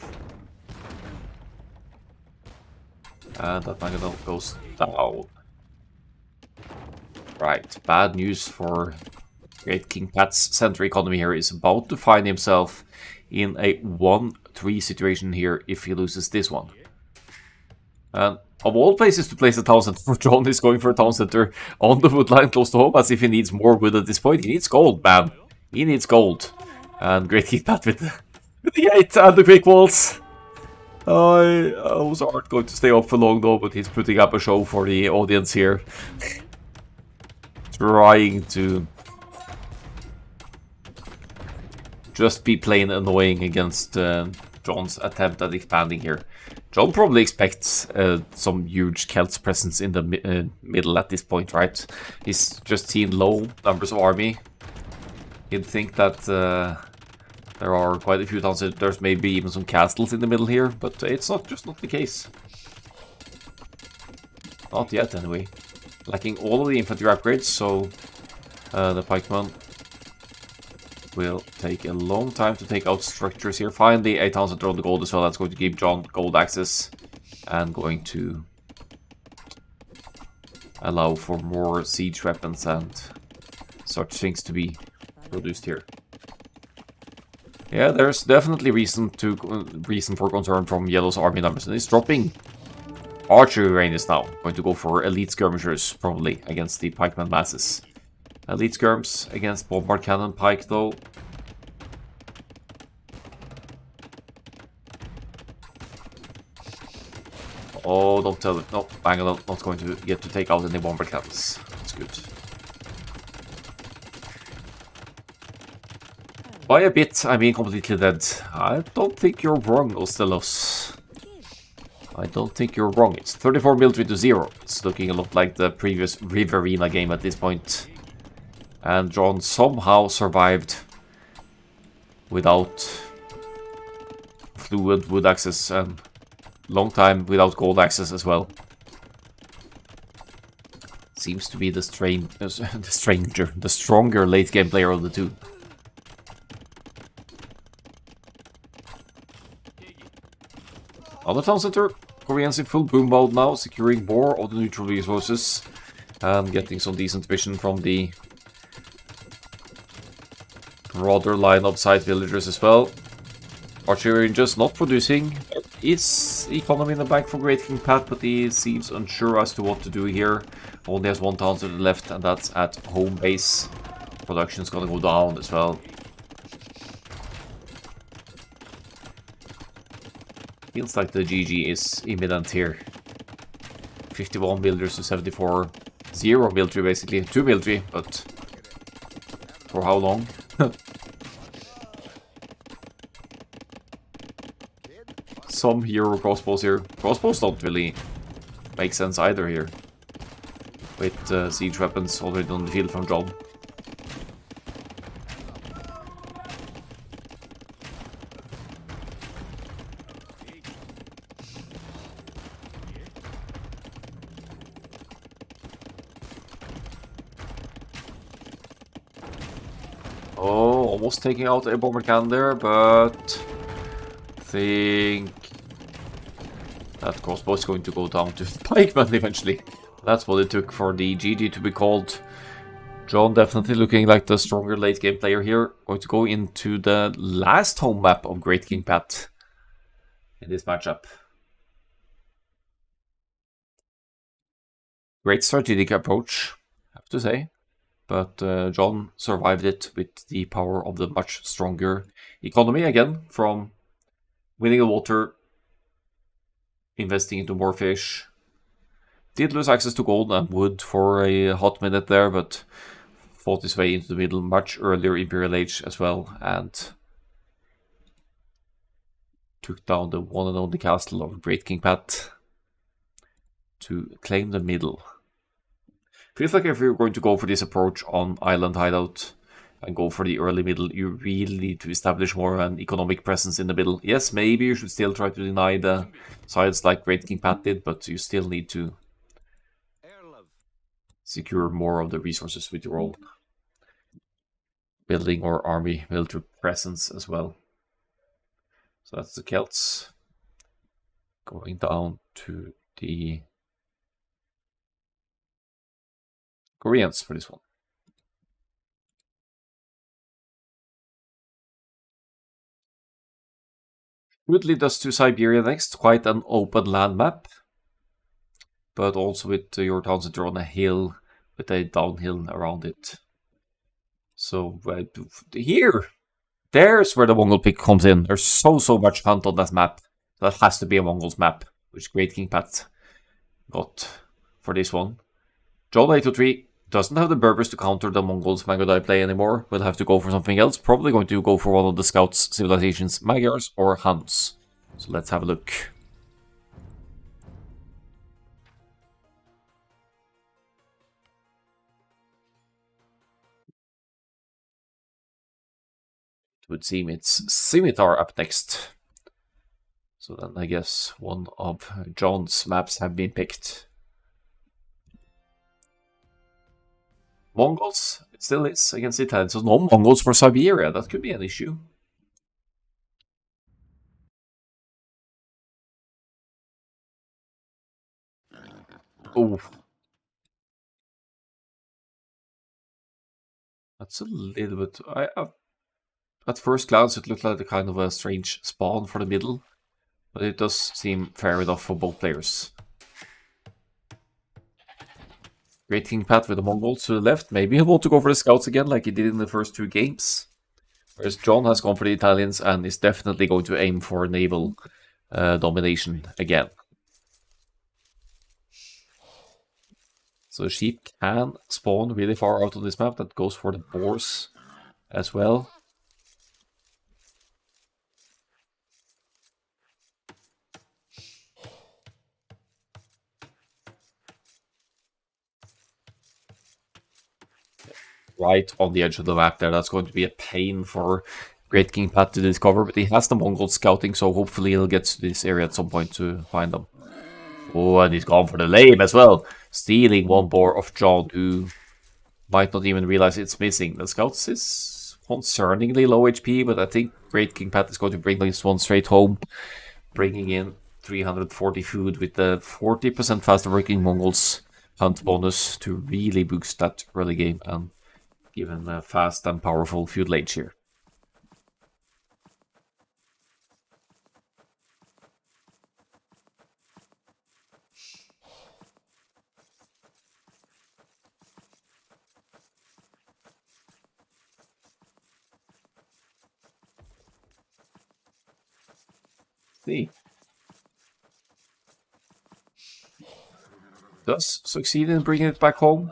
[SPEAKER 1] And that mangonel goes down. Right, bad news for Great King Pat's center economy here is about to find himself in a 1-3 situation here if he loses this one. And of all places to place a town center, John is going for a town center on the wood line close to home as if he needs more wood at this point. He needs gold, man. He needs gold. And Great King Pat with the gate and the quick walls. Those aren't going to stay up for long though, but he's putting up a show for the audience here. Trying to just be plain annoying against John's attempt at expanding here. John probably expects some huge Celts presence in the middle at this point, right? He's just seen low numbers of army. He'd think that there are quite a few towns. There's maybe even some castles in the middle here, but it's not the case. Not yet, anyway. Lacking all of the infantry upgrades, so the pikemen will take a long time to take out structures here. Finally, 8,000 on the gold as well. That's going to give John gold access and going to allow for more siege weapons and such things to be produced here. Yeah, there's definitely reason for concern from Yellow's army numbers, and it's dropping. Archery range is now going to go for elite skirmishers, probably, against the pikeman masses. Elite skirms against bombard cannon pike, though. Oh, don't tell it. No, Bangalore not going to get to take out any bombard cannons. That's good. By a bit, I mean completely dead. I don't think you're wrong, Ostelos. I don't think you're wrong. It's 34 military to 0. It's looking a lot like the previous Riverina game at this point. And John somehow survived without fluid wood access and long time without gold access as well. Seems to be the stronger late game player of the two. Other town center, Koreans in full boom mode now, securing more of the neutral resources and getting some decent vision from the broader line of side villagers as well. Archery Rangers not producing. There is economy in the bank for Great King Pat, but he seems unsure as to what to do here. Only has one town to the left, and that's at home base. Production's gonna go down as well. Feels like the GG is imminent here. 51 builders to 74. 0 military basically. 2 military, but for how long? Some hero crossbows here. Crossbows don't really make sense either here. With siege weapons already on the field from John. Oh, almost taking out a bomber cannon there, but I think that crossbow is going to go down to pikeman eventually. That's what it took for the GG to be called. John definitely looking like the stronger late game player here. Going to go into the last home map of Great King Pat in this matchup. Great strategic approach, I have to say. But John survived it with the power of the much stronger economy again from winning the water, investing into more fish. Did lose access to gold and wood for a hot minute there, but fought his way into the middle much earlier Imperial Age as well, and took down the one and only castle of Great King Pat to claim the middle. Feels like if you're going to go for this approach on Island Hideout and go for the early middle, you really need to establish more of an economic presence in the middle. Yes, maybe you should still try to deny the sides like Great King Pat did, but you still need to secure more of the resources with your own building or army military presence as well. So that's the Celts going down to the Koreans for this one. Would lead us to Siberia next, quite an open land map. But also with your town center on a hill with a downhill around it. So there's where the Mongol pick comes in. There's so much hunt on that map. That has to be a Mongols map, which Great King Pat got for this one. John 803 doesn't have the Berbers to counter the Mongols Magadai play anymore. We'll have to go for something else. Probably going to go for one of the Scouts civilizations, Magyars or Huns. So let's have a look. It would seem it's Scimitar up next. So then I guess one of John's maps have been picked. Mongols, it still is against the Italians. So no Mongols for Siberia, that could be an issue. Oh. That's a little bit... at first glance it looked like a kind of a strange spawn for the middle. But it does seem fair enough for both players. Great King Pat with the Mongols to the left. Maybe he'll want to go for the Scouts again like he did in the first two games. Whereas John has gone for the Italians and is definitely going to aim for naval domination again. So sheep can spawn really far out on this map. That goes for the boars as well. Right on the edge of the map there. That's going to be a pain for Great King Pat to discover, but he has the Mongols scouting, so hopefully he'll get to this area at some point to find them. Oh, and he's gone for the lame as well, stealing one boar of John, who might not even realize it's missing. The Scouts is concerningly low HP, but I think Great King Pat is going to bring this one straight home, bringing in 340 food with the 40% faster working Mongols hunt bonus to really boost that early game and give him a fast and powerful feudal age here. See. Does succeed in bringing it back home.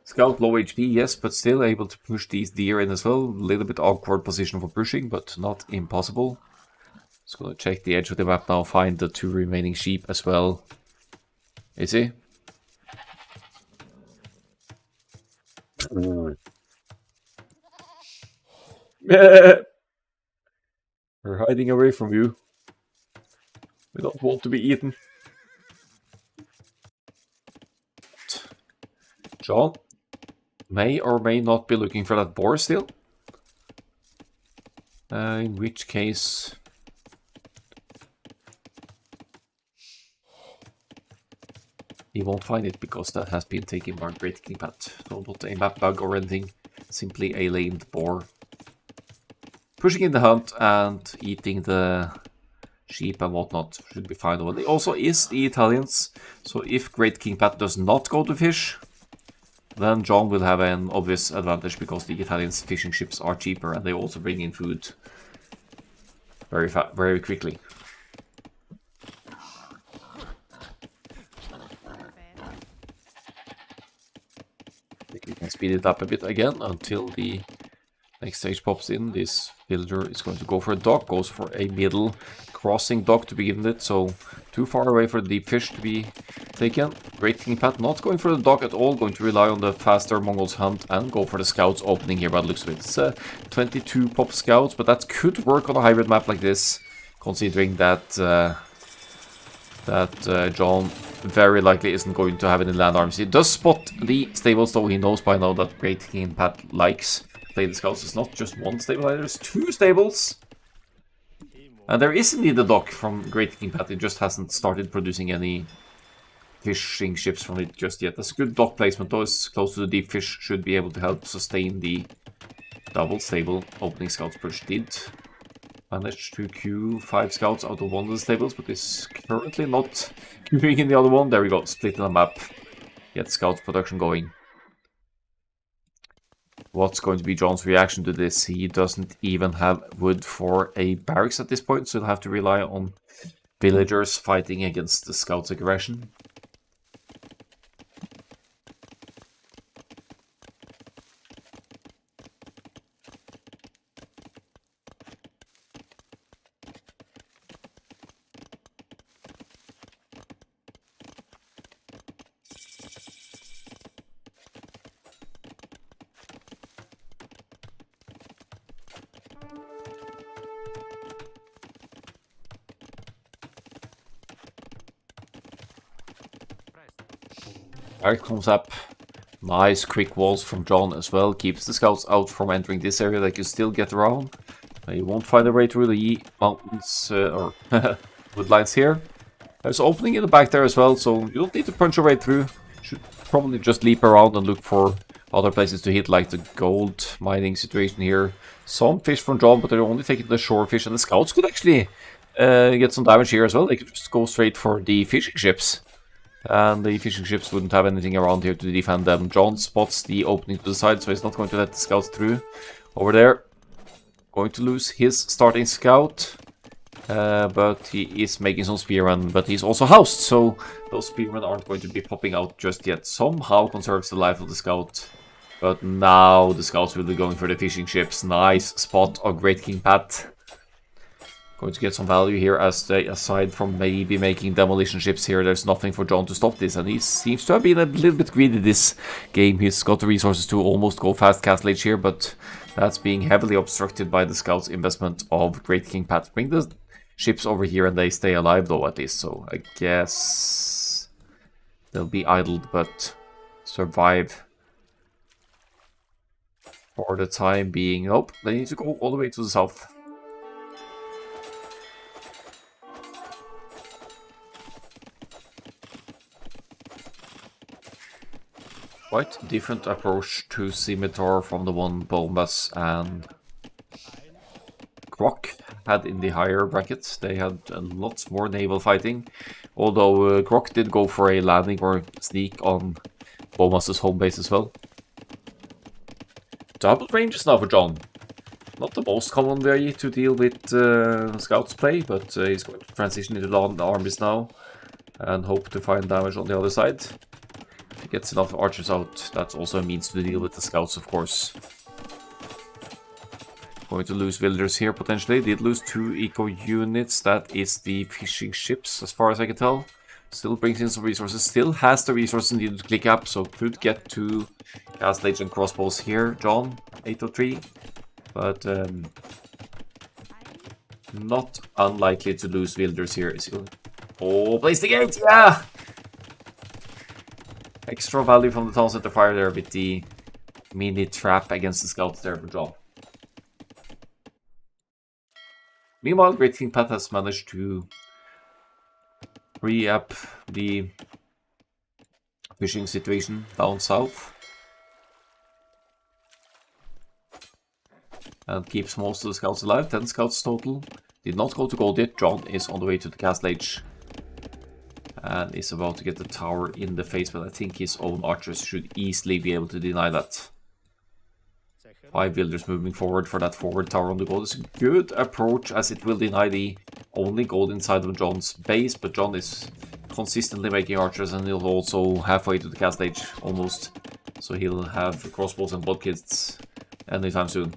[SPEAKER 1] Scout low HP, yes, but still able to push these deer in as well. A little bit awkward position for pushing, but not impossible. Just gonna check the edge of the map now, find the two remaining sheep as well. Is he? We're hiding away from you. We don't want to be eaten. John may or may not be looking for that boar still. In which case... he won't find it because that has been taken by Great King Pat. So not a map bug or anything, simply a lamed boar. Pushing in the hunt and eating the sheep and whatnot should be fine. Well, it also is the Italians, so if Great King Pat does not go to fish, then John will have an obvious advantage because the Italians' fishing ships are cheaper and they also bring in food very quickly. I think we can speed it up a bit again until the next stage pops in. This villager is going to go for a dock, goes for a middle crossing dock to begin with, so too far away for the deep fish to be taken. Great King Pat not going for the dock at all, going to rely on the faster Mongols hunt and go for the scouts opening here by the looks of it. It's 22 pop scouts, but that could work on a hybrid map like this, considering that John very likely isn't going to have any land arms. He does spot the stables, though he knows by now that Great King Pat likes play the scouts. It's not just one stable, there's two stables. And there is indeed a dock from Great King Pat, it just hasn't started producing any fishing ships from it just yet. That's a good dock placement, though it's close to the deep fish, should be able to help sustain the double stable opening scouts push did. managed to queue 5 scouts out of one of the stables, but is currently not queuing in the other one. There we go, split the map. Get scout production going. What's going to be John's reaction to this? He doesn't even have wood for a barracks at this point, so he'll have to rely on villagers fighting against the scouts' aggression. There comes up. Nice quick walls from John as well. Keeps the scouts out from entering this area. They can still get around. They won't find their way through the mountains or woodlines here. There's an opening in the back there as well, so you don't need to punch your way through. Should probably just leap around and look for other places to hit, like the gold mining situation here. Some fish from John, but they're only taking the shore fish, and the scouts could actually get some damage here as well. They could just go straight for the fishing ships. And the fishing ships wouldn't have anything around here to defend them. John spots the opening to the side, so he's not going to let the scouts through. Over there, going to lose his starting scout. But he is making some spearmen, but he's also housed, so those spearmen aren't going to be popping out just yet. Somehow conserves the life of the scout. But now the scouts will be going for the fishing ships. Nice spot of Great King Pat. Going to get some value here, as they, aside from maybe making demolition ships here, there's nothing for John to stop this, and he seems to have been a little bit greedy this game. He's got the resources to almost go fast Castle Age here, but that's being heavily obstructed by the scouts' investment of Great King Pat. Bring the ships over here and they stay alive though, at least, so I guess they'll be idled but survive for the time being. Nope, they need to go all the way to the south. Quite a different approach to Scimitar from the one Bombas and Croc had in the higher brackets. They had lots more naval fighting, although Croc did go for a landing or sneak on Bombas' home base as well. Double ranges now for John. Not the most common way to deal with scouts play, but he's going to transition into the armies now and hope to find damage on the other side. If he gets enough archers out, that's also a means to deal with the scouts, of course. Going to lose villagers here, potentially. Did lose 2 eco units. That is the fishing ships, as far as I can tell. Still brings in some resources. Still has the resources needed to click up, so could get to Castle Age and crossbows here. John, 803. But not unlikely to lose villagers here. Is he going... Oh, place the gate! Yeah! Extra value from the town center fire there with the mini trap against the scouts there for John. Meanwhile, Great King Pat has managed to free up the fishing situation down south and keeps most of the scouts alive. 10 scouts total. Did not go to gold yet. John is on the way to the Castle Age and is about to get the tower in the face, but I think his own archers should easily be able to deny that. 5 villagers moving forward for that forward tower on the gold. It's a good approach, as it will deny the only gold inside of John's base, but John is consistently making archers, and he'll also halfway to the Castle Age almost, so he'll have crossbows and bloodkits anytime soon.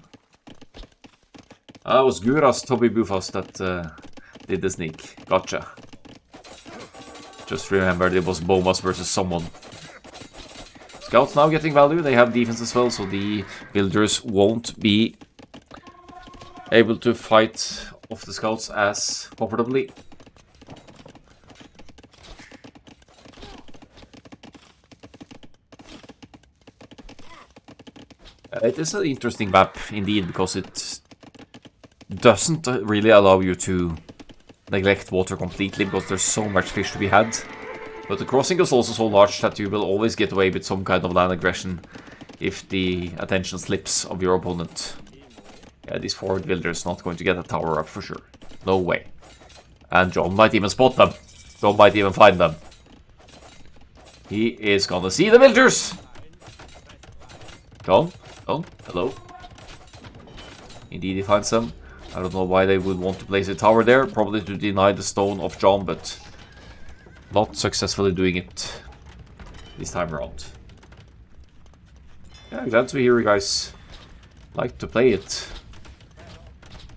[SPEAKER 1] That was Guras Toby Bufas that did the sneak. Gotcha. Just remembered it was Bomas versus someone. Scouts now getting value. They have defense as well, so the villagers won't be able to fight off the scouts as comfortably. It is an interesting map indeed, because it doesn't really allow you to neglect water completely, because there's so much fish to be had. But the crossing is also so large that you will always get away with some kind of land aggression if the attention slips of your opponent. Yeah, these forward villagers not going to get a tower up for sure. No way. And John might even spot them. John might even find them. He is gonna see the villagers! John? Oh, hello. Indeed, he finds them. I don't know why they would want to place a tower there. Probably to deny the stone of John, but not successfully doing it this time around. Yeah, glad to hear you guys like to play it.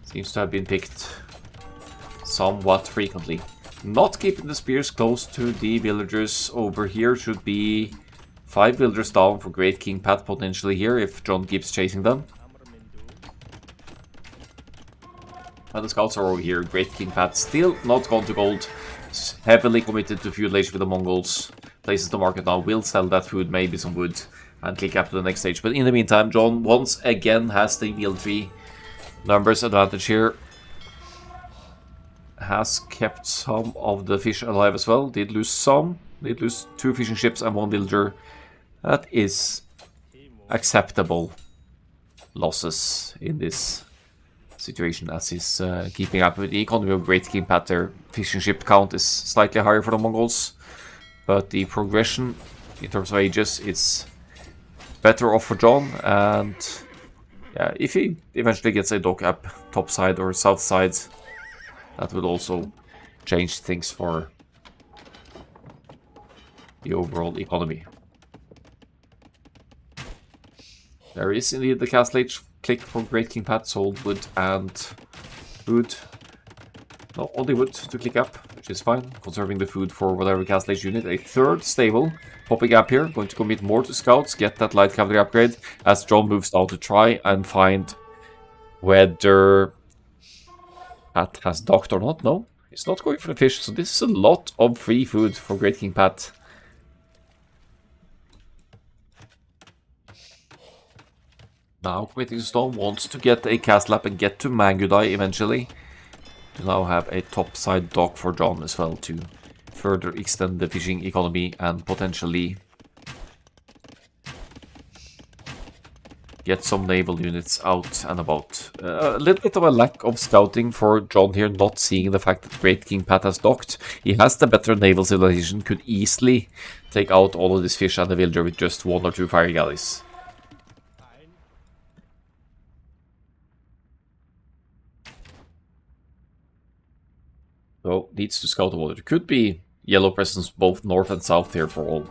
[SPEAKER 1] Seems to have been picked somewhat frequently. Not keeping the spears close to the villagers over here. Should be 5 villagers down for Great King Pat potentially here if John keeps chasing them. And the scouts are over here. Great King Pat still not gone to gold. Heavily committed to feudalation with the Mongols. Places the market now. Will sell that food, maybe some wood, and click up to the next stage. But in the meantime, John once again has the military numbers advantage here. Has kept some of the fish alive as well. Did lose some. Did lose 2 fishing ships and 1 villager. That is acceptable losses in this situation, as he's keeping up with the economy of Great King Pat. Their fishing ship count is slightly higher for the Mongols, but the progression in terms of ages is better off for John. And yeah, if he eventually gets a dock up top side or south side, that would also change things for the overall economy. There is indeed the castle age click for Great King Pat. Sold wood and food. No, only wood to click up, which is fine. Conserving the food for whatever castle age unit. A 3rd stable popping up here. Going to commit more to scouts. Get that light cavalry upgrade as John moves down to try and find whether Pat has docked or not. No, he's not going for the fish. So this is a lot of free food for Great King Pat. Now committing to stone, wants to get a castle up and get to Mangudai eventually. To now have a topside dock for John as well to further extend the fishing economy and potentially get some naval units out and about. A little bit of a lack of scouting for John here, not seeing the fact that Great King Pat has docked. He has the better naval civilization, could easily take out all of this fish and the villager with just 1 or 2 fire galleys. So needs to scout the water. Could be yellow presence both north and south here for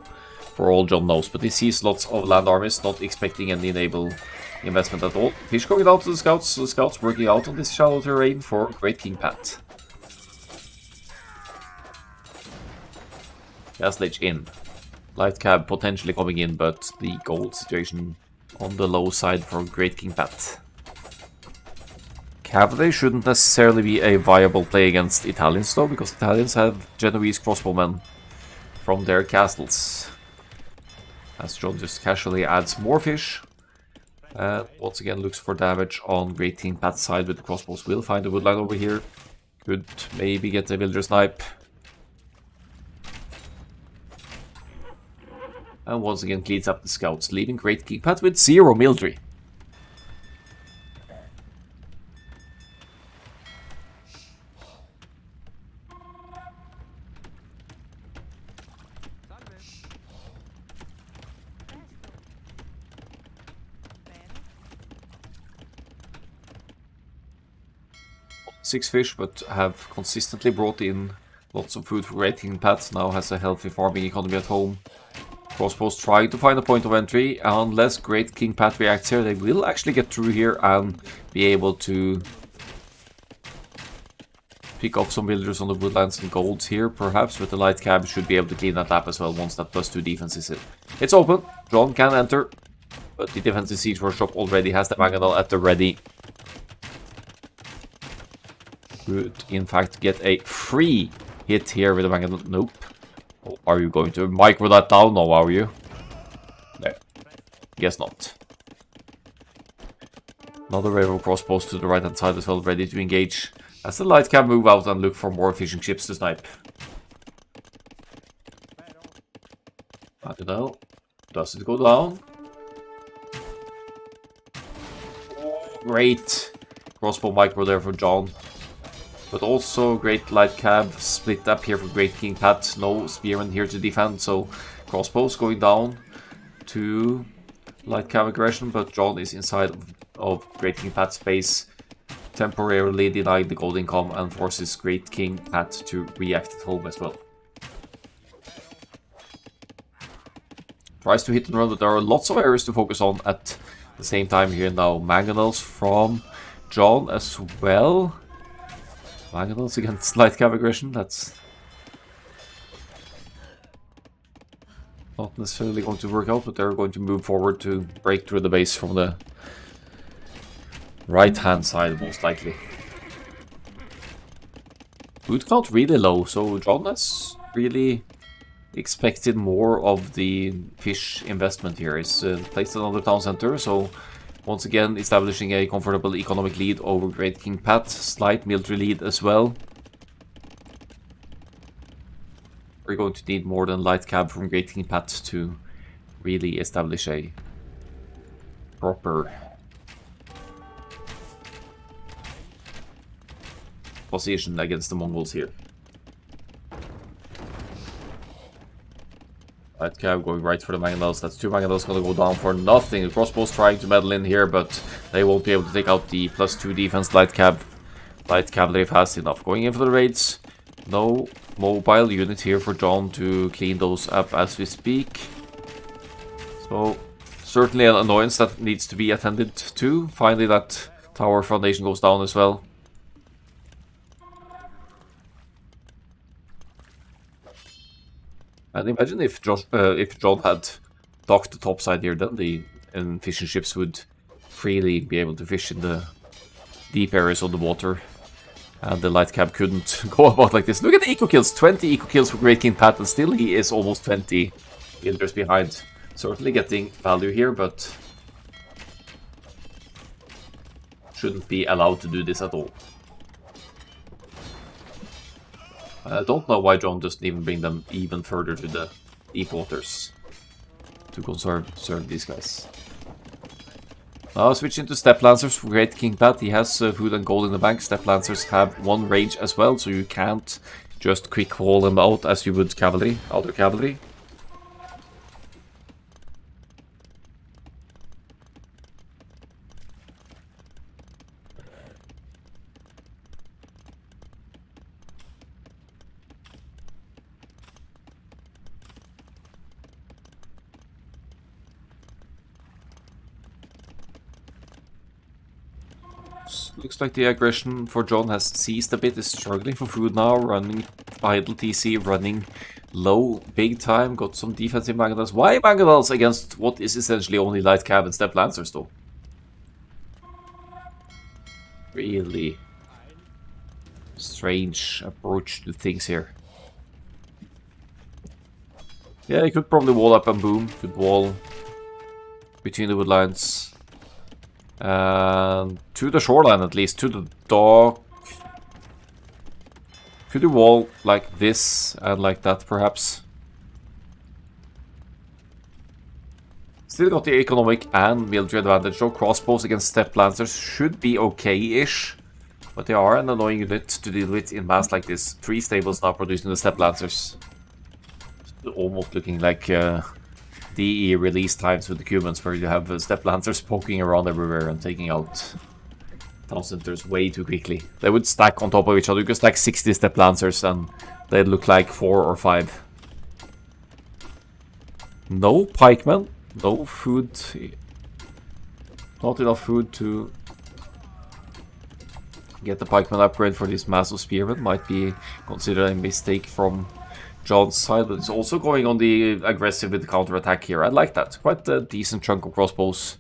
[SPEAKER 1] all John knows. But he sees lots of land armies, not expecting any naval investment at all. Fish going out to the scouts, so the scouts working out on this shallow terrain for Great King Pat. Castle Age in. Light cab potentially coming in, but the gold situation on the low side for Great King Pat. Cavalry shouldn't necessarily be a viable play against Italians though, because Italians have Genoese crossbowmen from their castles. As John just casually adds more fish. And once again looks for damage on Great King Pat's side with the crossbows. Will find the woodline over here. Could maybe get a villager snipe. And once again cleans up the scouts, leaving Great King Pat with 0 military. Six fish, but have consistently brought in lots of food for Great King Pat. Now has a healthy farming economy at home. Crossbows trying to find a point of entry. Unless Great King Pat reacts here, they will actually get through here and be able to pick off some villagers on the woodlands and golds here, perhaps. With the light cab, should be able to clean that up as well once that +2 defense is hit. It's open. John can enter, but the defensive siege workshop already has the mangonel at the ready. Could in fact get a free hit here with the mangonel. Nope. Oh, are you going to micro that down now, are you? No. Guess not. Another wave of crossbows to the right hand side as well, ready to engage. As the light cab move out and look for more fishing ships to snipe. I don't know. Does it go down? Oh, great. crossbow micro there for John. But also great light cab, split up here for Great King Pat. No spearman here to defend, so crossbows going down to light cab aggression, but John is inside of Great King Pat's base, temporarily denying the gold income and forces Great King Pat to react at home as well. Tries to hit and run, but there are lots of areas to focus on at the same time here now. Mangonels from John as well. Mangonels against light cab aggression, that's not necessarily going to work out, but they're going to move forward to break through the base from the right hand side, most likely. Food count really low, so John has really expected more of the fish investment here. He's placed another town center, so once again establishing a comfortable economic lead over Great King Pat, slight military lead as well. We're going to need more than light cab from Great King Pat to really establish a proper position against the Mongols here. Light cab going right for the Mangonels. That's 2 Mangonels gonna go down for nothing. The crossbows trying to meddle in here, but they won't be able to take out the +2 defense light cab. Light cavalry fast enough. Going in for the raids. No mobile unit here for John to clean those up as we speak. So certainly an annoyance that needs to be attended to. Finally that tower foundation goes down as well. And imagine if John had docked the top side here, then the fishing ships would freely be able to fish in the deep areas of the water. And the light cab couldn't go about like this. Look at the eco kills, 20 eco kills for Great King Pat, and still he is almost 20 builders behind. Certainly getting value here, but shouldn't be allowed to do this at all. I don't know why John doesn't even bring them even further to the deep waters to conserve these guys. Now switching to Step Lancers for Great King Pat. He has food and gold in the bank. Step Lancers have 1 range as well, so you can't just quick wall them out as you would cavalry, outer cavalry. Looks like the aggression for John has ceased a bit. Is struggling for food now, running idle TC, running low big time. Got some defensive Mangonels. Why Mangonels against what is essentially only light cab and Step Lancers though? Really strange approach to things here. Yeah, he could probably wall up and boom. Could wall between the wood lines. And to the shoreline at least, to the dock. Could you wall like this and like that perhaps? Still got the economic and military advantage though. Crossbows against Step Lancers should be okay-ish. But they are an annoying unit to deal with in mass like this. 3 stables now producing the Step Lancers. Almost looking like DE release times with the Cumans, where you have Step Lancers poking around everywhere and taking out town centers way too quickly. They would stack on top of each other. You could stack 60 Step Lancers and they'd look like 4 or 5. No pikemen, no food. Not enough food to get the pikeman upgrade for this massive spearman. Might be considered a mistake from John's side, but it's also going on the aggressive with the counter-attack here. I like that. Quite a decent chunk of crossbows.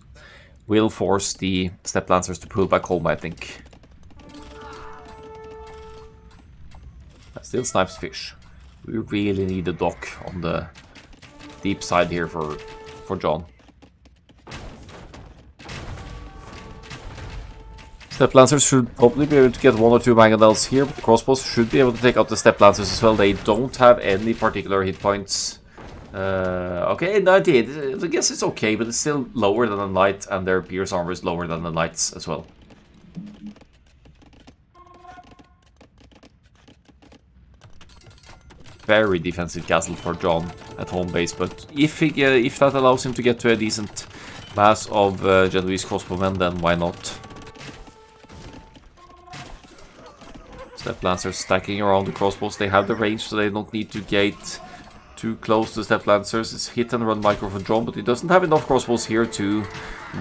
[SPEAKER 1] Will force the Step Lancers to pull back home, I think. Still snipes fish. We really need a dock on the deep side here for John. Step Lancers should probably be able to get 1 or 2 Mangonels here, but the crossbows should be able to take out the Step Lancers as well. They don't have any particular hit points. Okay, 98. I guess it's okay, but it's still lower than the knight, and their pierce armor is lower than the knight's as well. very defensive castle for John at home base, but if that allows him to get to a decent mass of Genoese crossbowmen, then why not? Step Lancers stacking around the crossbows. They have the range, so they don't need to gate too close to Step Lancers. It's hit and run micro for John, but he doesn't have enough crossbows here to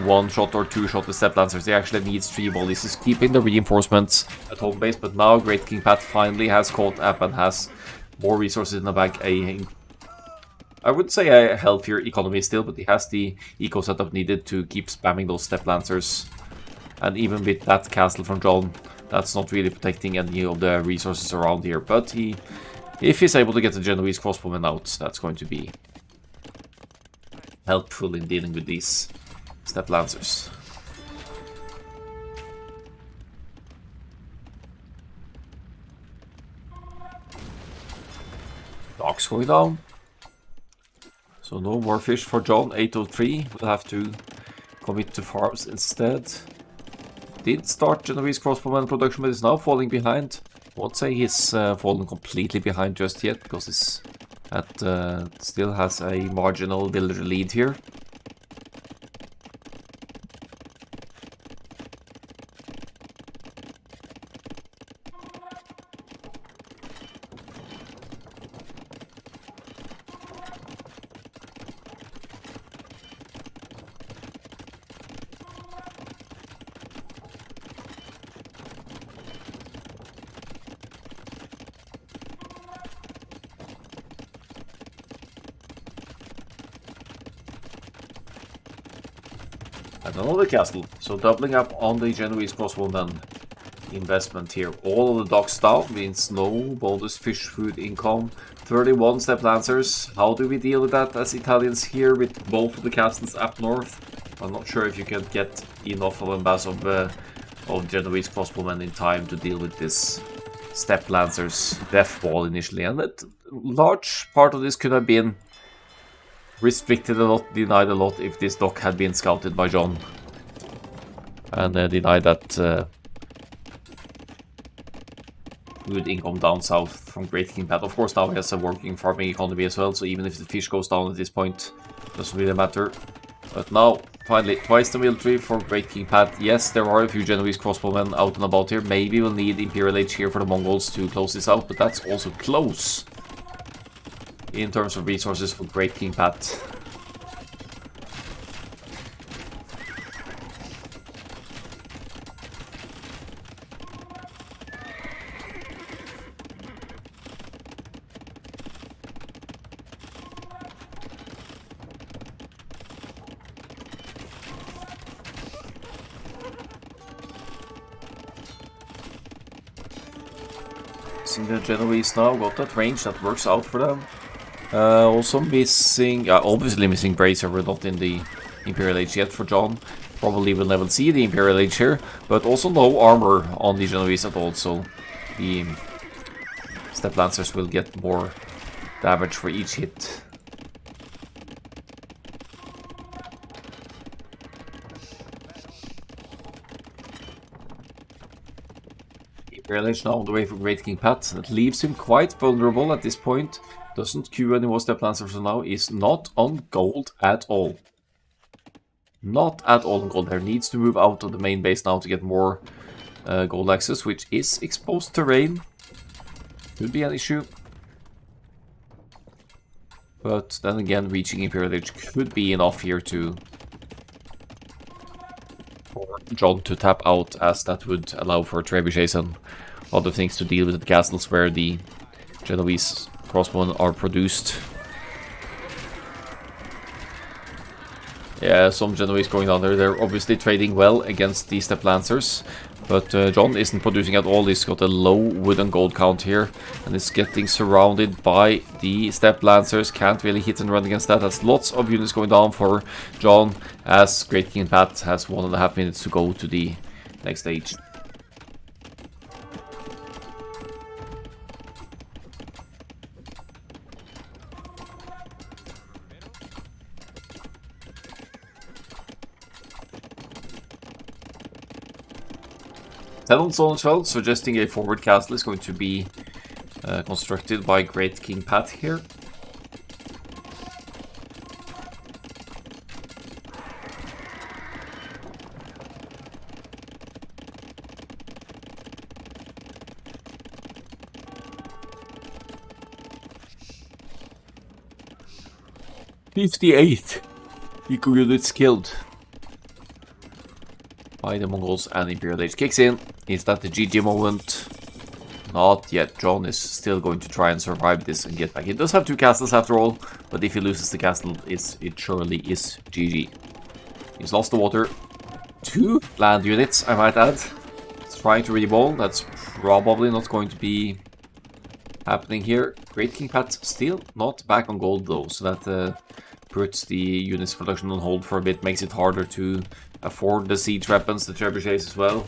[SPEAKER 1] one-shot or two-shot the Step Lancers. He actually needs 3 volleys. He's keeping the reinforcements at home base, but now Great King Pat finally has caught up and has more resources in the bag. I would say a healthier economy still, but he has the eco setup needed to keep spamming those Step Lancers. And even with that castle from John, that's not really protecting any of the resources around here. But if he's able to get the Genoese crossbowmen out, that's going to be helpful in dealing with these Step Lancers. Docks going down. So no more fish for John. 803 will have to commit to farms instead. Did start Genoese crossbowman production, but is now falling behind. I won't say he's fallen completely behind just yet, because he's still has a marginal villager lead here. And another castle, so doubling up on the Genoese crossbowman investment here. All of the docks down means no bonus fish food income. 31 Step Lancers. How do we deal with that as Italians here with both of the castles up north? I'm not sure if you can get enough of a mass of Genoese crossbowmen in time to deal with this Step Lancers death ball initially. And that large part of this could have been restricted a lot, denied a lot if this dock had been scouted by John. And denied that good income down south from Great King Pat. Of course now he has a working farming economy as well, so even if the fish goes down at this point, doesn't really matter. But now, finally, twice the military for Great King Pat. Yes, there are a few Genoese crossbowmen out and about here. Maybe we'll need Imperial Age here for the Mongols to close this out, but that's also close in terms of resources for Great King Pat. See the Genoese now got that range that works out for them. Also missing, obviously missing Bracer. We're not in the Imperial Age yet for John. Probably will never see the Imperial Age here, but also no armor on the Genoese at all, so the Step Lancers will get more damage for each hit. Imperial Age now on the way for Great King Pat. That leaves him quite vulnerable at this point. Doesn't queue any more Step Lancers for now. Is not on gold at all. Not at all on gold. There needs to move out of the main base now to get more gold access, which is exposed terrain. Could be an issue. But then again, reaching Imperial Age could be enough here for John to tap out, as that would allow for trebuchets and other things to deal with the castles where the Genoese crossbowmen are produced. Yeah, some Genoese going down there. They're obviously trading well against the Step Lancers, but John isn't producing at all. He's got a low wood and gold count here, and is getting surrounded by the Step Lancers. Can't really hit and run against that. That's lots of units going down for John, as Great King Pat has 1.5 minutes to go to the next stage. Zone as well, suggesting a forward castle is going to be constructed by Great King Pat here. "58 eco units killed by the Mongols, and Imperial Age kicks in. Is that the GG moment? Not yet. John is still going to try and survive this and get back. He does have 2 castles after all, but if he loses the castle, it surely is GG. He's lost the water. 2 land units, I might add. He's trying to reball. That's probably not going to be happening here. Great King Pat still not back on gold though, so that puts the units production on hold for a bit, makes it harder to afford the siege weapons, the trebuchets as well.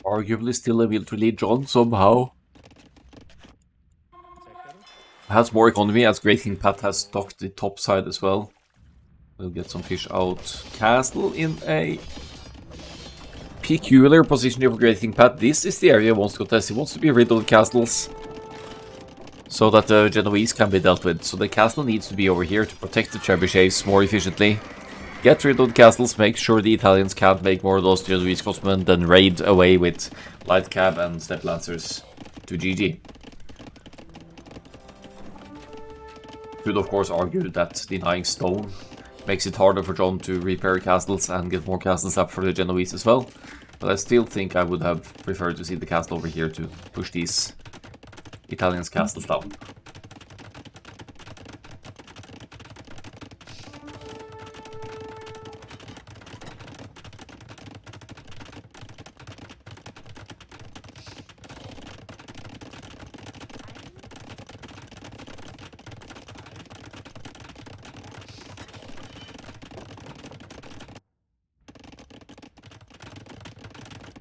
[SPEAKER 1] Arguably still able to lead John somehow. Has more economy as Great King Pat has stocked the top side as well. We'll get some fish out. Castle in a peculiar position here for Great King Pat. This is the area he wants to contest. He wants to be rid of the castles so that the Genoese can be dealt with. So the castle needs to be over here to protect the trebuchets more efficiently. Get rid of the castles, make sure the Italians can't make more of those Genoese crossmen, then raid away with light cab and step lancers to GG. Could of course argue that denying stone makes it harder for John to repair castles and get more castles up for the Genoese as well. But I still think I would have preferred to see the castle over here to push these Italians' castles down.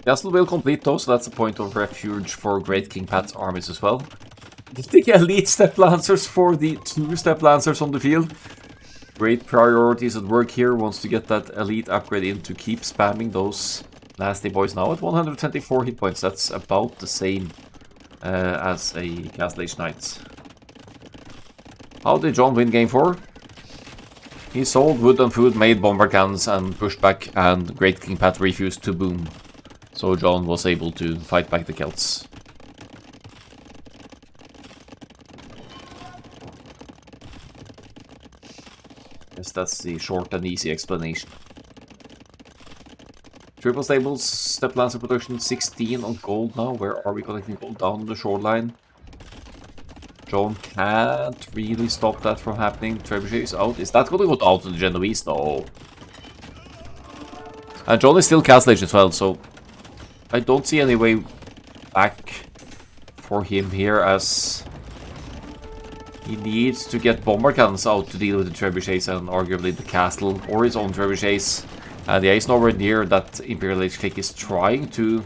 [SPEAKER 1] Castle will complete though, so that's a point of refuge for Great King Pat's armies as well. The elite step lancers for the 2 step lancers on the field. Great priorities at work here. Wants to get that elite upgrade in to keep spamming those nasty boys now at 124 hit points. That's about the same as a Castle Age Knight. How did John win game 4? He sold wood and food, made bomber cannons and pushed back, and Great King Pat refused to boom. So John was able to fight back the Celts. Yes, that's the short and easy explanation. Triple stables, step lancer production 16 on gold now. Where are we collecting gold? Down the shoreline. John can't really stop that from happening. Trebuchet is out. Is that going to go down to the Genoese? No. And John is still Castle Age as well, so I don't see any way back for him here, as he needs to get bomber cannons out to deal with the trebuchets and arguably the castle or his own trebuchets. And yeah, he's nowhere near that Imperial Age click is trying to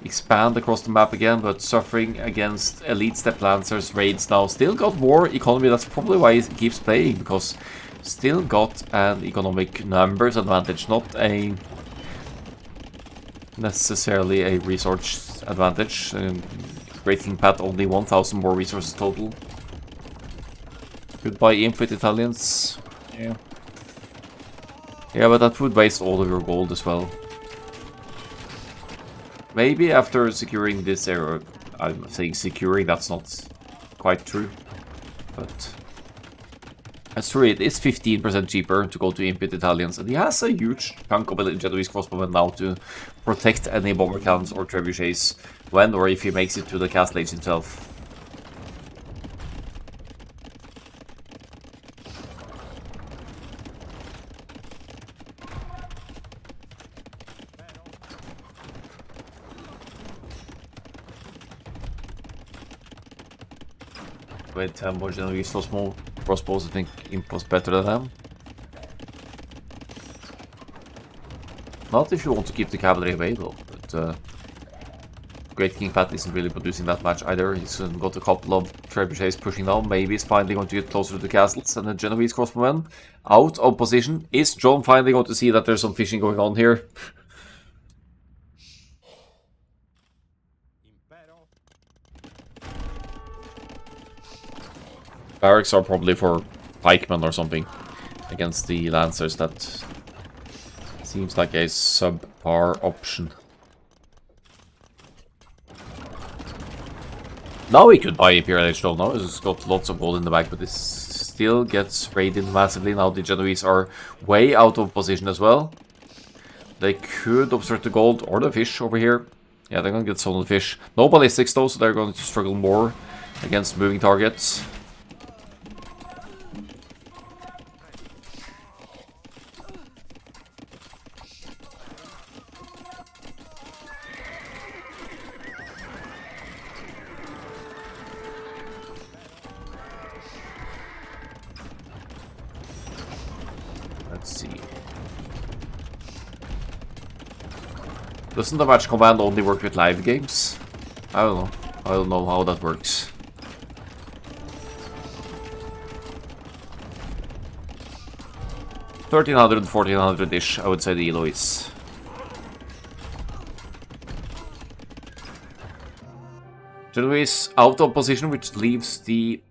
[SPEAKER 1] expand across the map again, but suffering against elite step lancers raids now. Still got more economy, that's probably why he keeps playing, because still got an economic numbers advantage, not a necessarily a resource advantage. Great King Pat only 1000 more resources total. Goodbye input Italians. Yeah. Yeah, but that would waste all of your gold as well. Maybe after securing this area, I'm saying securing, that's not quite true. But that's true, it is 15% cheaper to go to input Italians, and he has a huge chunk of Genoese crossbowmen now to protect any bomber cannons or trebuchets when or if he makes it to the Castle Age himself. with 10 more Genovese crossbows. I think Imp was better than them. Not if you want to keep the cavalry away though, but Great King Pat isn't really producing that much either. He's got a couple of trebuchets pushing down. Maybe he's finally going to get closer to the castles, and the Genovese crossbowmen out of position. Is John finally going to see that there's some fishing going on here? Barracks are probably for pikemen or something against the lancers. That seems like a subpar option. Now he could buy Imperial Age though. Now he's got lots of gold in the back, but this still gets raided massively. Now the Genovese are way out of position as well. They could obstruct the gold or the fish over here. Yeah, they're gonna get some of the fish. No ballistics though, so they're going to struggle more against moving targets. Let's see. Doesn't the match command only work with live games? I don't know. I don't know how that works. $1,300, $1,400-ish, I would say the elo is. Genovese out of position, which leaves the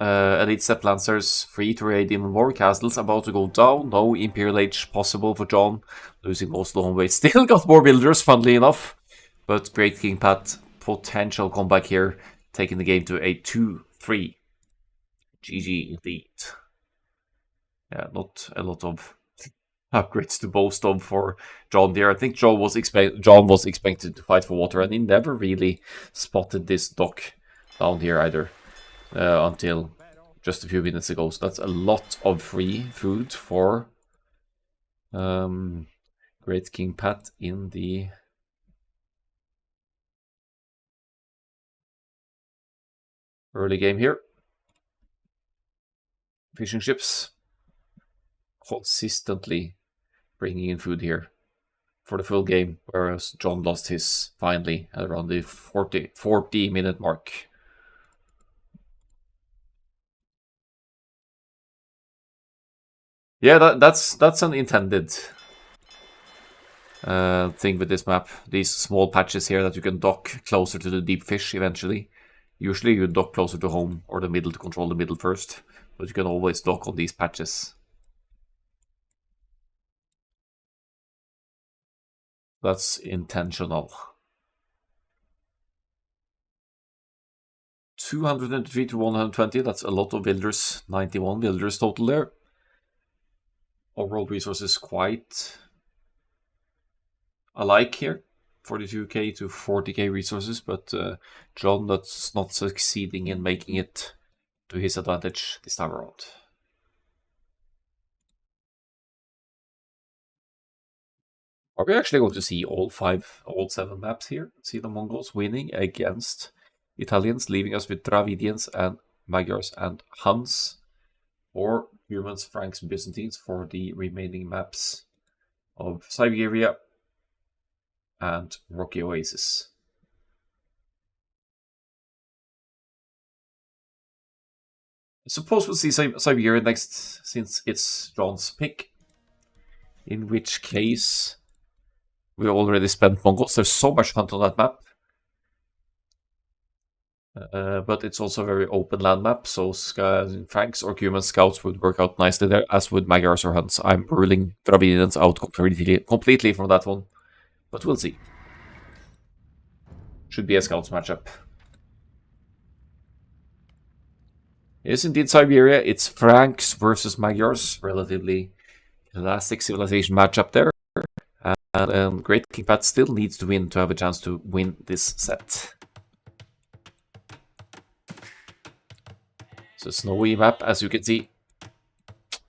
[SPEAKER 1] Elite Step Lancers free to raid even more castles. About to go down. No Imperial Age possible for John. Losing most of the home weight. Still got more builders, funnily enough. But Great King Pat, potential comeback here. Taking the game to a 2-3. GG indeed. Yeah, not a lot of upgrades to boast of for John there. I think John was expected to fight for water, and he never really spotted this dock down here either. Until just a few minutes ago. So that's a lot of free food for Great King Pat in the early game here. Fishing ships consistently bringing in food here for the full game, whereas John lost his finally at around the 40 minute mark. Yeah, that's an intended thing with this map. These small patches here that you can dock closer to the deep fish eventually. Usually you dock closer to home or the middle to control the middle first, but you can always dock on these patches. That's intentional. 203 to 120, that's a lot of builders. 91 builders total there. Overall resources quite alike here. 42k to 40k resources, but John that's not succeeding in making it to his advantage this time around. Are we actually going to see all 7 maps here? See the Mongols winning against Italians, leaving us with Dravidians and Magyars and Huns, or Humans, Franks, and Byzantines for the remaining maps of Siberia and Rocky Oasis. I suppose we'll see Siberia next, since it's John's pick. In which case, we already spent Mongols. There's so much hunt on that map. But it's also a very open land map, so Franks or Cuman scouts would work out nicely there, as would Magyars or Huns. I'm ruling Dravidians out completely from that one, but we'll see. Should be a scouts matchup. Yes, indeed, Siberia. It's Franks versus Magyars, relatively classic civilization matchup there. And Great King Pat still needs to win to have a chance to win this set. So snowy map, as you can see.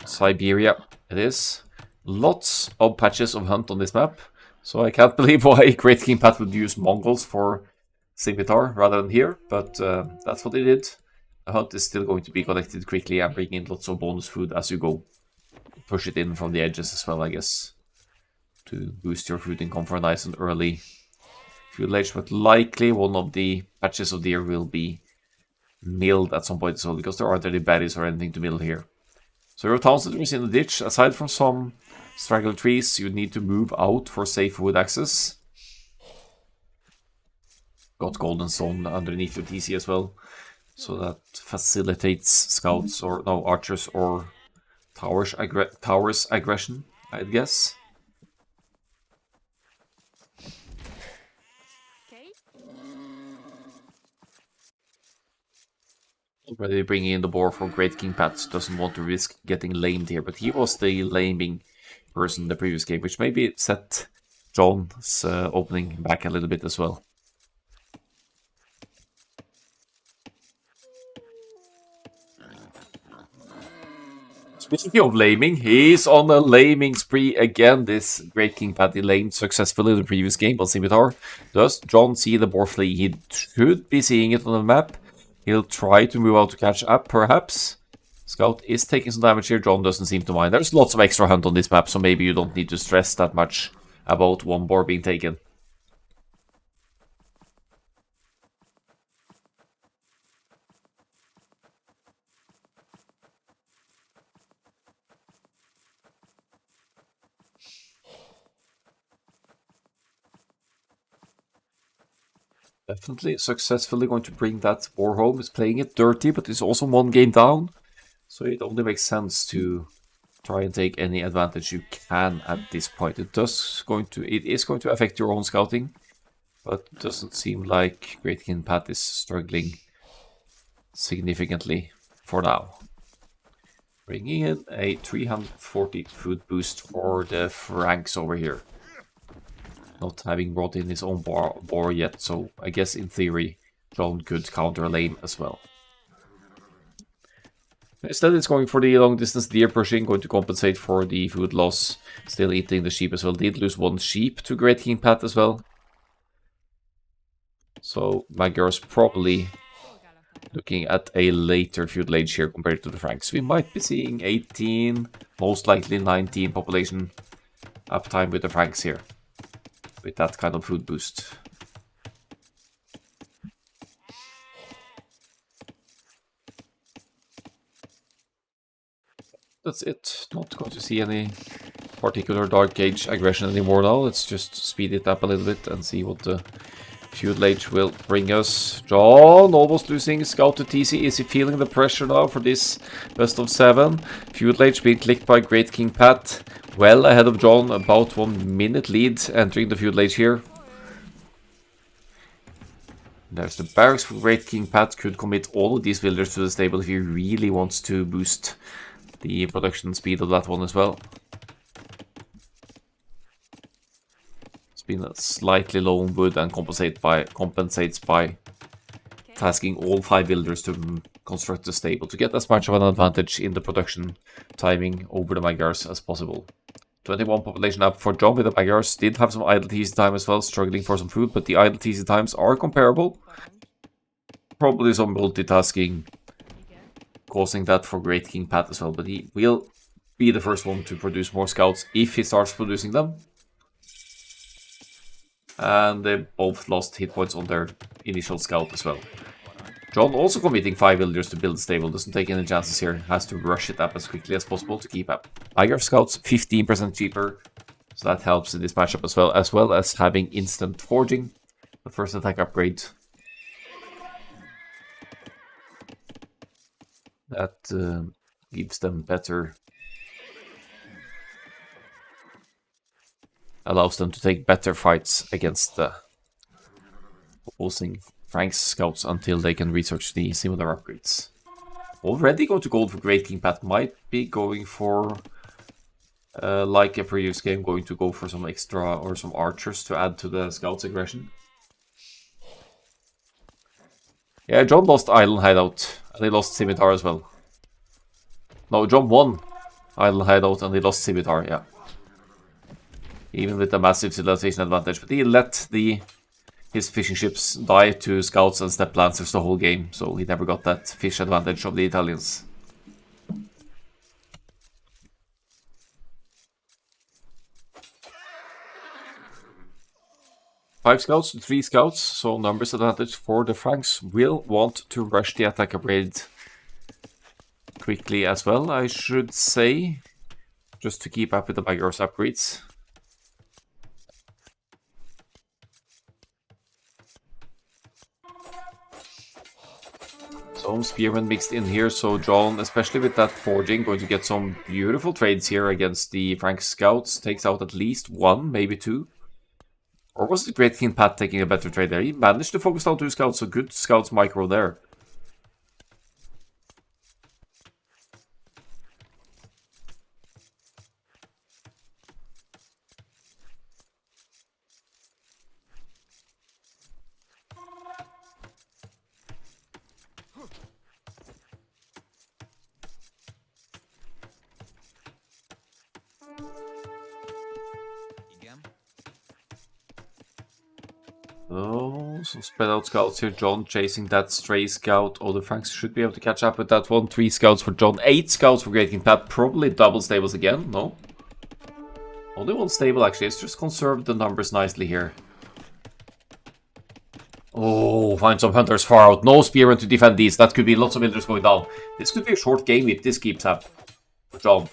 [SPEAKER 1] Siberia it is. Lots of patches of hunt on this map. So I can't believe why Great King Pat would use Mongols for Scimitar rather than here. But that's what they did. The hunt is still going to be collected quickly and bring in lots of bonus food as you go. Push it in from the edges as well, I guess, to boost your food income for a nice and early food age. But likely one of the patches of deer will be milled at some point as well, because there aren't any baddies or anything to mill here. So your town center is in the ditch. Aside from some straggled trees, you need to move out for safe wood access. Got golden stone underneath your TC as well, so that facilitates scouts or no archers or towers aggression, I'd guess. Already bringing in the boar for Great King Pat. Doesn't want to risk getting lamed here, but he was the laming person in the previous game, which maybe set John's opening back a little bit as well. Speaking of laming, he's on a laming spree again. This Great King Pat lamed successfully in the previous game on Scimitar. Does John see the boar flee? He should be seeing it on the map. He'll try to move out to catch up, perhaps. Scout is taking some damage here. John doesn't seem to mind. There's lots of extra hunt on this map, so maybe you don't need to stress that much about one boar being taken. Definitely successfully going to bring that boar home. He's playing it dirty, but it's also one game down. So it only makes sense to try and take any advantage you can at this point. It is going to affect your own scouting, but it doesn't seem like Great King Pat is struggling significantly for now. Bringing in a 340 food boost for the Franks over here. Not having brought in his own boar yet, so I guess in theory John could counter a lame as well. Instead it's going for the long distance deer pushing, going to compensate for the food loss. Still eating the sheep as well. Did lose one sheep to Great King Pat as well. So McGur's probably looking at a later feudal age here compared to the Franks. We might be seeing 18, most likely 19 population uptime with the Franks here, with that kind of food boost. That's it. Not going to see any particular Dark Age aggression anymore now. Let's just speed it up a little bit and see what the feudal age will bring us. John almost losing scout to TC. Is he feeling the pressure now for this best of 7? Feudal age being clicked by Great King Pat. Well ahead of John, about 1 minute lead entering the feudal age here. There's the barracks for Great King Pat. Could commit all of these villagers to the stable if he really wants to boost the production speed of that one as well. It's been a slightly low on wood and compensates by tasking all 5 villagers to construct the stable to get as much of an advantage in the production timing over the Magyars as possible. 21 population up for John with the Magyars. Did have some idle TC time as well, struggling for some food, but the idle TC times are comparable. Probably some multitasking causing that for Great King Pat as well, but he will be the first one to produce more scouts if he starts producing them. And they both lost hit points on their initial scout as well. John also committing 5 villagers to build a stable, doesn't take any chances here, has to rush it up as quickly as possible to keep up. Magyar scouts 15% cheaper, so that helps in this matchup as well as having instant forging, the first attack upgrade. That gives them better, allows them to take better fights against the opposing Frank's scouts until they can research the similar upgrades. Already going to gold for Great King Pat, might be going for, like a previous game, going to go for some extra or some archers to add to the scouts' aggression. Yeah, John lost Island Hideout, and he lost Scimitar as well. No, John won Island Hideout, and he lost Scimitar, yeah. Even with a massive civilization advantage, but he let the his fishing ships die to scouts and step lancers the whole game, so he never got that fish advantage of the Italians. 5 scouts to 3 scouts, so numbers advantage for the Franks. Will want to rush the attack upgrade quickly as well, I should say, just to keep up with the Magyar's upgrades. Some spearmen mixed in here, so John, especially with that forging, going to get some beautiful trades here against the Frank scouts. Takes out at least 1, maybe 2. Or was it Great King Pat taking a better trade there? He managed to focus down 2 scouts, so good scouts micro there. Oh, some spread out scouts here. John chasing that stray scout. Oh, the Franks should be able to catch up with that one. 3 scouts for John. 8 scouts for Great King Pat. Probably double stables again. No? Only 1 stable actually. It's just conserved the numbers nicely here. Oh, find some hunters far out. No spearmen to defend these. That could be lots of villagers going down. This could be a short game if this keeps up. For John.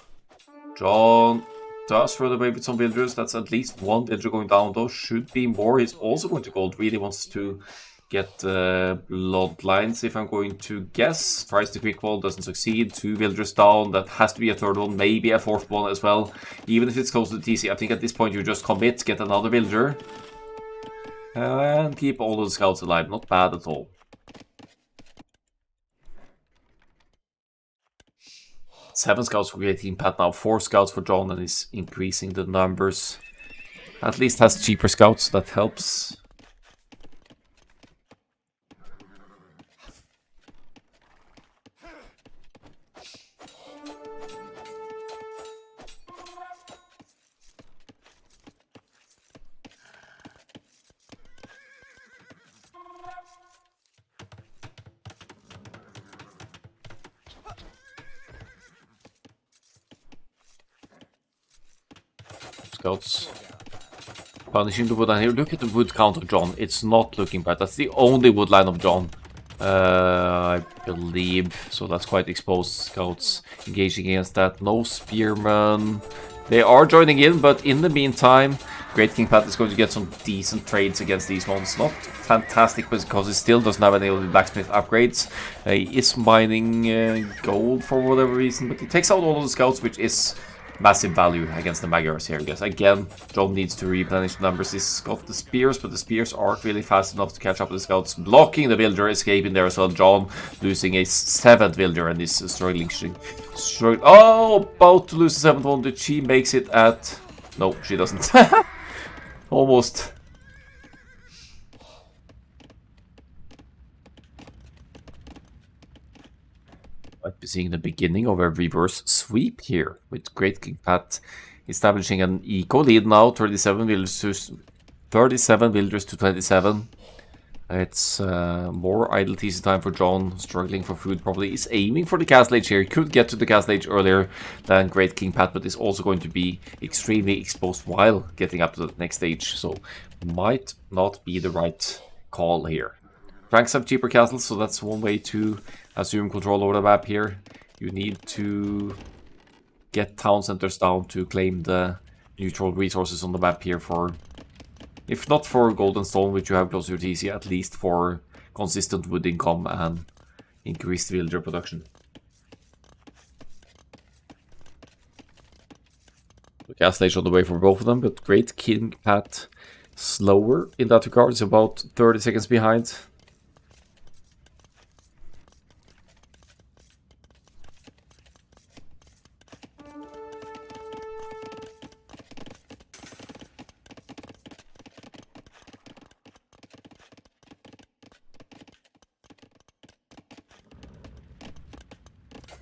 [SPEAKER 1] John does run away with some villagers. That's at least 1 villager going down. Those should be more. He's also going to gold. Really wants to get bloodlines, if I'm going to guess. Tries the quick wall, doesn't succeed. 2 villagers down. That has to be a 3rd one, maybe a 4th one as well. Even if it's close to the TC, I think at this point you just commit, get another villager, and keep all of the scouts alive. Not bad at all. 7 scouts for Great King Pat now, 4 scouts for John, and is increasing the numbers. At least has cheaper scouts, that helps. Scouts punishing the wood, and here look at the wood count of John. It's not looking bad. That's the only wood line of John, I believe, so that's quite exposed. Scouts engaging against that. No spearmen. They are joining in, but in the meantime Great King Pat is going to get some decent trades against these ones. Not fantastic because he still doesn't have any of the blacksmith upgrades. He is mining gold for whatever reason, but he takes out all of the scouts, which is massive value against the Magyars here, I guess. Again, John needs to replenish the numbers. He's got the spears, but the spears aren't really fast enough to catch up with the scouts. Blocking the villager, escaping there as well. John losing a 7th villager and is struggling. Oh, about to lose the 7th one. Did she makes it at... No, she doesn't. Almost. Might be seeing the beginning of a reverse sweep here, with Great King Pat establishing an eco lead now. 37 villagers to 27. It's more idle TC time for John, struggling for food probably. He's aiming for the castle age here. He could get to the castle age earlier than Great King Pat, but is also going to be extremely exposed while getting up to the next stage, so might not be the right call here. Franks have cheaper castles, so that's one way to assume control over the map here. You need to get town centers down to claim the neutral resources on the map here for, if not for gold and stone, which you have closer to TC, at least for consistent wood income and increased villager production. The castle age on the way for both of them, but Great King Pat slower in that regard, is about 30 seconds behind.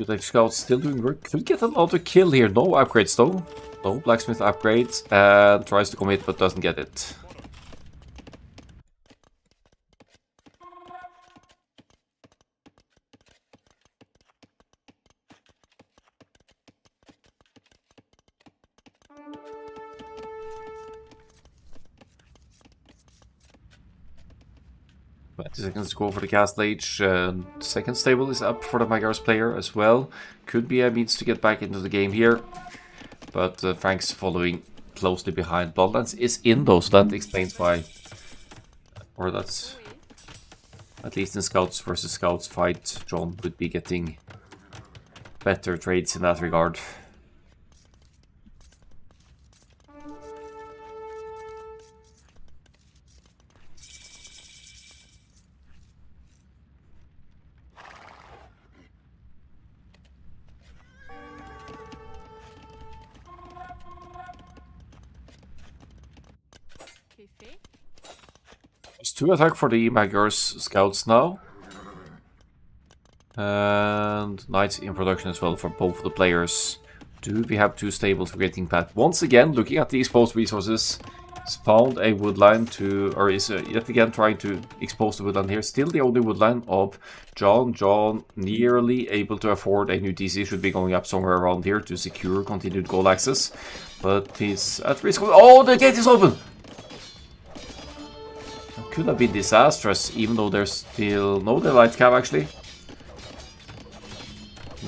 [SPEAKER 1] Like scouts still doing work. Could get another kill here. No upgrades though. No blacksmith upgrades, and tries to commit but doesn't get it. 20 seconds to go for the Castle Age. Second stable is up for the Magyar's player as well. Could be a means to get back into the game here. But Frank's following closely behind. Bloodlines is in though, so that explains why. Or that's... At least in Scouts versus Scouts fight, John would be getting better trades in that regard. There's 2 attack for the Magyar's Scouts now. And Knights in production as well for both the players. Do we have 2 stables for Great Pat? Once again, looking at the exposed resources, he's found a woodline to, or is yet again trying to expose the woodline here. Still the only woodline of John. John nearly able to afford a new DC, should be going up somewhere around here to secure continued goal access. But he's at risk of... Oh, the gate is open! Could have been disastrous, even though there's still no light cab actually.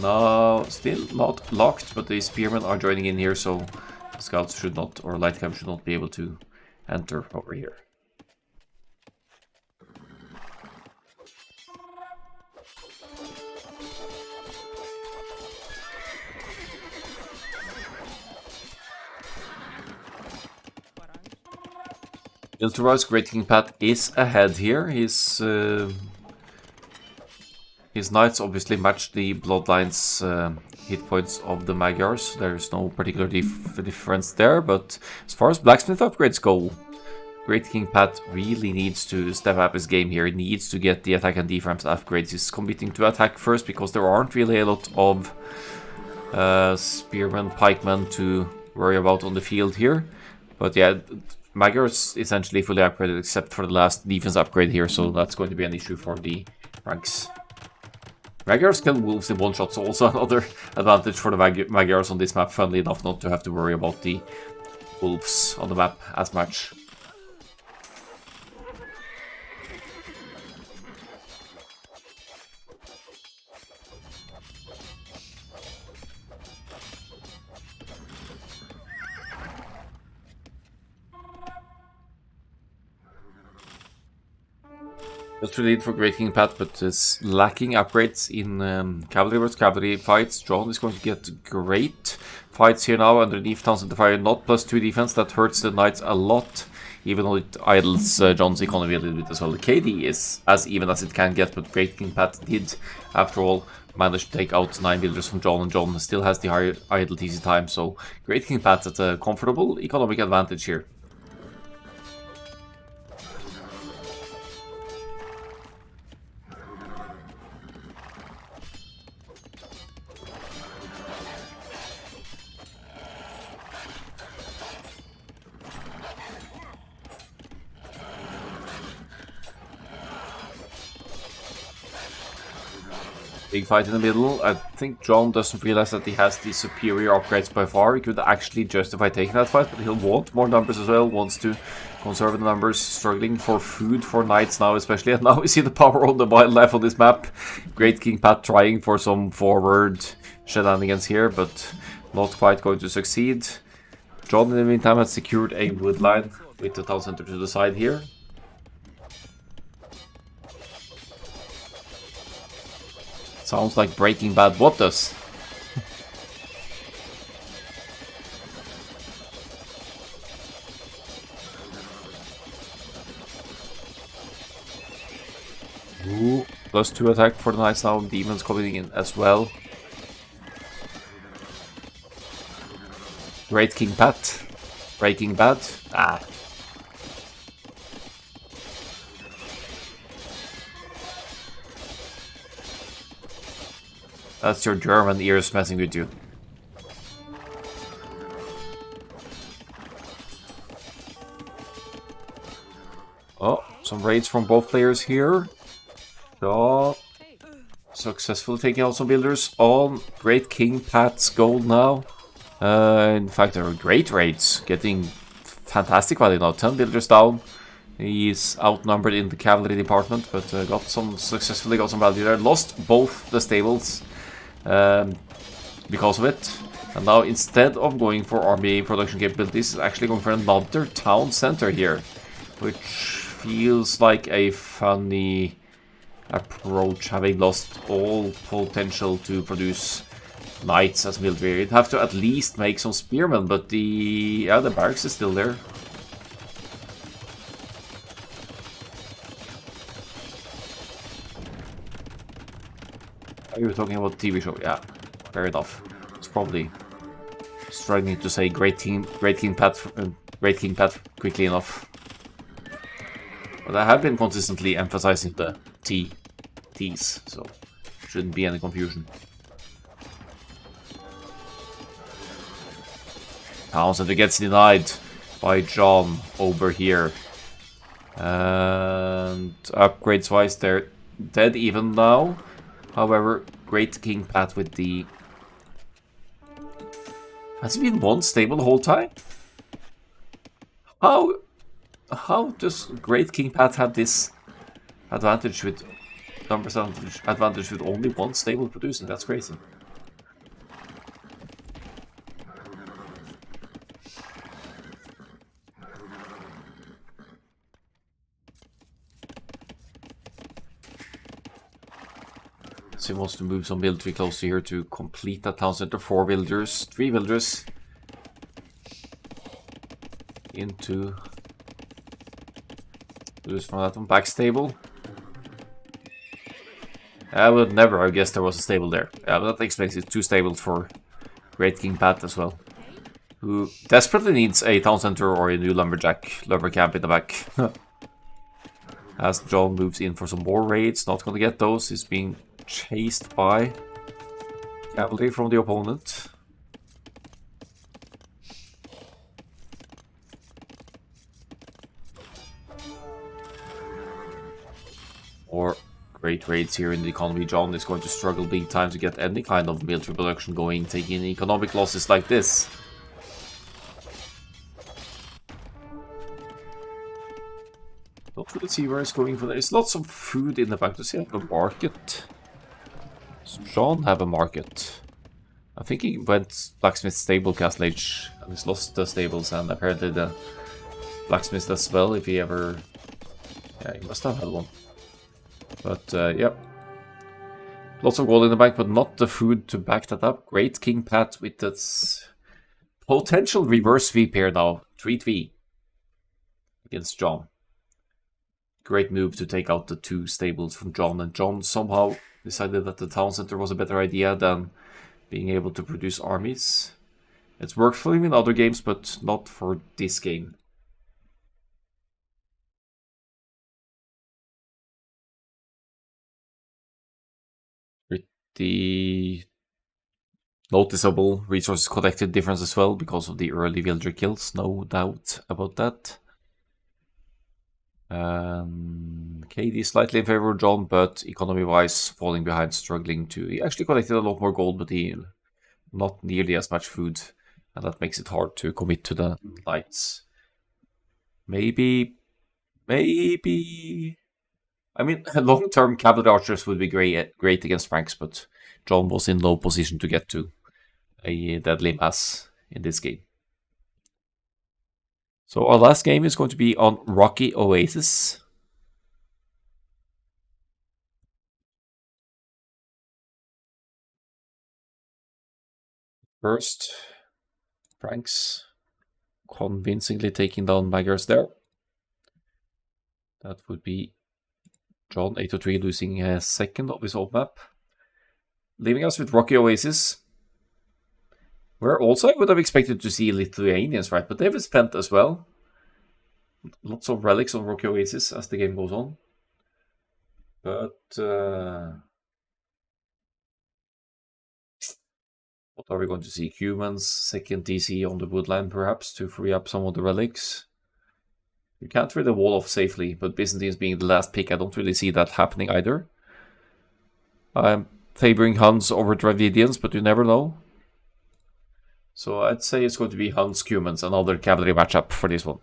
[SPEAKER 1] No, still not locked, but the spearmen are joining in here, so the scouts should not, or light cab should not be able to enter over here. Ilturo's Great King Pat is ahead here. His knights obviously match the bloodlines hit points of the Magyars. There's no particular difference there, but as far as blacksmith upgrades go, Great King Pat really needs to step up his game here. He needs to get the attack and defense upgrades. He's committing to attack first because there aren't really a lot of spearmen, pikemen to worry about on the field here. But yeah, Magyar's essentially fully upgraded except for the last defense upgrade here, so that's going to be an issue for the ranks. Magyars kill wolves in one shots, also another advantage for the Magyars on this map, funnily enough, not to have to worry about the wolves on the map as much. Just to lead for Great King Pat, but is lacking upgrades in cavalry versus cavalry fights. John is going to get great fights here now underneath Towns of the Fire. Not +2 defense, that hurts the knights a lot, even though it idles John's economy a little bit as well. The KD is as even as it can get, but Great King Pat did, after all, manage to take out 9 villagers from John, and John still has the higher idle TC time, so Great King Pat at a comfortable economic advantage here. Big fight in the middle. I think John doesn't realize that he has the superior upgrades by far. He could actually justify taking that fight, but he'll want more numbers as well. Wants to conserve the numbers, struggling for food for knights now especially. And now we see the power of the wildlife on this map. Great King Pat trying for some forward shenanigans here, but not quite going to succeed. John in the meantime has secured a wood line with the town center to the side here. Sounds like Breaking Bad. What does? Ooh, +2 attack for the knights now. Demons coming in as well. Great King Pat. Breaking Bad. Ah. That's your German ears messing with you. Oh, some raids from both players here. So, successfully taking out some builders on Great King Pat's gold now. In fact, there are great raids, getting fantastic value now. 10 builders down He's outnumbered in the cavalry department, but successfully got some value there. Lost both the stables because of it. And now instead of going for army production capabilities, he's actually going for another town center here. Which feels like a funny approach, having lost all potential to produce knights as military. You'd have to at least make some spearmen, but the barracks is still there. You were talking about TV show, yeah, fair enough. It's probably struggling to say Great King Pat quickly enough. But I have been consistently emphasizing the T's, so shouldn't be any confusion. Town center gets denied by John over here. And upgrades wise, they're dead even now. However, Great King Pat with the... Has it been one stable the whole time? How does Great King Pat have this advantage with numbers advantage with only one stable producing? That's crazy. So he wants to move some military closer here to complete that town center. 3 villagers into lose from that one. Back stable. I would never have guessed there was a stable there. Yeah, but that explains it. 2 stables for Great King Pat as well, who desperately needs a town center or a new lumber camp in the back. As John moves in for some more raids, not gonna get those. He's being chased by cavalry from the opponent. Or great raids here in the economy. John is going to struggle big time to get any kind of military production going, taking economic losses like this. Don't really see where it's going for. There's lots of food in the back. Does he have a market? Does John have a market? I think he went blacksmith stable Castle Age and he's lost the stables and apparently the blacksmith as well, if he ever... Yeah, he must have had one. But, yep. Lots of gold in the bank, but not the food to back that up. Great King Pat with its potential reverse sweep here now. 3-3 against John. Great move to take out the 2 stables from John, and John somehow decided that the town center was a better idea than being able to produce armies. It's worked for him in other games, but not for this game. Pretty noticeable resources collected difference as well because of the early villager kills, no doubt about that. KD slightly in favor of John, but economy-wise falling behind, struggling to... He actually collected a lot more gold, but he not nearly as much food, and that makes it hard to commit to the knights. Maybe... I mean, long-term cavalry archers would be great against Franks, but John was in low position to get to a deadly mass in this game. So our last game is going to be on Rocky Oasis. First, Franks convincingly taking down Magyars there. That would be John 803 losing a second of his old map. Leaving us with Rocky Oasis. Where also I would have expected to see Lithuanians, right? But they've spent as well. Lots of relics on Rocky Oasis as the game goes on. But... what are we going to see? Humans, second DC on the woodline perhaps to free up some of the relics. You can't really wall off safely, but Byzantines being the last pick, I don't really see that happening either. I'm favoring Huns over Dravidians, but you never know. So I'd say it's going to be Huns, Cumans, another cavalry matchup for this one.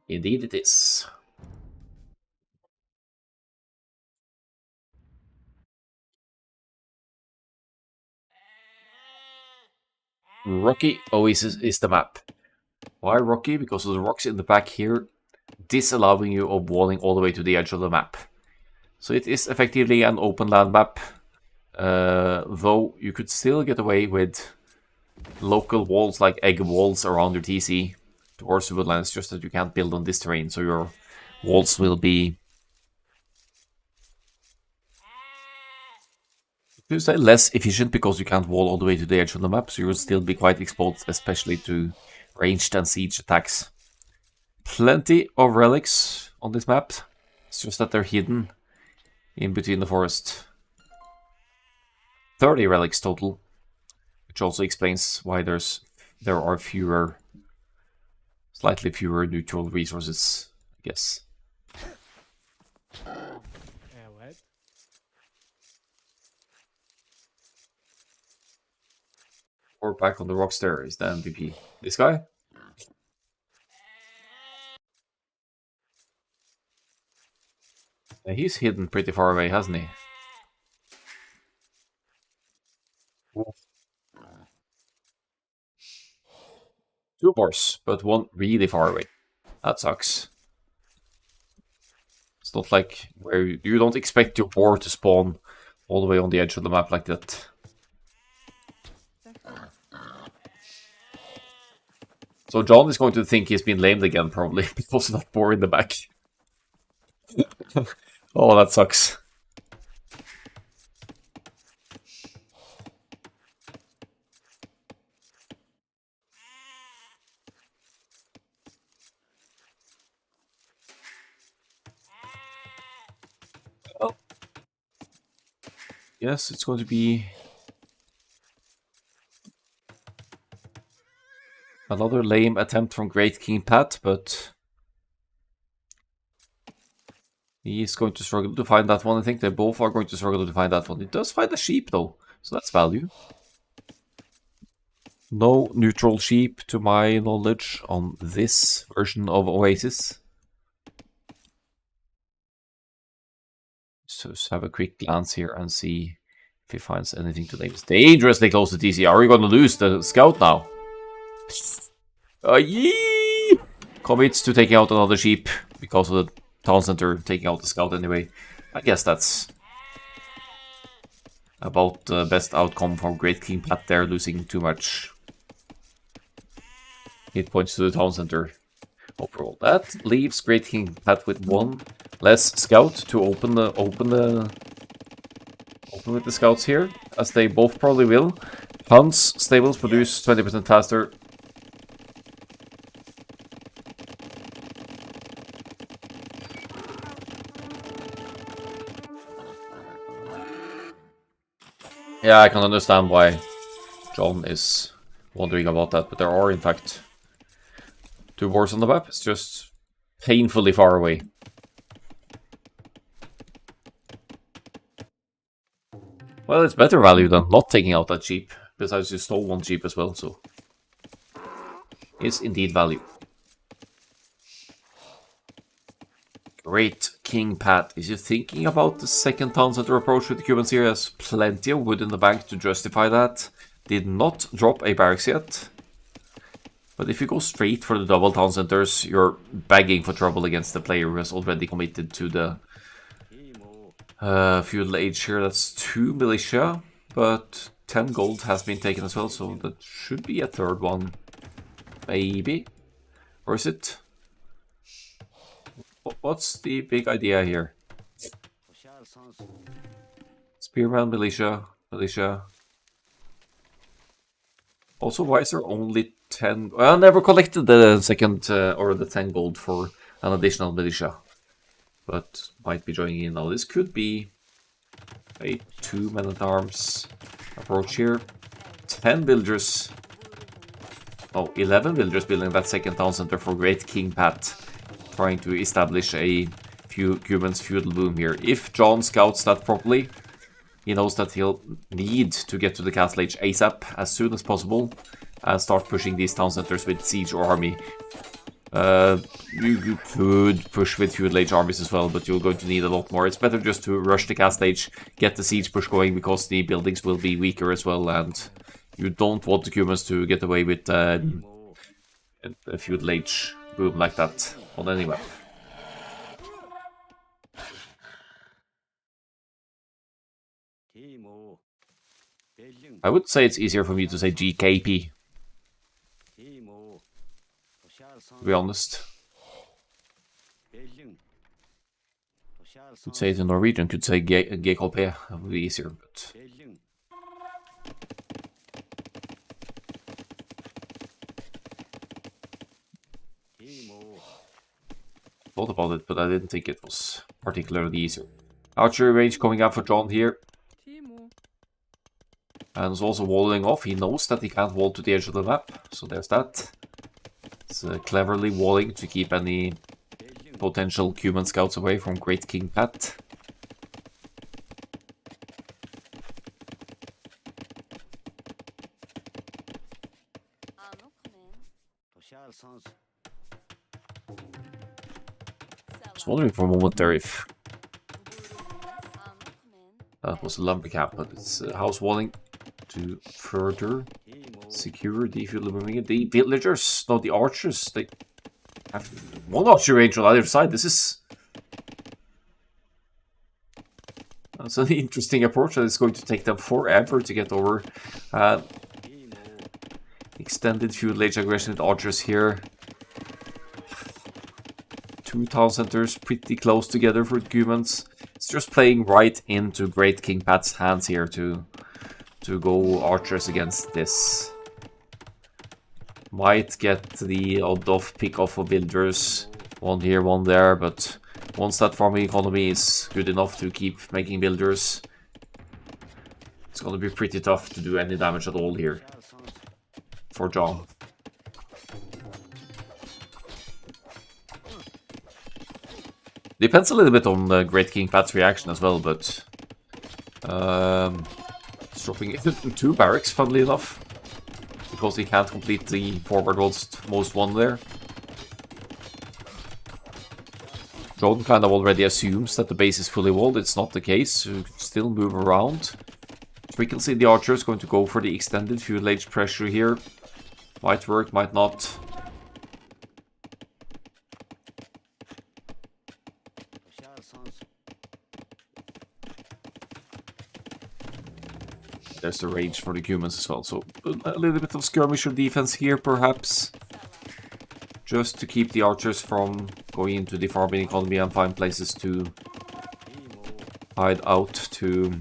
[SPEAKER 1] Indeed it is. Rocky Oasis is the map. Why rocky? Because of the rocks in the back here, disallowing you of walling all the way to the edge of the map. So it is effectively an open land map, though you could still get away with local walls like egg walls around your TC towards the woodlands, just that you can't build on this terrain, so your walls will be, you say, less efficient because you can't wall all the way to the edge of the map, so you will still be quite exposed, especially to ranged and siege attacks. Plenty of relics on this map, it's just that they're hidden in between the forest. 30 relics total, which also explains why there are slightly fewer neutral resources, I guess.
[SPEAKER 2] What?
[SPEAKER 1] Or back on the rocks there is the MVP. This guy? Yeah, he's hidden pretty far away, hasn't he? Two boars, but one really far away. That sucks. It's not like where you don't expect your boar to spawn all the way on the edge of the map like that. So John is going to think he's been lamed again, probably, because of that boar in the back. Oh, that sucks. Oh. Yes, it's going to be another lame attempt from Great King Pat, but he's going to struggle to find that one. I think they both are going to struggle to find that one. He does find a sheep, though, so that's value. No neutral sheep, to my knowledge, on this version of Oasis. So just have a quick glance here and see if he finds anything today. It's dangerously close to TC. Are we going to lose the scout now? Yee! Commits to taking out another sheep because of the town center taking out the scout anyway. I guess that's about the best outcome for Great King Pat there, losing too much hit points to the town center overall. That leaves Great King Pat with one less scout to open with the scouts here, as they both probably will. Hunt's stables produce 20% faster. Yeah, I can understand why John is wondering about that, but there are in fact two boars on the map. It's just painfully far away. Well, it's better value than not taking out that sheep. Besides, you stole one sheep as well, so it's indeed value. Great King Pat, is you thinking about the second town center approach with the Cubans here? Has plenty of wood in the bank to justify that. Did not drop a barracks yet. But if you go straight for the double town centers, you're begging for trouble against the player who has already committed to the feudal age here. That's 2 militia, but 10 gold has been taken as well, so that should be a third one. Maybe? Or is it? What's the big idea here? Spearman, militia. Also, why is there only 10? Well, I never collected the second or the 10 gold for an additional militia, but might be joining in now. This could be a 2 men-at-arms approach here. 10 villagers. Oh, 11 villagers building that second town center for Great King Pat, trying to establish a Cuban's feudal boom here. If John scouts that properly, he knows that he'll need to get to the castle age ASAP as soon as possible and start pushing these town centers with siege or army You could push with feudal age armies as well, but you're going to need a lot more. It's better just to rush the cast age, get the siege push going, because the buildings will be weaker as well, and you don't want the humans to get away with a feudal age boom like that on any map. I would say it's easier for me to say GKP, to be honest. Could say it in Norwegian, could say GKP, that would be easier, but... Thought about it, but I didn't think it was particularly easier. Archery range coming up for John here. And is also walling off. He knows that he can't wall to the edge of the map, so there's that. It's cleverly walling to keep any potential human scouts away from Great King Pat. I was wondering for a moment there if that was a lumber camp, but it's house walling to further secure the feudal moving. The villagers, no, the archers, they have one archer range on either side. This is... That's an interesting approach, and it's going to take them forever to get over. Extended feudal age aggression with archers here. 2 town centers pretty close together for humans. It's just playing right into Great King Pat's hands here to go archers against this. Might get the odd off pick off of builders. One here, one there, but once that farming economy is good enough to keep making builders, it's gonna be pretty tough to do any damage at all here for John. Depends a little bit on Great King Pat's reaction as well, but he's dropping 2 barracks, funnily enough, because he can't complete the forwardmost one there. John kind of already assumes that the base is fully walled. It's not the case, so you can still move around. We can see the archer is going to go for the extended feudal age pressure here. Might work, might not. There's the rage for the humans as well, so a little bit of skirmisher defense here perhaps. Just to keep the archers from going into the farming economy and find places to hide out to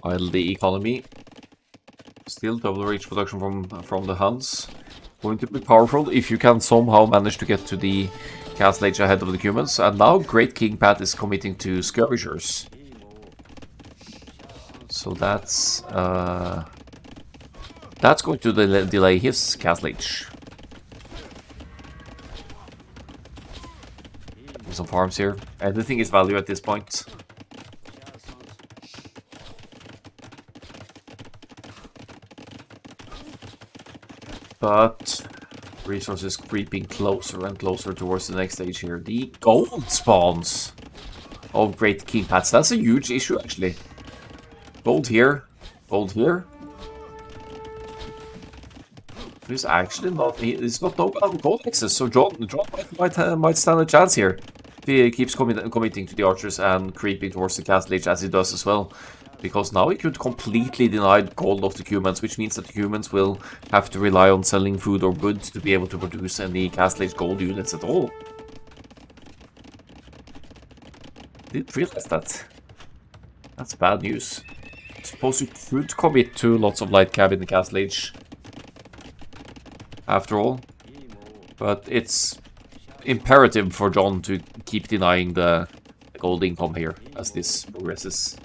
[SPEAKER 1] idle the economy. Still double rage production from the Huns. Going to be powerful if you can somehow manage to get to the castle age ahead of the humans. And now Great King Pat is committing to skirmishers. So that's going to delay his castle age. Some farms here. Everything is value at this point. But resources creeping closer and closer towards the next stage here. The gold spawns of Great King Pats. That's a huge issue actually. Gold here, gold here. There's actually not. It's not no gold access, so John might stand a chance here. If he keeps committing to the archers and creeping towards the castle age as he does as well. Because now he could completely deny gold of the humans, which means that the humans will have to rely on selling food or wood to be able to produce any castle age gold units at all. Didn't realize that. That's bad news. I suppose you could commit to lots of light cab in the castle age. After all. But it's imperative for John to keep denying the gold income here as this progresses.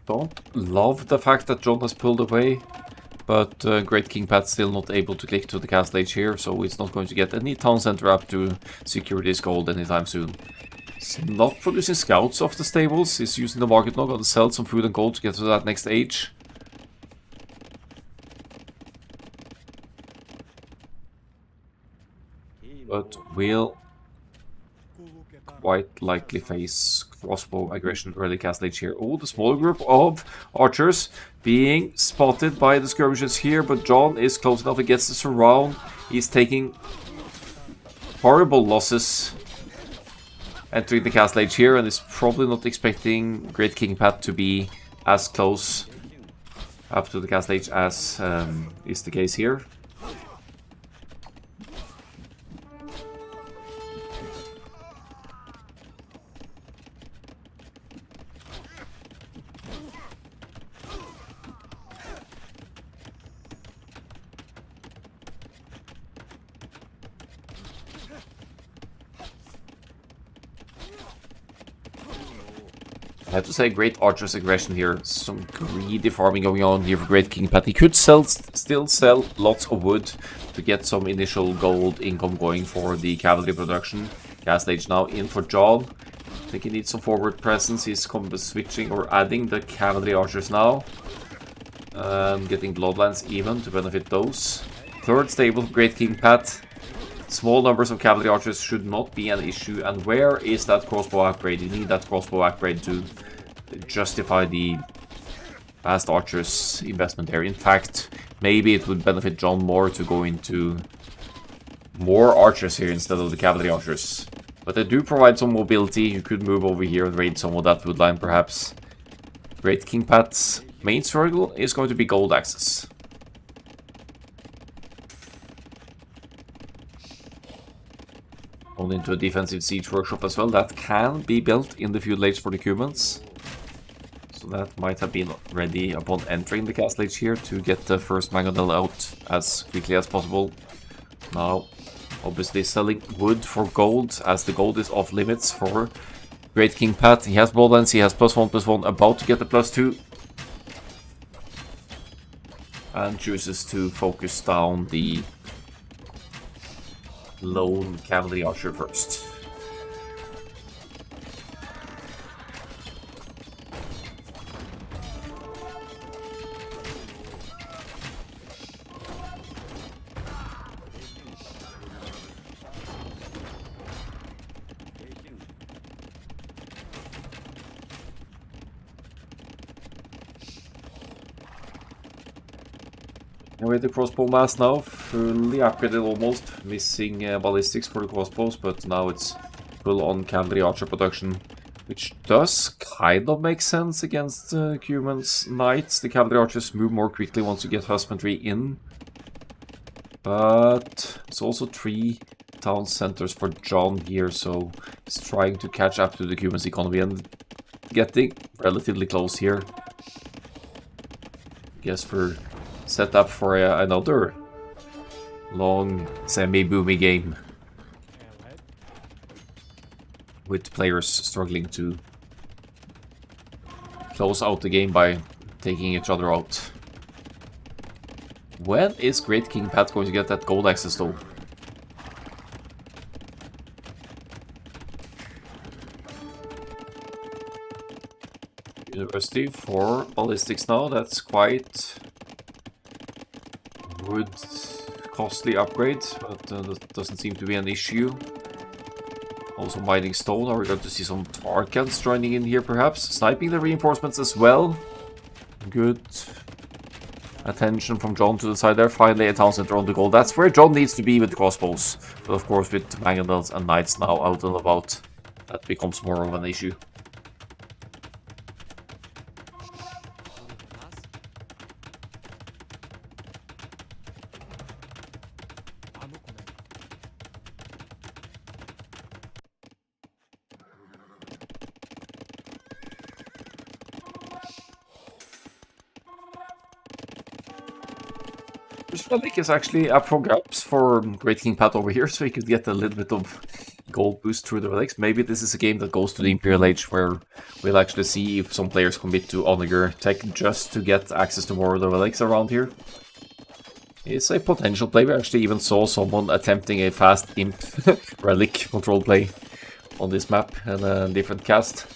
[SPEAKER 1] Don't love the fact that John has pulled away. But Great King Pat still not able to click to the Castle Age here, so it's not going to get any town center up to secure this gold anytime soon. It's not producing scouts off the stables, he's using the market now, gonna sell some food and gold to get to that next age. But will quite likely face crossbow aggression early Castle Age here. Oh, the smaller group of archers being spotted by the skirmishes here, but John is close enough, he gets the surround. He's taking horrible losses entering the Castle Age here, and is probably not expecting Great King Pat to be as close up to the Castle Age as is the case here. I have to say, great archer's aggression here. Some greedy farming going on here for Great King Pat. He could still sell lots of wood to get some initial gold income going for the cavalry production. Castle Age now in for John. I think he needs some forward presence. He's switching or adding the cavalry archers now. Getting bloodlines even to benefit those. Third stable for Great King Pat. Small numbers of cavalry archers should not be an issue. And where is that crossbow upgrade? You need that crossbow upgrade to justify the fast archers investment there. In fact, maybe it would benefit John more to go into more archers here instead of the cavalry archers. But they do provide some mobility. You could move over here and raid some of that wood line perhaps. Great King Pat's main struggle is going to be gold access. On into a defensive siege workshop as well. That can be built in the feudal age for the Cumans. So that might have been ready upon entering the Castle Age here to get the first mangonel out as quickly as possible. Now, obviously selling wood for gold, as the gold is off limits for Great King Pat. He has bloodlines, he has +1/+1, about to get the +2. And chooses to focus down the lone cavalry archer first. And with the crossbow mass now, fully upgraded almost, missing ballistics for the crossbows, but now it's full on cavalry archer production, which does kind of make sense against Cuman's knights. The cavalry archers move more quickly once you get husbandry in, but it's also 3 town centers for John here, so he's trying to catch up to the Cuman's economy and getting relatively close here. I guess for set up for another long semi-boomy game with players struggling to close out the game by taking each other out. When is Great King Pat going to get that gold access though? University for ballistics now, that's quite would costly upgrade, but that doesn't seem to be an issue. Also mining stone, are we going to see some Tarkans joining in here perhaps? Sniping the reinforcements as well. Good attention from John to the side there. Finally a town center on the goal. That's where John needs to be with crossbows. But of course with mangonels and knights now out and about, that becomes more of an issue. Relic is actually a progress for Great King Pat over here, so he could get a little bit of gold boost through the relics. Maybe this is a game that goes to the Imperial Age, where we'll actually see if some players commit to Onager tech just to get access to more of the relics around here. It's a potential play. We actually even saw someone attempting a fast imp relic control play on this map and a different cast.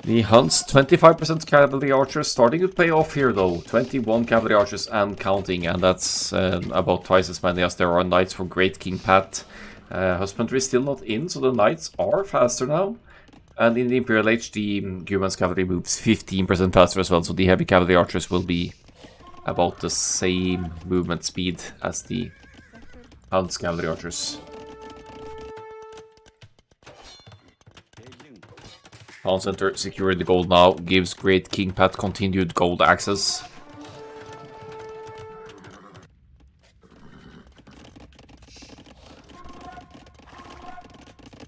[SPEAKER 1] The Hunt's 25% cavalry archers starting to pay off here though. 21 cavalry archers and counting, and that's about twice as many as there are knights for Great King Pat. Husbandry is still not in, so the knights are faster now. And in the Imperial Age, the Human's cavalry moves 15% faster as well, so the heavy cavalry archers will be about the same movement speed as the Hunt's cavalry archers. Town Center securing the gold now, gives Great King Pat continued gold access.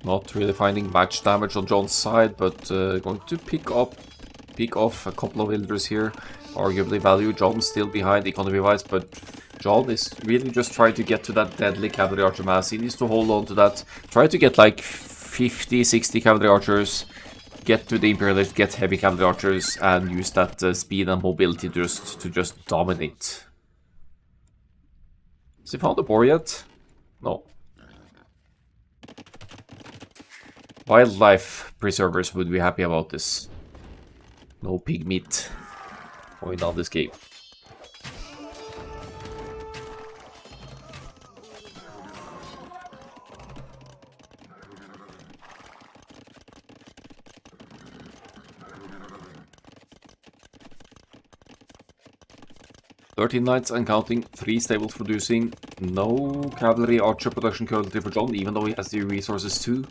[SPEAKER 1] Not really finding much damage on John's side, but going to pick off a couple of villagers here. Arguably value. John's still behind economy-wise, but John is really just trying to get to that deadly cavalry archer mass. He needs to hold on to that. Try to get like 50, 60 cavalry archers. Get to the Imperial Age, get heavy cavalry archers, and use that speed and mobility to just dominate. Has he found the boar yet? No. Wildlife preservers would be happy about this. No pig meat going down this game. "13 knights and counting, 3 stables producing, no cavalry archer production currently for John, even though he has the resources too.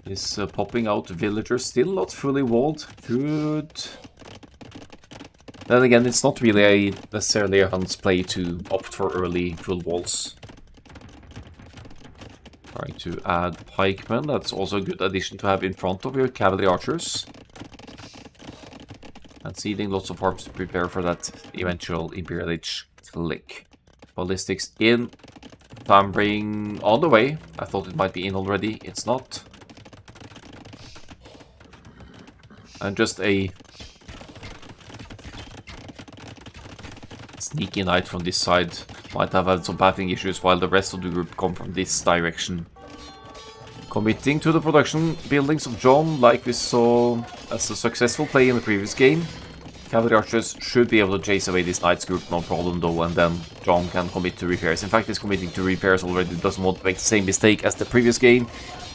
[SPEAKER 1] Is popping out villagers, still not fully walled. Good. Then again, it's not really necessarily a Hunt's play to opt for early full walls. Trying to add pikemen, that's also a good addition to have in front of your cavalry archers. And seeding lots of farms to prepare for that eventual Imperial Age click. Ballistics in. Tambering on the way. I thought it might be in already. It's not. And just a sneaky knight from this side. Might have had some pathing issues while the rest of the group come from this direction. Committing to the production buildings of John, like we saw as a successful play in the previous game. Cavalry archers should be able to chase away this knight's group, no problem though, and then John can commit to repairs. In fact, he's committing to repairs already, doesn't want to make the same mistake as the previous game.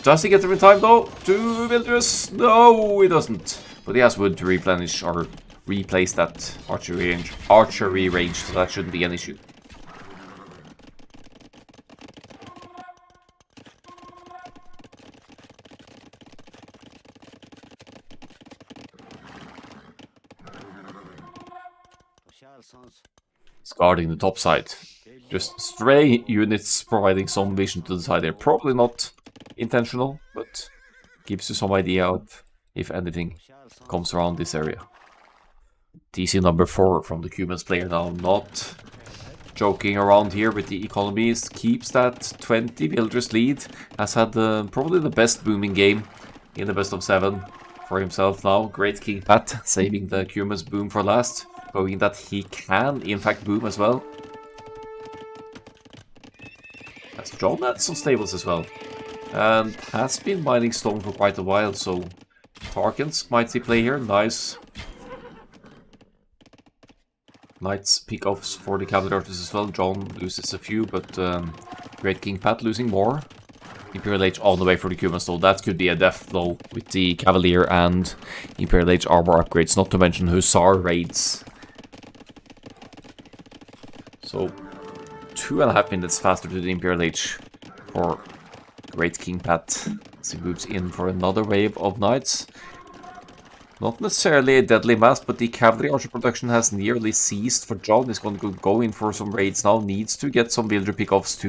[SPEAKER 1] Does he get them in time though? 2 villagers? No, he doesn't. But he has wood to replenish or replace that archery range, so that shouldn't be an issue. He's guarding the top side. Just stray units providing some vision to the side there. Probably not intentional, but gives you some idea of if anything comes around this area. TC number 4 from the Cumans player now, not joking around here with the economies. Keeps that 20 villagers lead. Has had probably the best booming game in the best of 7 for himself now. Great King Pat saving the Cumans boom for last. Showing that he can in fact boom as well. Has John had some stables as well. And has been mining stone for quite a while, so Tarkans might see play here. Nice. Knights pick-offs for the cavalry archers as well. John loses a few, but Great King Pat losing more. Imperial Age on the way for the Cumans though. That could be a death blow with the Cavalier and Imperial Age armor upgrades, not to mention Hussar raids. So 2.5 minutes faster to the Imperial Age for Great King Pat as he moves in for another wave of knights. Not necessarily a deadly mass, but the cavalry archer production has nearly ceased for John. He's going to go in for some raids now. Needs to get some villager pickoffs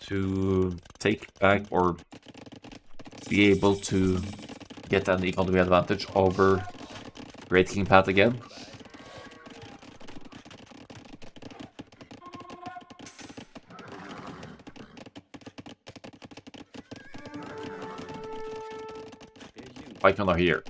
[SPEAKER 1] to take back or be able to get an economy advantage over Great King Pat again. Pikemen are here.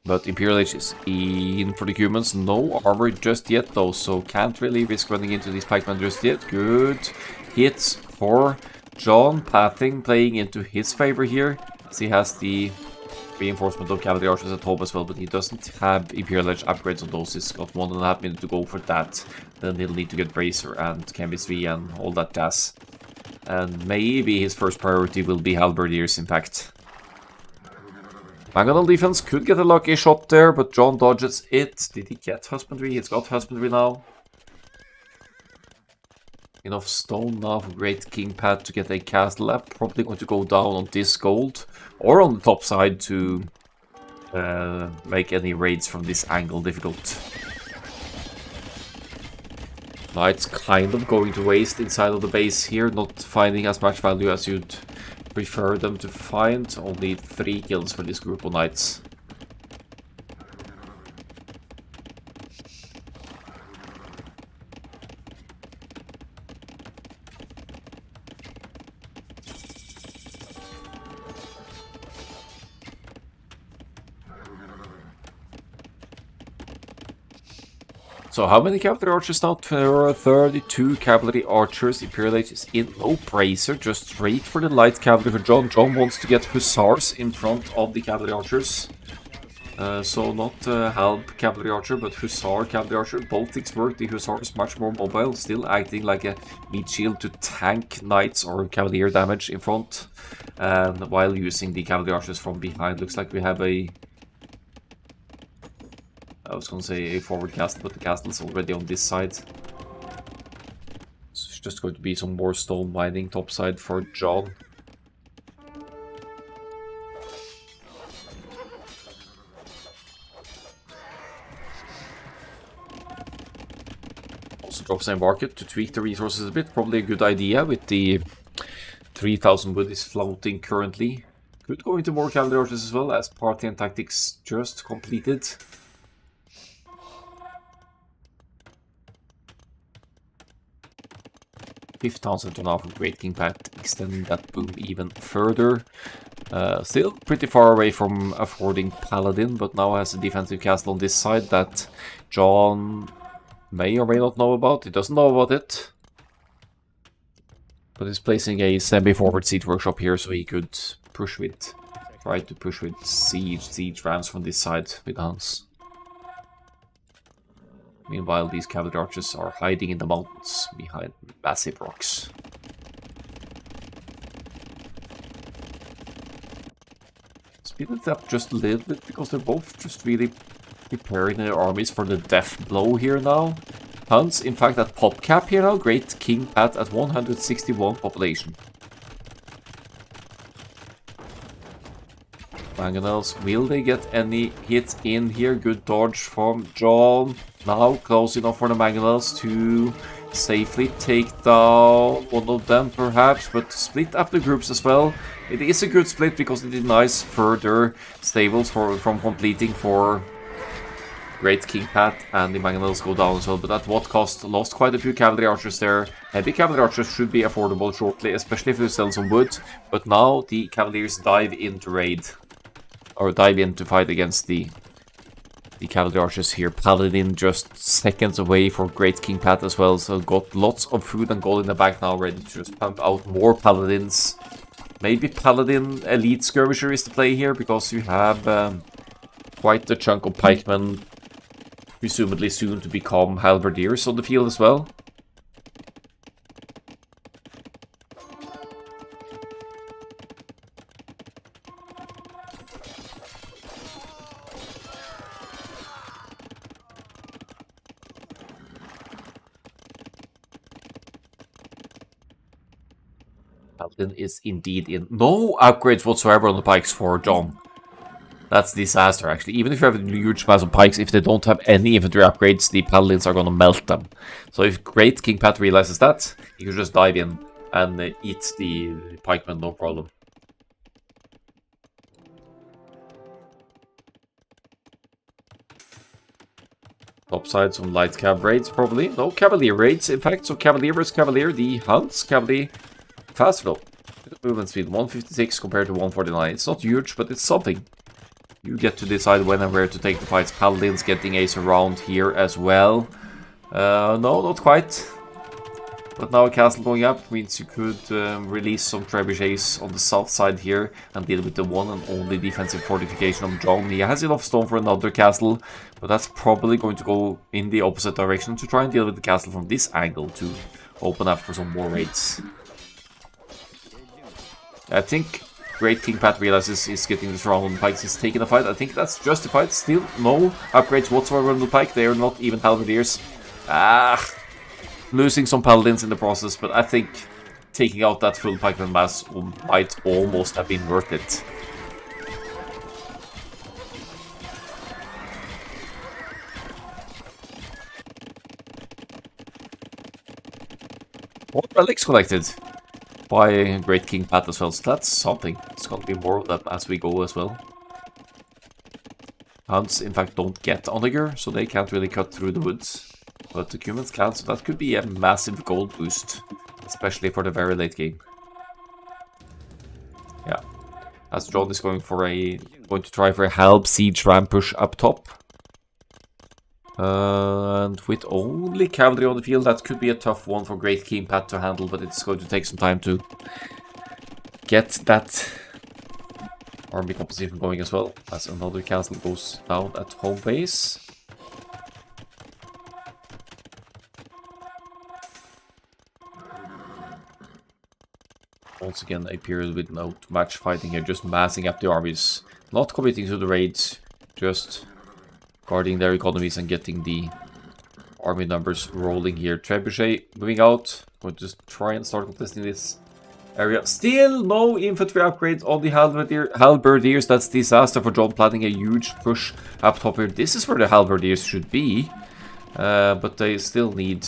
[SPEAKER 1] But Imperial Age is in for the humans. No armor just yet though, so can't really risk running into these pikemen just yet. Good hits for John. Pathing playing into his favor here, as he has the reinforcement of cavalry archers at home as well, but he doesn't have Imperial Edge upgrades on those. He's got 1.5 minutes to go for that. Then he'll need to get Bracer and Canvas V and all that jazz. And maybe his first priority will be Halberdiers, in fact. Mangonel defense could get a lucky shot there, but John dodges it. Did he get Husbandry? He's got Husbandry now. Enough stone now for Great King Pat to get a castle lap. Probably going to go down on this gold or on the top side to make any raids from this angle difficult. Knights kind of going to waste inside of the base here, not finding as much value as you'd prefer them to find. Only 3 kills for this group of knights. So how many cavalry archers now? 32 cavalry archers. Imperial Age is in. No bracer, just straight for the light cavalry for John. John wants to get hussars in front of the cavalry archers. So not Halb cavalry archer, but hussar cavalry archer. Both things work. The hussar is much more mobile, still acting like a meat shield to tank knights or cavalier damage in front. And while using the cavalry archers from behind. Looks like we have a... I was going to say a forward castle, but the castle is already on this side. So it's just going to be some more stone mining topside for John. Also drops a market to tweak the resources a bit. Probably a good idea with the 3000 wood is floating currently. Could go into more cavalry archers as well, as Parthian tactics just completed. 5,000 to now for Great King Pat, extending that boom even further. Still pretty far away from affording Paladin, but now has a defensive castle on this side that John may or may not know about. He doesn't know about it. But he's placing a semi-forward siege workshop here, so he could push with, try to push with siege rams from this side with Hans. Meanwhile, these cavalry archers are hiding in the mountains behind massive rocks. Speed it up just a little bit, because they're both just really preparing their armies for the death blow here now. Hans, in fact, at pop cap here now. Great King Pat at 161 population. Mangonels, will they get any hits in here? Good dodge from John. Now close enough for the Mangonels to safely take down one of them perhaps, but split up the groups as well. It is a good split because it denies further stables from completing for Great King Pat, and the Mangonels go down as well, but at what cost? Lost quite a few cavalry archers there. Heavy cavalry archers should be affordable shortly, especially if you sell some wood, but now the cavaliers dive into raid. Or dive in to fight against the cavalry archers here. Paladin just seconds away for Great King Pat as well, so got lots of food and gold in the back now, ready to just pump out more paladins. Maybe Paladin Elite Skirmisher is the play here, because you have quite a chunk of pikemen, presumably soon to become halberdiers on the field as well. Paladin is indeed in. No upgrades whatsoever on the pikes for John. That's disaster, actually. Even if you have a huge mass of pikes, if they don't have any infantry upgrades, the paladins are going to melt them. So if Great King Pat realizes that, he can just dive in and eat the pikemen, no problem. Topside, some light cav raids, probably. No, cavalier raids, in fact. So cavalier versus cavalier. The Hunts, cavalry, faster though. Movement speed 156 compared to 149. It's not huge, but it's something. You get to decide when and where to take the fights. Paladins getting ace around here as well. No, not quite. But now a castle going up means you could release some trebuchets on the south side here and deal with the one and only defensive fortification of John. He has enough stone for another castle, but that's probably going to go in the opposite direction to try and deal with the castle from this angle to open up for some more raids. I think Great King Pat realizes he's getting this round on the pikes. He's taking a fight. I think that's justified. Still no upgrades whatsoever on the pike. They are not even halberdiers. Losing some paladins in the process, but I think taking out that full pikeman mass might almost have been worth it. More relics collected by Great King Pat as well, so that's something. It's gonna be more of that as we go as well. Hounds, in fact, don't get Onager, so they can't really cut through the woods. But the humans can, so that could be a massive gold boost, especially for the very late game. Yeah, as John is going to try for a Halb Siege Ram push up top. And with only cavalry on the field, that could be a tough one for Great King Pat to handle, but it's going to take some time to get that army composition going as well, as another castle goes down at home base. Once again, a period with no much fighting here, just massing up the armies. Not committing to the raids, just guarding their economies and getting the army numbers rolling here. Trebuchet moving out. We'll just try and start contesting this area. Still no infantry upgrades on the halberdiers. That's disaster for John, planning a huge push up top here. This is where the halberdiers should be, but they still need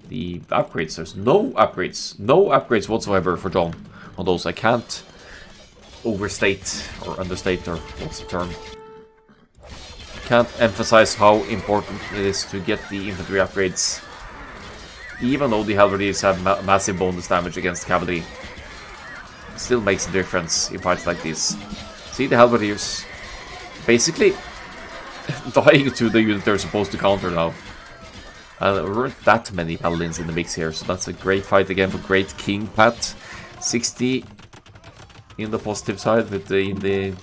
[SPEAKER 1] the upgrades. There's no upgrades whatsoever for John on those. I can't overstate or understate, or what's the term? Can't emphasize how important it is to get the infantry upgrades, even though the halberdiers have massive bonus damage against cavalry. It still makes a difference in fights like this. See the halberdiers basically dying to the unit they're supposed to counter now. There weren't that many paladins in the mix here, so that's a great fight again for Great King Pat. 60 in the positive side with the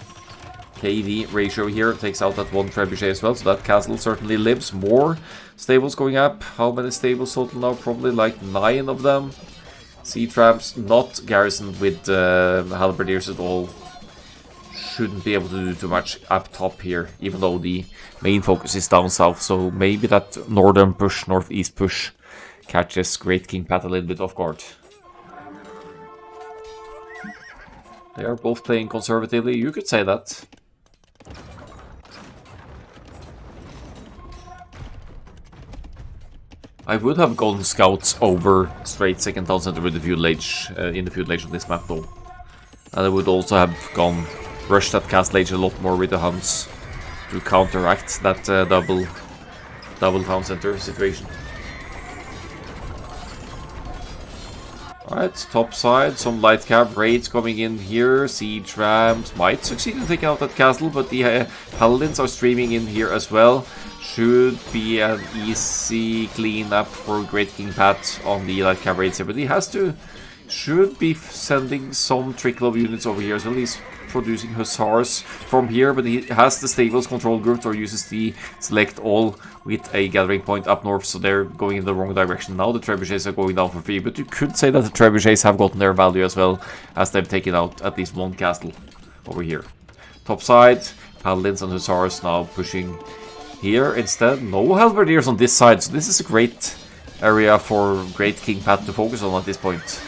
[SPEAKER 1] KD ratio here. Takes out that one trebuchet as well, so that castle certainly lives. More stables going up. How many stables total now? Probably like 9 of them. Sea traps not garrisoned with halberdiers at all. Shouldn't be able to do too much up top here, even though the main focus is down south, so maybe that northern push, northeast push catches Great King Pat a little bit off guard. They are both playing conservatively, you could say that. I would have gone scouts over straight second town center with the feudal age, in the feudal age on this map though. And I would also have gone rush that castle age a lot more with the Huns to counteract that double town center situation. Alright, top side, some light cab raids coming in here. Siege rams might succeed in taking out that castle, but the paladins are streaming in here as well. Should be an easy cleanup for Great King Pat on the light cab raids here, but he should be sending some trickle of units over here as well. He's producing hussars from here, but he has the stables control group or uses the select all with a gathering point up north, so they're going in the wrong direction. Now the trebuchets are going down for free, but you could say that the trebuchets have gotten their value as well, as they've taken out at least one castle over here. Top side, paladins and hussars now pushing here instead. No halberdiers on this side, so this is a great area for Great King Pat to focus on at this point.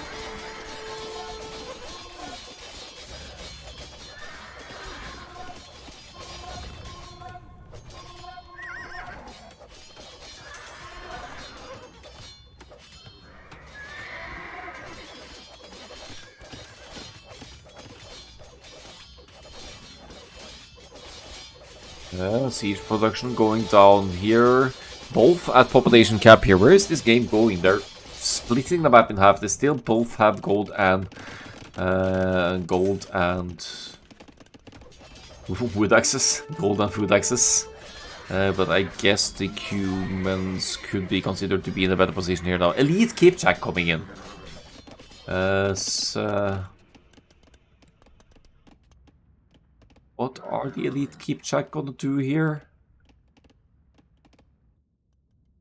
[SPEAKER 1] Siege production going down here. Both at population cap here. Where is this game going? They're splitting the map in half. They still both have gold and wood axes, gold and food axes. But I guess the humans could be considered to be in a better position here now. Elite Kipchak coming in. What are the Elite Kipchak gonna do here?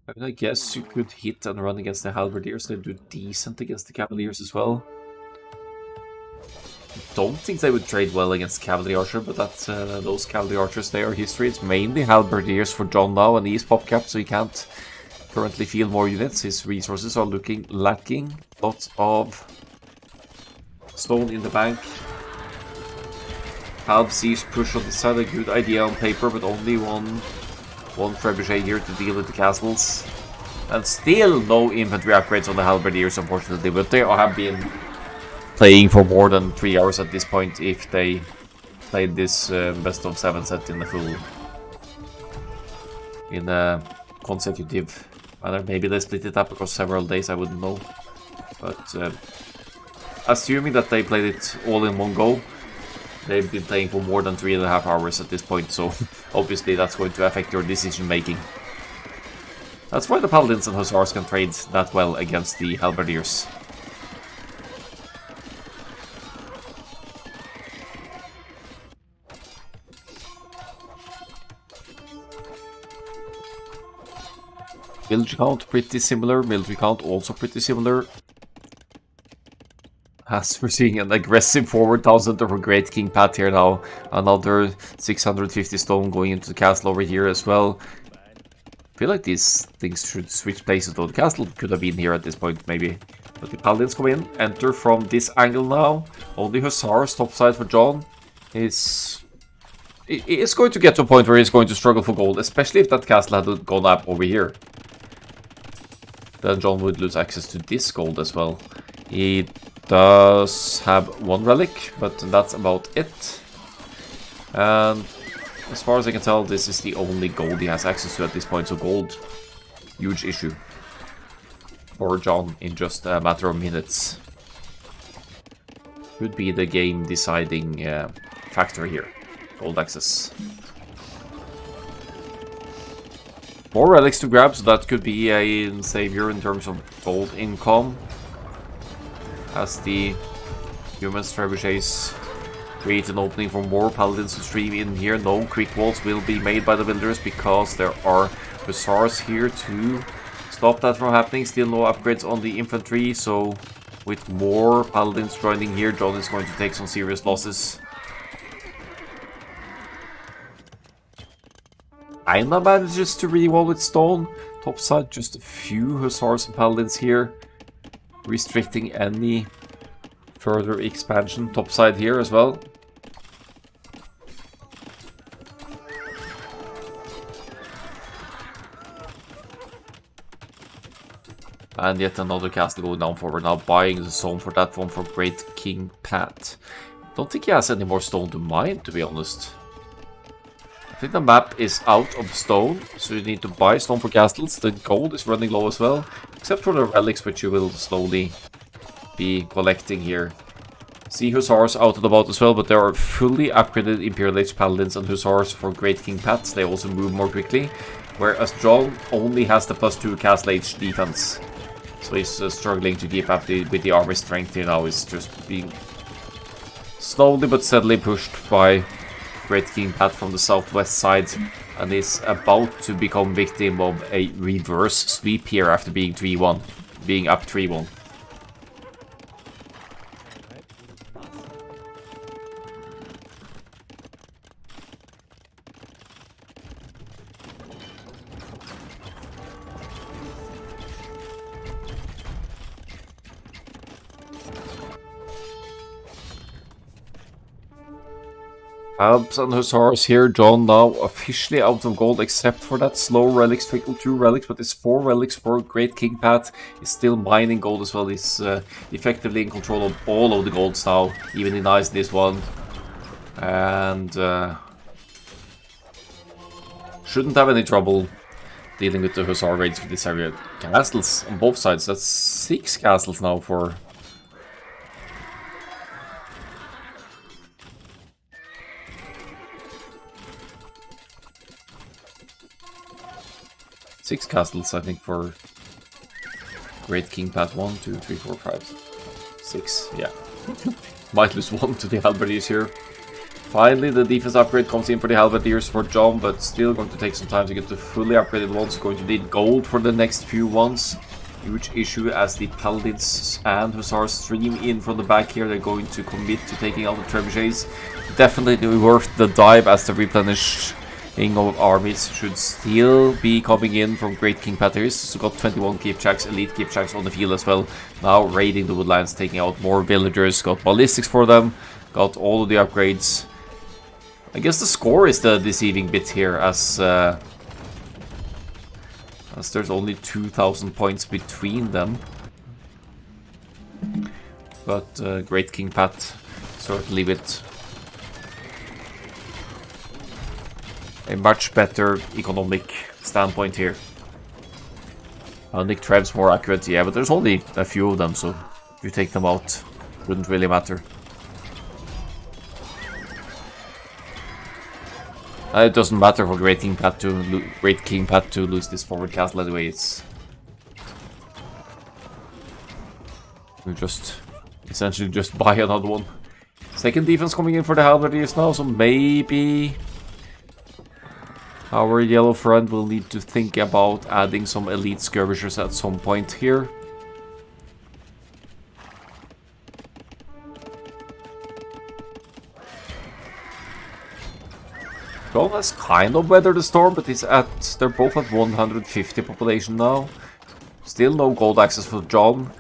[SPEAKER 1] I mean, I guess you could hit and run against the Halberdiers. They do decent against the Cavaliers as well. Don't think they would trade well against Cavalry Archer, but that's those Cavalry Archers, they are history. It's mainly Halberdiers for John now, and he's pop capped, so he can't currently field more units. His resources are looking lacking. Lots of stone in the bank. Halb siege push on the side, a good idea on paper, but only one trebuchet here to deal with the castles. And still no infantry upgrades on the Halberdiers, unfortunately, but they have been playing for more than 3 hours at this point if they played this best of 7 set in the full, in a consecutive manner. Maybe they split it up across several days, I wouldn't know. But assuming that they played it all in one go, they've been playing for more than 3.5 hours at this point, so obviously that's going to affect your decision making. That's why the Paladins and Hussars can trade that well against the Halberdiers. Military count pretty similar, military count also pretty similar. As we're seeing an aggressive forward town center for Great King Pat here now. Another 650 stone going into the castle over here as well. I feel like these things should switch places though. The castle could have been here at this point maybe. But the Paladins come in, enter from this angle now. Only Hussars topside for John. It's going to get to a point where he's going to struggle for gold, especially if that castle had gone up over here. Then John would lose access to this gold as well. He does have one relic, but that's about it. And as far as I can tell, this is the only gold he has access to at this point, so gold, huge issue for John in just a matter of minutes. Could be the game deciding factor here, gold access. More relics to grab, so that could be a savior in terms of gold income. As the humans trebuchets create an opening for more paladins to stream in here. No quick walls will be made by the builders because there are hussars here to stop that from happening. Still no upgrades on the infantry, so with more paladins joining here, John is going to take some serious losses. Aina manages to re-wall with stone. Topside, just a few hussars and paladins here, restricting any further expansion. Topside here as well. And yet another castle going down forward now, buying the zone for that one for Great King Pat. Don't think he has any more stone to mine, to be honest. I think the map is out of stone, so you need to buy stone for castles. The gold is running low as well, except for the relics, which you will slowly be collecting here. See hussars out and about as well, but there are fully upgraded Imperial Age Paladins and hussars for Great King Pat. They also move more quickly, whereas John only has the +2 Castle Age defense. So he's struggling to keep up with the army strength here now. He's just being slowly but steadily pushed by Great King Pat from the southwest side, and is about to become victim of a reverse sweep here after being 3-1, being up 3-1. Alps and hussars here. John now officially out of gold, except for that slow relics, trickle 2 relics, but it's 4 relics for Great King Pat. He's still mining gold as well. He's effectively in control of all of the golds now, even denies this one. And shouldn't have any trouble dealing with the hussar raids for this area. Castles on both sides. That's 6 castles now for 6 castles, I think, for Great King Pat. 1, 2, 3, 4, 5, 6. Yeah. Might lose 1 to the Halberdiers here. Finally, the defense upgrade comes in for the Halberdiers for John, but still going to take some time to get the fully upgraded ones. Going to need gold for the next few ones. Huge issue as the Paladins and Hussars stream in from the back here. They're going to commit to taking out the Trebuchets. Definitely worth the dive as the replenishing of armies should still be coming in from Great King Patters. So got 21 Kipchaks, elite Kipchaks on the field as well. Now raiding the woodlands, taking out more villagers. Got ballistics for them. Got all of the upgrades. I guess the score is the deceiving bit here, as there's only 2,000 points between them. But Great King Pat certainly with a much better economic standpoint here. I think Trev's more accurate, yeah, but there's only a few of them, so if you take them out, wouldn't really matter. It doesn't matter for Great King Pat to lose this forward castle anyway. It's we just essentially just buy another one. Second defense coming in for the Halberdiers now, so maybe our yellow friend will need to think about adding some elite skirmishers at some point here. John has kind of weathered the storm, but they're both at 150 population now. Still no gold access for John,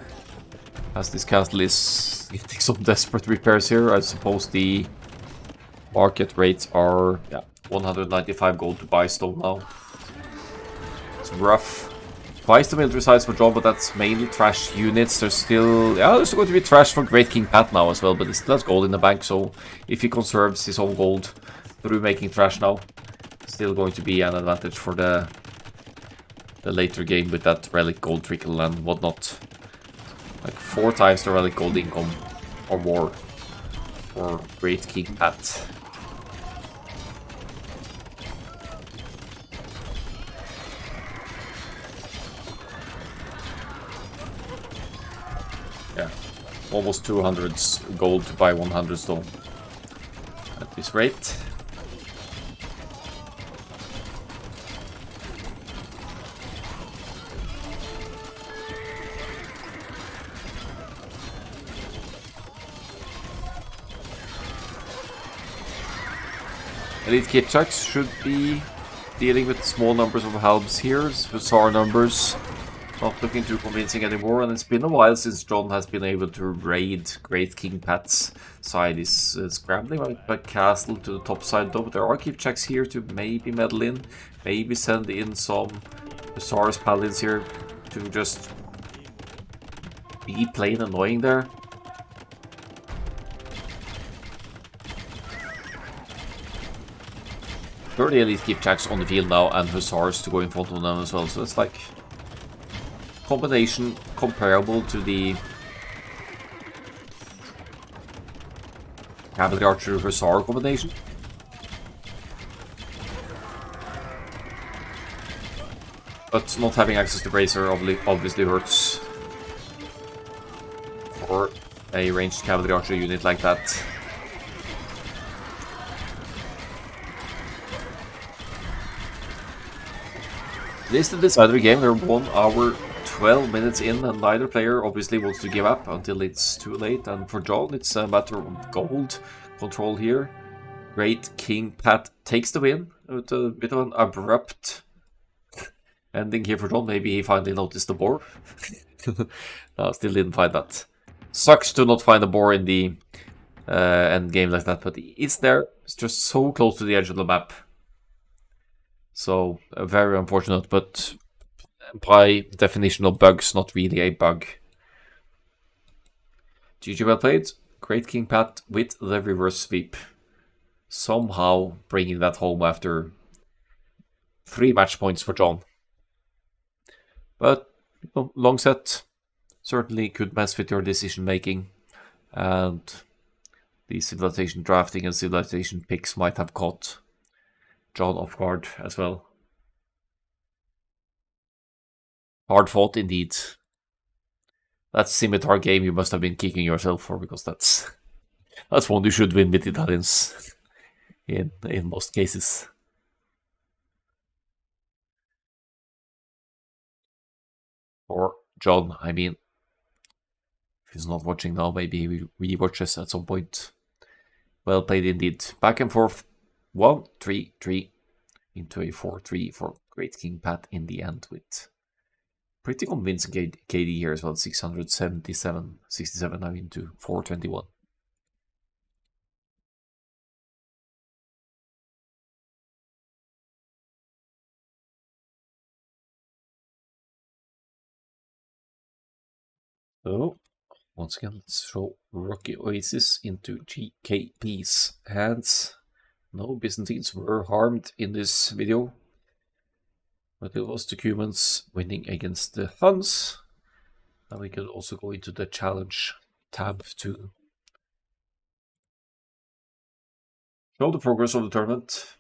[SPEAKER 1] as this castle is getting some desperate repairs here. I suppose the market rates are 195 gold to buy stone now. It's rough. Twice the military size for John, but that's mainly trash units. There's still there's going to be trash for Great King Pat now as well, but he still has gold in the bank, so if he conserves his own gold through making trash now, still going to be an advantage for the later game with that relic gold trickle and whatnot. Like 4 times the relic gold income or more for Great King Pat. Yeah, almost 200 gold to buy 100 stone at this rate. Elite Kipchaks should be dealing with small numbers of halbs here. Hussar numbers not looking too convincing anymore, and it's been a while since John has been able to raid Great King Pat's side. He's scrambling by castle to the top side though, but there are Kipchaks here to maybe meddle in, maybe send in some Hussars Paladins here to just be plain annoying there. 30 elite Kipchaks on the field now, and Hussars to go in front of them as well. So it's like combination comparable to the Cavalry Archer Hussar combination. But not having access to Bracer obviously hurts for a ranged Cavalry Archer unit like that. This is the decider game. They're 1 hour 12 minutes in, and neither player obviously wants to give up until it's too late. And for John, it's a matter of gold control here. Great King Pat takes the win with a bit of an abrupt ending here for John. Maybe he finally noticed the boar. No, still didn't find that. Sucks to not find a boar in the end game like that, but it's there. It's just so close to the edge of the map. So, very unfortunate, but by definition of bugs, not really a bug. GG, well played. Great King Pat with the reverse sweep. Somehow bringing that home after 3 match points for John. But, long set certainly could mess with your decision making. And the civilization drafting and civilization picks might have caught John off guard as well. Hard fought indeed. That scimitar game you must have been kicking yourself for, because that's one you should win with Italians in most cases. Or John, I mean. If he's not watching now, maybe he re-watches at some point. Well played indeed. Back and forth. 1-3-3 into a 4-3 for Great King Pat in the end, with pretty convincing KD here as well. 667 now into 421. So, once again, let's throw Rocky Oasis into GKP's hands. No Byzantines were harmed in this video, but it was the Cumans winning against the Huns. And we could also go into the challenge tab to show the progress of the tournament.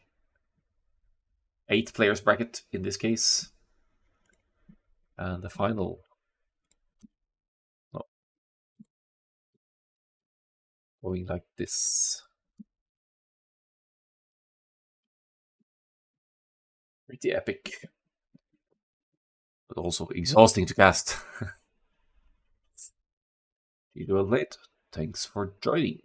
[SPEAKER 1] 8 players bracket in this case. And the final. Going like this. Pretty epic. But also exhausting to cast. See you well late. Thanks for joining.